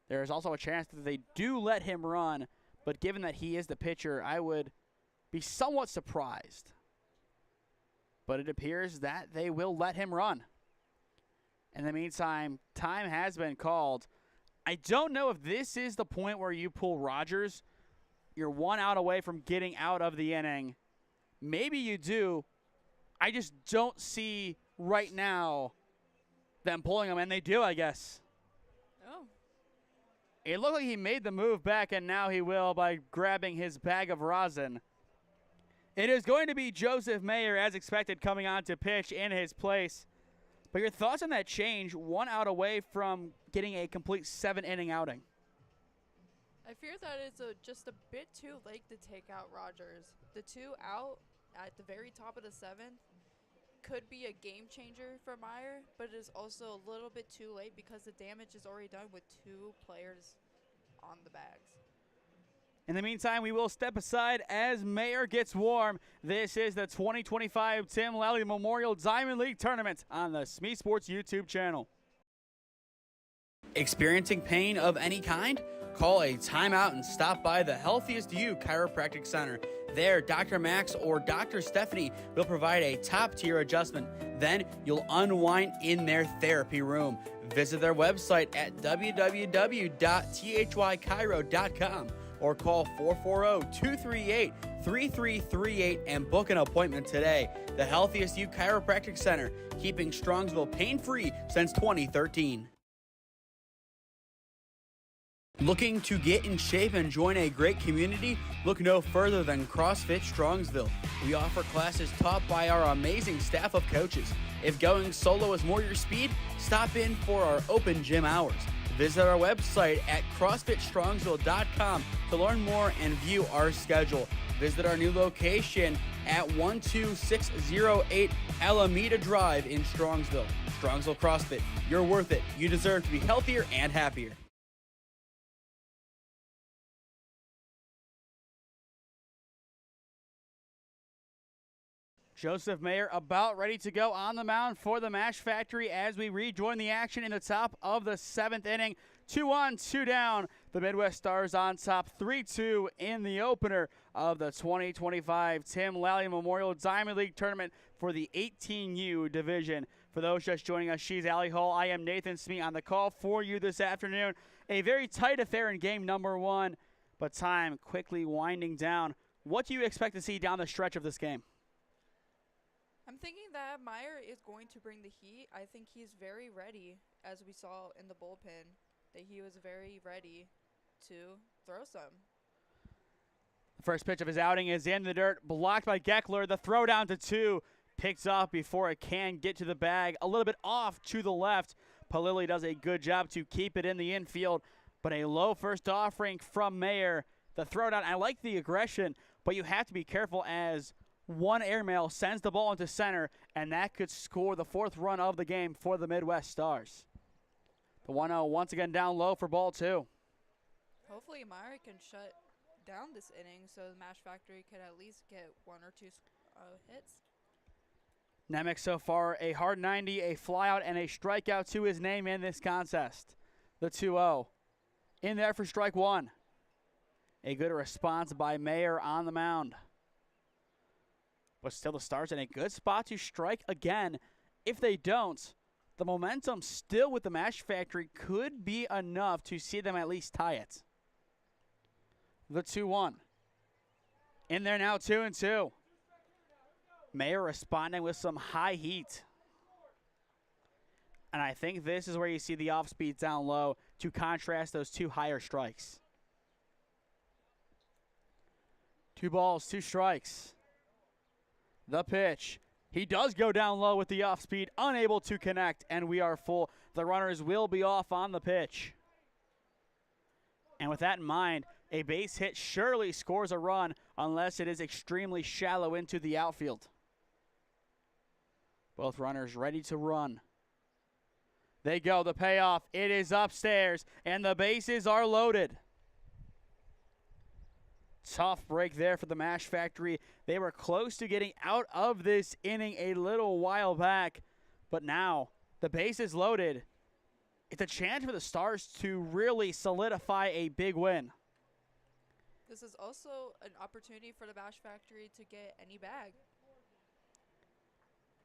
There is also a chance that they do let him run, but given that he is the pitcher, I would be somewhat surprised. But it appears that they will let him run. In the meantime, time has been called. I don't know if this is the point where you pull Rogers. You're 1 out away from getting out of the inning. Maybe you do. I just don't see right now them pulling him, and they do, I guess. Oh. It looked like he made the move back, and now he will by grabbing his bag of rosin. It is going to be Joseph Mayer, as expected, coming on to pitch in his place. But your thoughts on that change, 1 out away from getting a complete 7-inning outing? I fear that it's just a bit too late to take out Rogers. The 2 out at the very top of the 7th could be a game changer for Meyer, but it is also a little bit too late because the damage is already done with 2 players on the bags. In the meantime, we will step aside as Mayer gets warm. This is the 2025 Tim Lally Memorial Diamond League Tournament on the SmeeSports YouTube channel. Experiencing pain of any kind? Call a timeout and stop by the Healthiest You Chiropractic Center. There, Dr. Max or Dr. Stephanie will provide a top-tier adjustment. Then you'll unwind in their therapy room. Visit their website at www.thychiro.com or call 440-238-3338 and book an appointment today. The Healthiest You Chiropractic Center, keeping Strongsville pain-free since 2013. Looking to get in shape and join a great community? Look no further than CrossFit Strongsville. We offer classes taught by our amazing staff of coaches. If going solo is more your speed, stop in for our open gym hours. Visit our website at CrossFitStrongsville.com to learn more and view our schedule. Visit our new location at 12608 Alameda Drive in Strongsville. Strongsville CrossFit, you're worth it. You deserve to be healthier and happier. Joseph Mayer about ready to go on the mound for the Mashfactory as we rejoin the action in the top of the 7th inning. 2-1, 2 down. The Midwest Stars on top 3-2 in the opener of the 2025 Tim Lally Memorial Diamond League Tournament for the 18U division. For those just joining us, she's Allie Hall. I am Nathan Smee on the call for you this afternoon. A very tight affair in game number 1, but time quickly winding down. What do you expect to see down the stretch of this game? I'm thinking that Meyer is going to bring the heat. I think he's very ready, as we saw in the bullpen, that he was very ready to throw some. The first pitch of his outing is in the dirt, blocked by Geckler. The throw down to 2, picked up before it can get to the bag. A little bit off to the left. Palilli does a good job to keep it in the infield, but a low first offering from Mayer. The throw down, I like the aggression, but you have to be careful as one airmail sends the ball into center, and that could score the 4th run of the game for the Midwest Stars. The 1-0 once again down low for ball 2. Hopefully Meyer can shut down this inning so the Mashfactory could at least get 1 or 2 hits. Nemec so far a hard 90, a flyout, and a strikeout to his name in this contest. The 2-0 in there for strike 1. A good response by Mayer on the mound. But still the Stars in a good spot to strike again. If they don't, the momentum still with the Mashfactory could be enough to see them at least tie it. The 2-1. In there now, 2-2. Mayer responding with some high heat. And I think this is where you see the off speed down low to contrast those two higher strikes. 2 balls, 2 strikes. The pitch. He does go down low with the off speed, unable to connect, and we are full. The runners will be off on the pitch. And with that in mind, a base hit surely scores a run unless it is extremely shallow into the outfield. Both runners ready to run. They go, the payoff, it is upstairs, and the bases are loaded. Tough break there for the Mashfactory. They were close to getting out of this inning a little while back, but now the bases loaded. It's a chance for the Stars to really solidify a big win. This is also an opportunity for the Mashfactory to get any bag.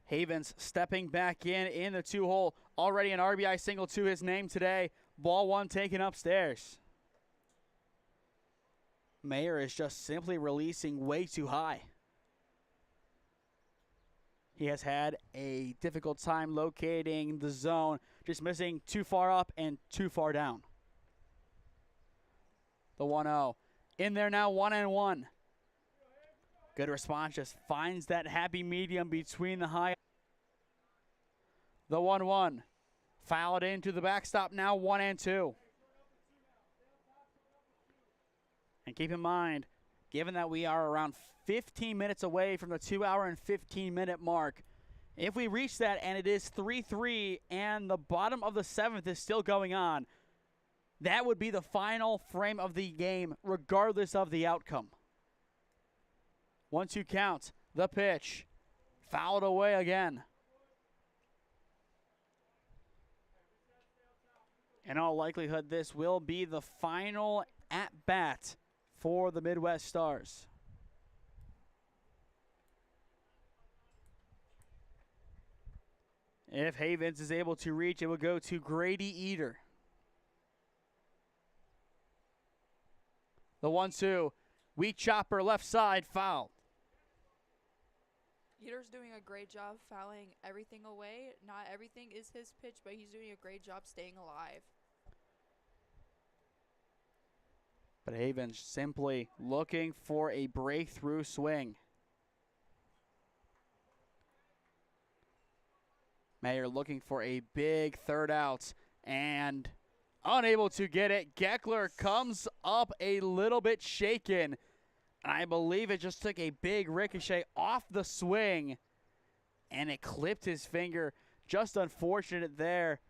Havens stepping back in the 2-hole. Already an RBI single to his name today. Ball 1 taken upstairs. Mayer is just simply releasing way too high. He has had a difficult time locating the zone, just missing too far up and too far down. The 1-0. In there now, 1-1. Good response, just finds that happy medium between the high. The 1-1. Fouled into the backstop now, 1-2. And keep in mind, given that we are around 15 minutes away from the 2-hour and 15-minute mark, if we reach that and it is 3-3 and the bottom of the 7th is still going on, that would be the final frame of the game, regardless of the outcome. 1-2 count, the pitch, fouled away again. In all likelihood, this will be the final at-bat for the Midwest Stars. If Havens is able to reach, it will go to Grady Eater. The 1-2, weak chopper left side, foul. Eater's doing a great job fouling everything away. Not everything is his pitch, but he's doing a great job staying alive. But Havens simply looking for a breakthrough swing. Mayer looking for a big third out and unable to get it. Geckler comes up a little bit shaken. I believe it just took a big ricochet off the swing and it clipped his finger. Just unfortunate there.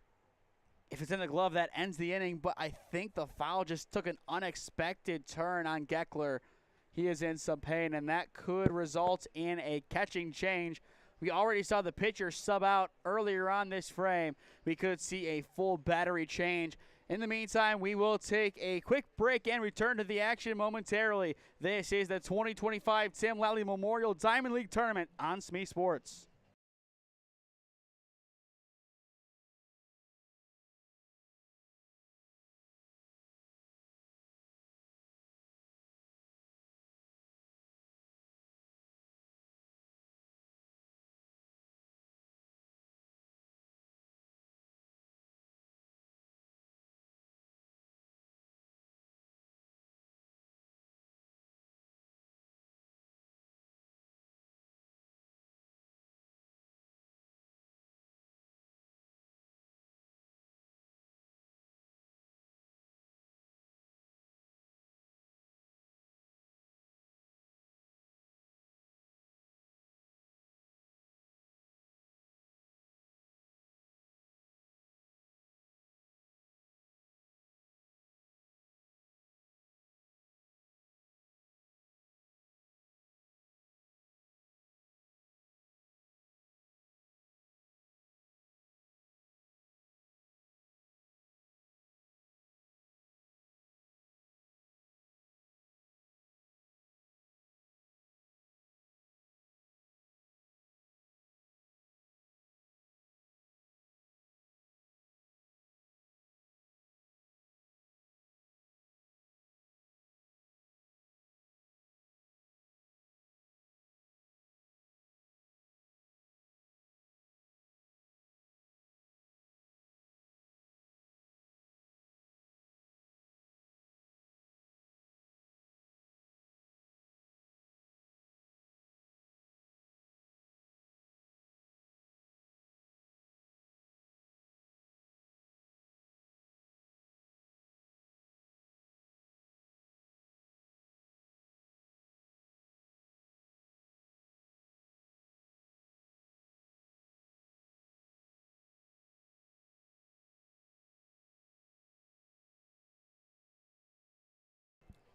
If it's in the glove, that ends the inning, but I think the foul just took an unexpected turn on Geckler. He is in some pain, and that could result in a catching change. We already saw the pitcher sub out earlier on this frame. We could see a full battery change. In the meantime, we will take a quick break and return to the action momentarily. This is the 2025 Tim Lally Memorial Diamond League Tournament on SmeeSports.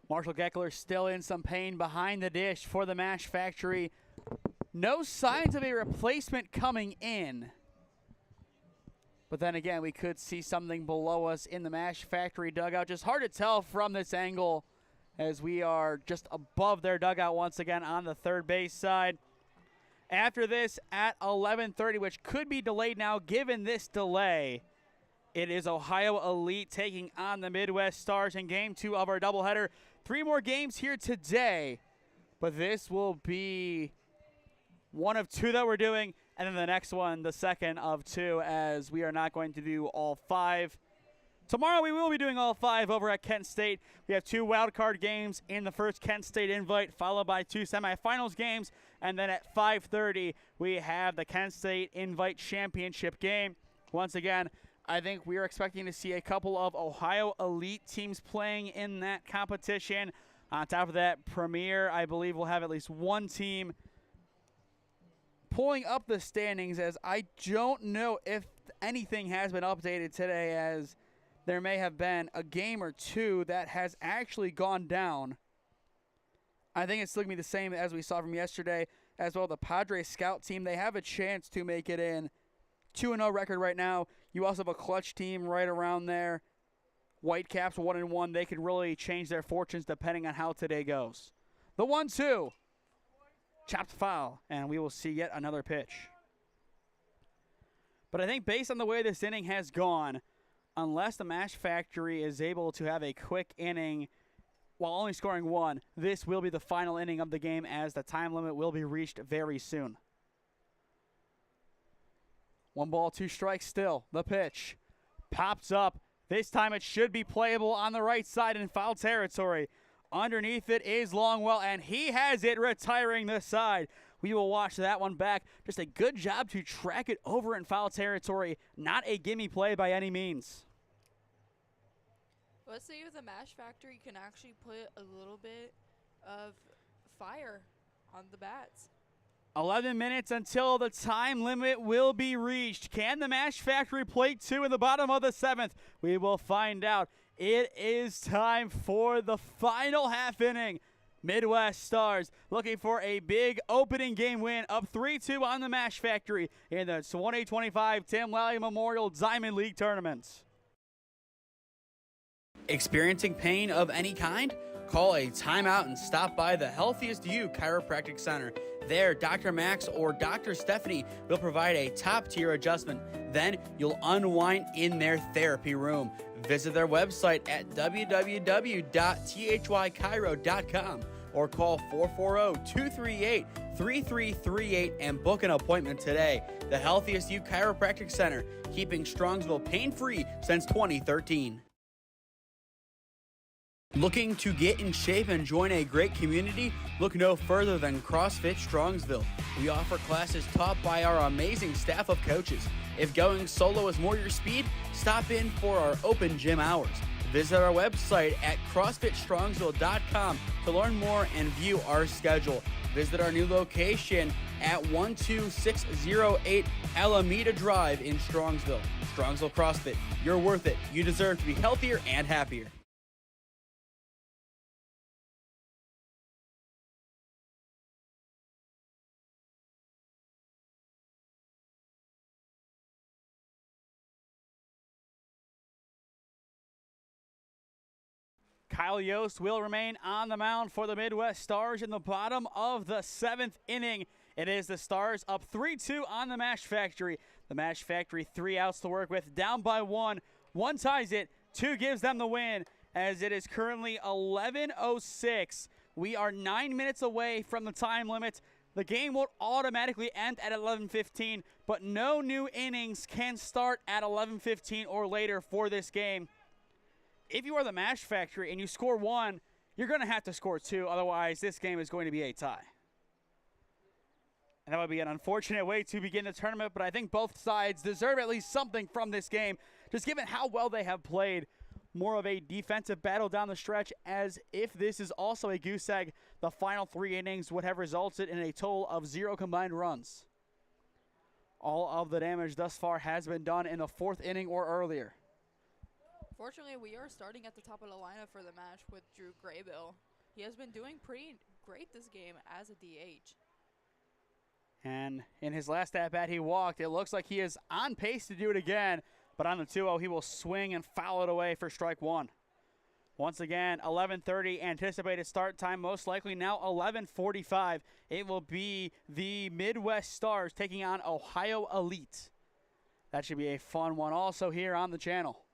Marshall Geckler still in some pain behind the dish for the Mashfactory. No signs of a replacement coming in. But then again, we could see something below us in the Mashfactory dugout. Just hard to tell from this angle as we are just above their dugout once again on the third base side. After this at 11:30, which could be delayed now given this delay, it is Ohio Elite taking on the Midwest Stars in game 2 of our doubleheader. 3 more games here today, but this will be one of 2 that we're doing, and then the next one, the second of 2, as we are not going to do all 5. Tomorrow we will be doing all 5 over at Kent State. We have 2 wildcard games in the first Kent State invite, followed by 2 semifinals games, and then at 5:30 we have the Kent State invite championship game. Once again, I think we are expecting to see a couple of Ohio Elite teams playing in that competition. On top of that, Premier, I believe, will have at least one team. Pulling up the standings, as I don't know if anything has been updated today, as there may have been a game or 2 that has actually gone down. I think it's looking to be the same as we saw from yesterday. As well, the Padres scout team, they have a chance to make it in. 2-0 record right now. You also have a clutch team right around there. Whitecaps 1-1. They could really change their fortunes depending on how today goes. The 1-2. Chopped foul, and we will see yet another pitch. But I think based on the way this inning has gone, unless the Mashfactory is able to have a quick inning while only scoring 1, this will be the final inning of the game, as the time limit will be reached very soon. 1 ball, 2 strikes still. The pitch pops up. This time it should be playable on the right side in foul territory. Underneath it is Longwell, and he has it, retiring the side. We will watch that one back. Just a good job to track it over in foul territory. Not a gimme play by any means. Let's see if the Mashfactory can actually put a little bit of fire on the bats. 11 minutes until the time limit will be reached. Can the Mashfactory play 2 in the bottom of the 7th? We will find out. It is time for the final half inning. Midwest Stars looking for a big opening game win, up 3-2 on the Mashfactory in the 2025 Tim Lally Memorial Diamond League Tournament. Experiencing pain of any kind? Call a timeout and stop by the Healthiest You Chiropractic Center. There, Dr. Max or Dr. Stephanie will provide a top-tier adjustment. Then you'll unwind in their therapy room. Visit their website at www.thychiro.com or call 440-238-3338 and book an appointment today. The Healthiest You Chiropractic Center, keeping Strongsville pain-free since 2013. Looking to get in shape and join a great community? Look no further than CrossFit Strongsville. We offer classes taught by our amazing staff of coaches. If going solo is more your speed, stop in for our open gym hours. Visit our website at CrossFitStrongsville.com to learn more and view our schedule. Visit our new location at 12608 Alameda Drive in Strongsville. Strongsville CrossFit, you're worth it. You deserve to be healthier and happier. Kyle Yost will remain on the mound for the Midwest Stars in the bottom of the 7th inning. It is the Stars up 3-2 on the Mashfactory. The Mashfactory 3 outs to work with, down by 1. 1 ties it, 2 gives them the win, as it is currently 11:06. We are 9 minutes away from the time limit. The game will automatically end at 11:15, but no new innings can start at 11:15 or later for this game. If you are the Mashfactory and you score 1, you're going to have to score 2. Otherwise, this game is going to be a tie. And that would be an unfortunate way to begin the tournament, but I think both sides deserve at least something from this game, just given how well they have played. More of a defensive battle down the stretch, as if this is also a goose egg, the final 3 innings would have resulted in a total of 0 combined runs. All of the damage thus far has been done in the 4th inning or earlier. Fortunately, we are starting at the top of the lineup for the match with Drew Graybill. He has been doing pretty great this game as a DH. And in his last at-bat, he walked. It looks like he is on pace to do it again, but on the 2-0, he will swing and foul it away for strike one. Once again, 11:30 anticipated start time, most likely now 11:45. It will be the Midwest Stars taking on Ohio Elite. That should be a fun one also here on the channel.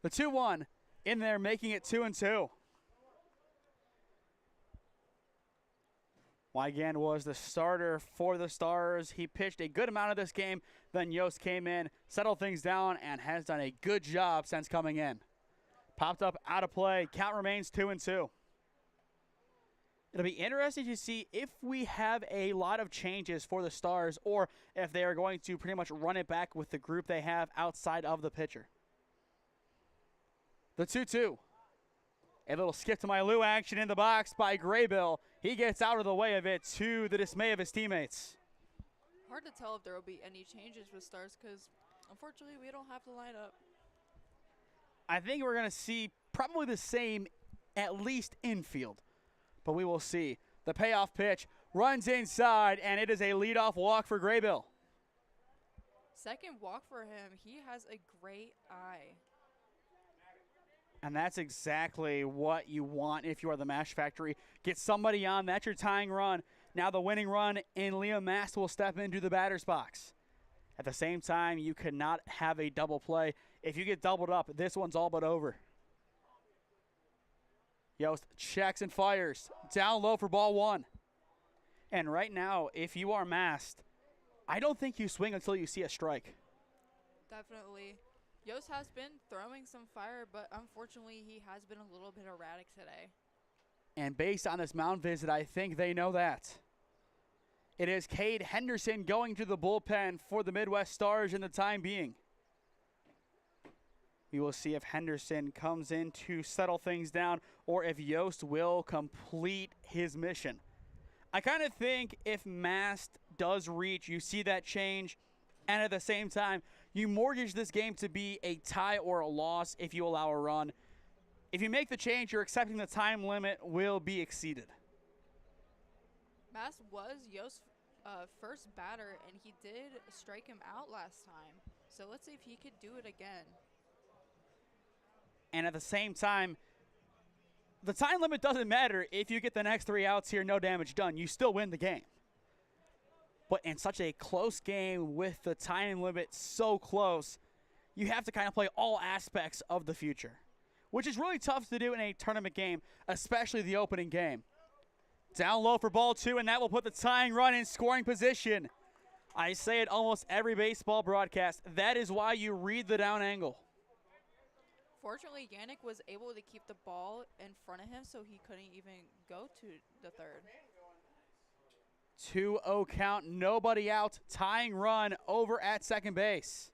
The 2-1 in there, making it 2-2. Weigand was the starter for the Stars. He pitched a good amount of this game. Then Yost came in, settled things down, and has done a good job since coming in. Popped up out of play. Count remains 2-2. It'll be interesting to see if we have a lot of changes for the Stars or if they are going to pretty much run it back with the group they have outside of the pitcher. The 2-2. A little skip to my Lou action in the box by Graybill. He gets out of the way of it to the dismay of his teammates. Hard to tell if there will be any changes with Stars because, unfortunately, we don't have the lineup. I think we're going to see probably the same, at least infield. But we will see. The payoff pitch runs inside, and it is a leadoff walk for Graybill. Second walk for him. He has a great eye. And that's exactly what you want if you are the Mashfactory. Get somebody on. That's your tying run. Now the winning run, and Liam Mast will step into the batter's box. At the same time, you cannot have a double play. If you get doubled up, this one's all but over. Yost checks and fires. Down low for ball one. And right now, if you are Mast, I don't think you swing until you see a strike. Definitely. Yost has been throwing some fire, but unfortunately he has been a little bit erratic today. And based on this mound visit, I think they know that. It is Cade Henderson going to the bullpen for the Midwest Stars in the time being. We will see if Henderson comes in to settle things down or if Yost will complete his mission. I kind of think if Mast does reach, you see that change, and at the same time, you mortgage this game to be a tie or a loss if you allow a run. If you make the change, you're accepting the time limit will be exceeded. Mast was Yost's first batter, and he did strike him out last time. So let's see if he could do it again. And at the same time, the time limit doesn't matter if you get the next 3 outs here, no damage done. You still win the game. But in such a close game with the time limit so close, you have to kind of play all aspects of the future, which is really tough to do in a tournament game, especially the opening game. Down low for ball two, and that will put the tying run in scoring position. I say it almost every baseball broadcast. That is why you read the down angle. Fortunately, Yannick was able to keep the ball in front of him, so he couldn't even go to the third. 2-0 count, nobody out, tying run over at second base.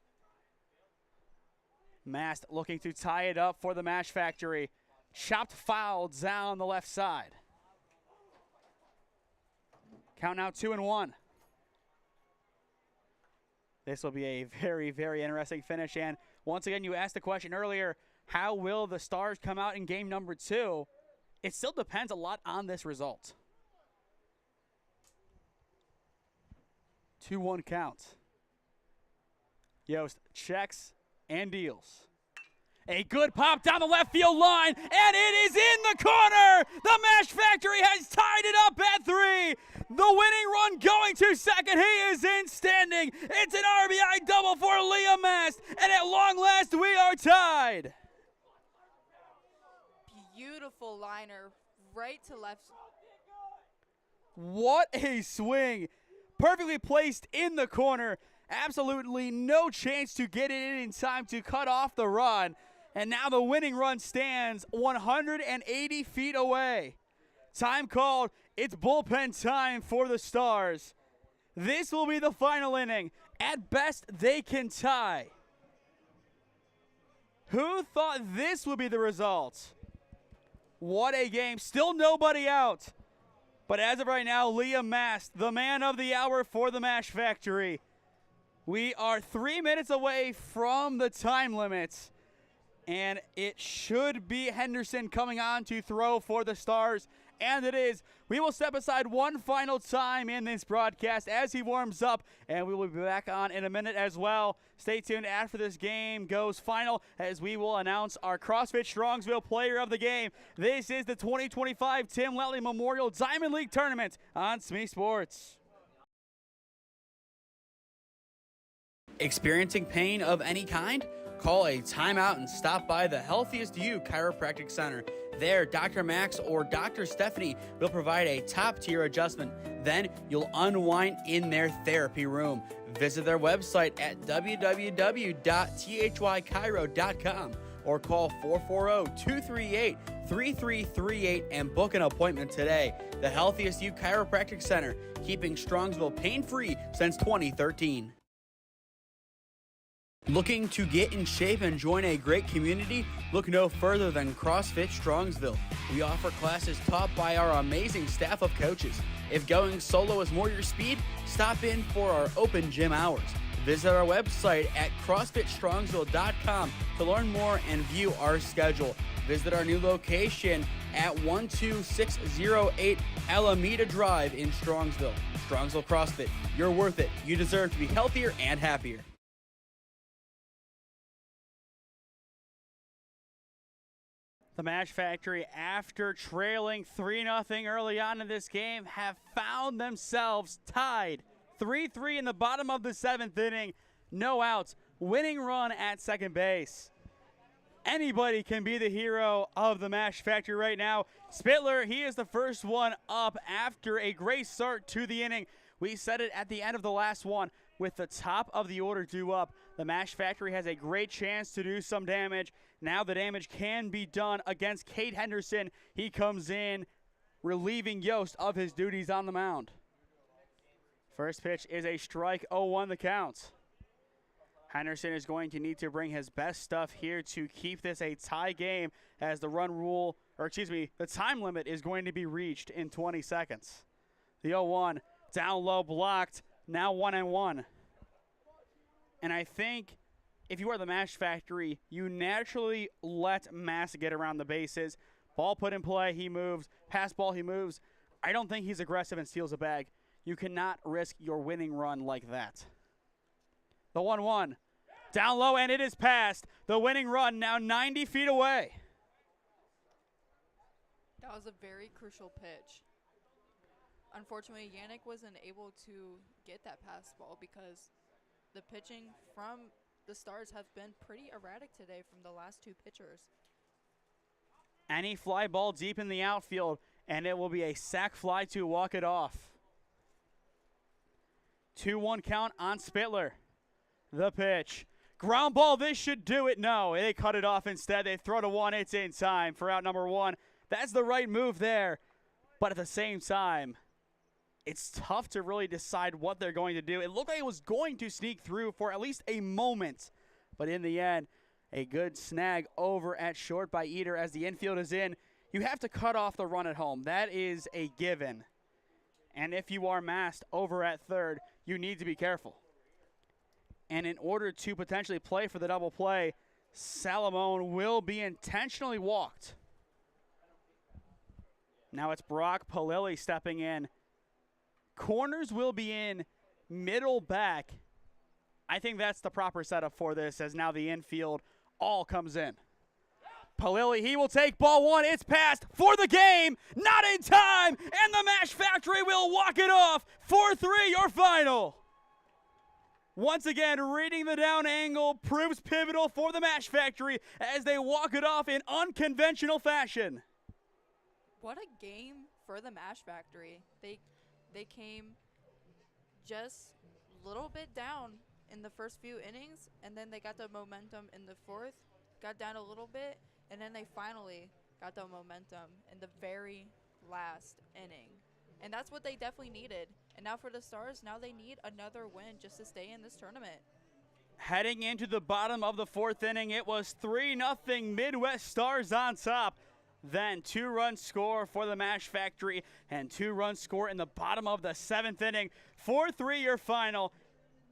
Mast looking to tie it up for the Mashfactory. Chopped foul down the left side. Count now 2-1. This will be a very, very interesting finish. And once again, you asked the question earlier, how will the Stars come out in game number 2? It still depends a lot on this result. 2-1 count. Yost checks and deals. A good pop down the left field line, and it is in the corner! The Mashfactory has tied it up at 3. The winning run going to second. He is in standing. It's an RBI double for Liam Mast, and at long last, we are tied. Beautiful liner, right to left. What a swing. Perfectly placed in the corner. Absolutely no chance to get it in time to cut off the run. And now the winning run stands 180 feet away. Time called. It's bullpen time for the Stars. This will be the final inning. At best, they can tie. Who thought this would be the result? What a game. Still nobody out. But as of right now, Liam Mast, the man of the hour for the Mashfactory. We are 3 minutes away from the time limit. And it should be Henderson coming on to throw for the Stars. And it is. We will step aside one final time in this broadcast as he warms up, and we will be back on in a minute as well. Stay tuned after this game goes final as we will announce our CrossFit Strongsville Player of the Game. This is the 2025 Tim Lally Memorial Diamond League Tournament on SmeeSports. Experiencing pain of any kind? Call a timeout and stop by the Healthiest You Chiropractic Center. There, Dr. Max or Dr. Stephanie will provide a top-tier adjustment. Then you'll unwind in their therapy room. Visit their website at www.thychiro.com or call 440-238-3338 and book an appointment today. The Healthiest You Chiropractic Center, keeping Strongsville pain-free since 2013. Looking to get in shape and join a great community? Look no further than CrossFit Strongsville. We offer classes taught by our amazing staff of coaches. If going solo is more your speed, stop in for our open gym hours. Visit our website at CrossFitStrongsville.com to learn more and view our schedule. Visit our new location at 12608 Alameda Drive in Strongsville. Strongsville CrossFit, you're worth it. You deserve to be healthier and happier. The Mashfactory, after trailing 3-0 early on in this game, have found themselves tied 3-3 in the bottom of the 7th inning. No outs, winning run at second base. Anybody can be the hero of the Mashfactory right now. Spittler, he is the first one up after a great start to the inning. We said it at the end of the last one. With the top of the order due up, the Mashfactory has a great chance to do some damage. Now the damage can be done against Cade Henderson. He comes in, relieving Yost of his duties on the mound. First pitch is a strike, 0-1 the count. Henderson is going to need to bring his best stuff here to keep this a tie game as the the time limit is going to be reached in 20 seconds. The 0-1 down low blocked, now 1-1. And I think if you are the Mashfactory, you naturally let Mass get around the bases. Ball put in play, he moves. Pass ball, he moves. I don't think he's aggressive and steals a bag. You cannot risk your winning run like that. The 1-1. Down low, and it is passed. The winning run now 90 feet away. That was a very crucial pitch. Unfortunately, Yannick wasn't able to get that pass ball because the pitching from the Stars have been pretty erratic today from the last two pitchers. Any fly ball deep in the outfield, and it will be a sac fly to walk it off. 2-1 count on Spittler. The pitch. Ground ball, this should do it. No, they cut it off instead. They throw to one. It's in time for out number one. That's the right move there. But at the same time, it's tough to really decide what they're going to do. It looked like it was going to sneak through for at least a moment. But in the end, a good snag over at short by Eater as the infield is in. You have to cut off the run at home. That is a given. And if you are masked over at third, you need to be careful. And in order to potentially play for the double play, Salamone will be intentionally walked. Now it's Brock Palilli stepping in. Corners will be in, middle back. I think that's the proper setup for this as now the infield all comes in. Palilli, he will take ball one. It's passed for the game. Not in time. And the Mashfactory will walk it off. 4-3, your final. Once again, reading the down angle proves pivotal for the Mashfactory as they walk it off in unconventional fashion. What a game for the Mashfactory. They came just a little bit down in the first few innings, and then they got the momentum in the fourth, got down a little bit, and then they finally got the momentum in the very last inning. And that's what they definitely needed. And now for the Stars, now they need another win just to stay in this tournament. Heading into the bottom of the fourth inning, it was 3-0 Midwest Stars on top. Then 2-run score for the Mashfactory and 2-run score in the bottom of the seventh inning. 4-3 your final.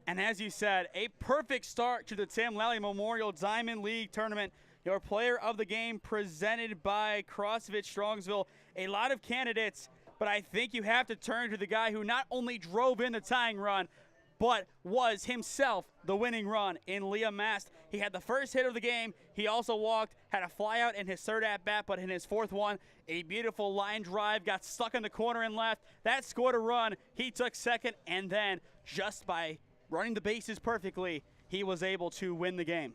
And as you said, a perfect start to the Tim Lally Memorial Diamond League Tournament. your player of the game presented by CrossFit Strongsville. A lot of candidates, but I think you have to turn to the guy who not only drove in the tying run, but was himself the winning run in Liam Mast. He had the first hit of the game. He also walked, had a flyout in his third at-bat, but in his fourth one, a beautiful line drive, got stuck in the corner and left. That scored a run. He took second, and then just by running the bases perfectly, he was able to win the game.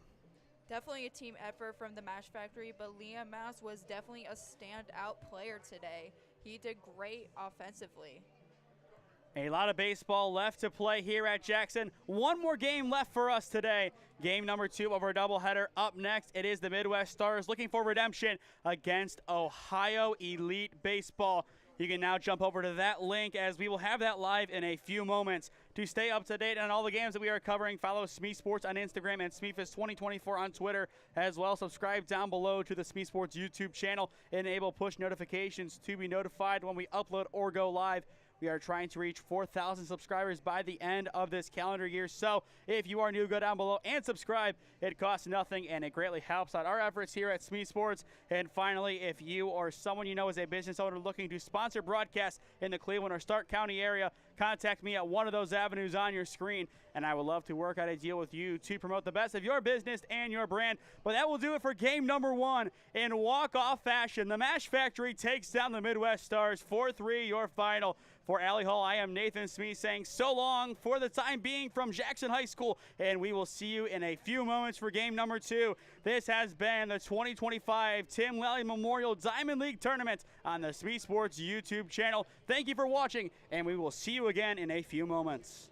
Definitely a team effort from the Mashfactory, but Liam Mast was definitely a standout player today. He did great offensively. A lot of baseball left to play here at Jackson. One more game left for us today. Game number 2 of our doubleheader. Up next, it is the Midwest Stars looking for redemption against Ohio Elite Baseball. You can now jump over to that link as we will have that live in a few moments. To stay up to date on all the games that we are covering, follow SmeeSports on Instagram and SmeeFist2024 on Twitter as well. Subscribe down below to the SmeeSports YouTube channel. Enable push notifications to be notified when we upload or go live. We are trying to reach 4,000 subscribers by the end of this calendar year. So if you are new, go down below and subscribe. It costs nothing, and it greatly helps out our efforts here at SmeeSports. And finally, if you or someone you know is a business owner looking to sponsor broadcasts in the Cleveland or Stark County area, contact me at one of those avenues on your screen, and I would love to work out a deal with you to promote the best of your business and your brand. But that will do it for game number 1. In walk-off fashion, the Mashfactory takes down the Midwest Stars 4-3, your final. For Alley Hall, I am Nathan Smee saying so long for the time being from Jackson High School, and we will see you in a few moments for game number 2. This has been the 2025 Tim Lally Memorial Diamond League Tournament on the SmeeSports YouTube channel. Thank you for watching, and we will see you again in a few moments.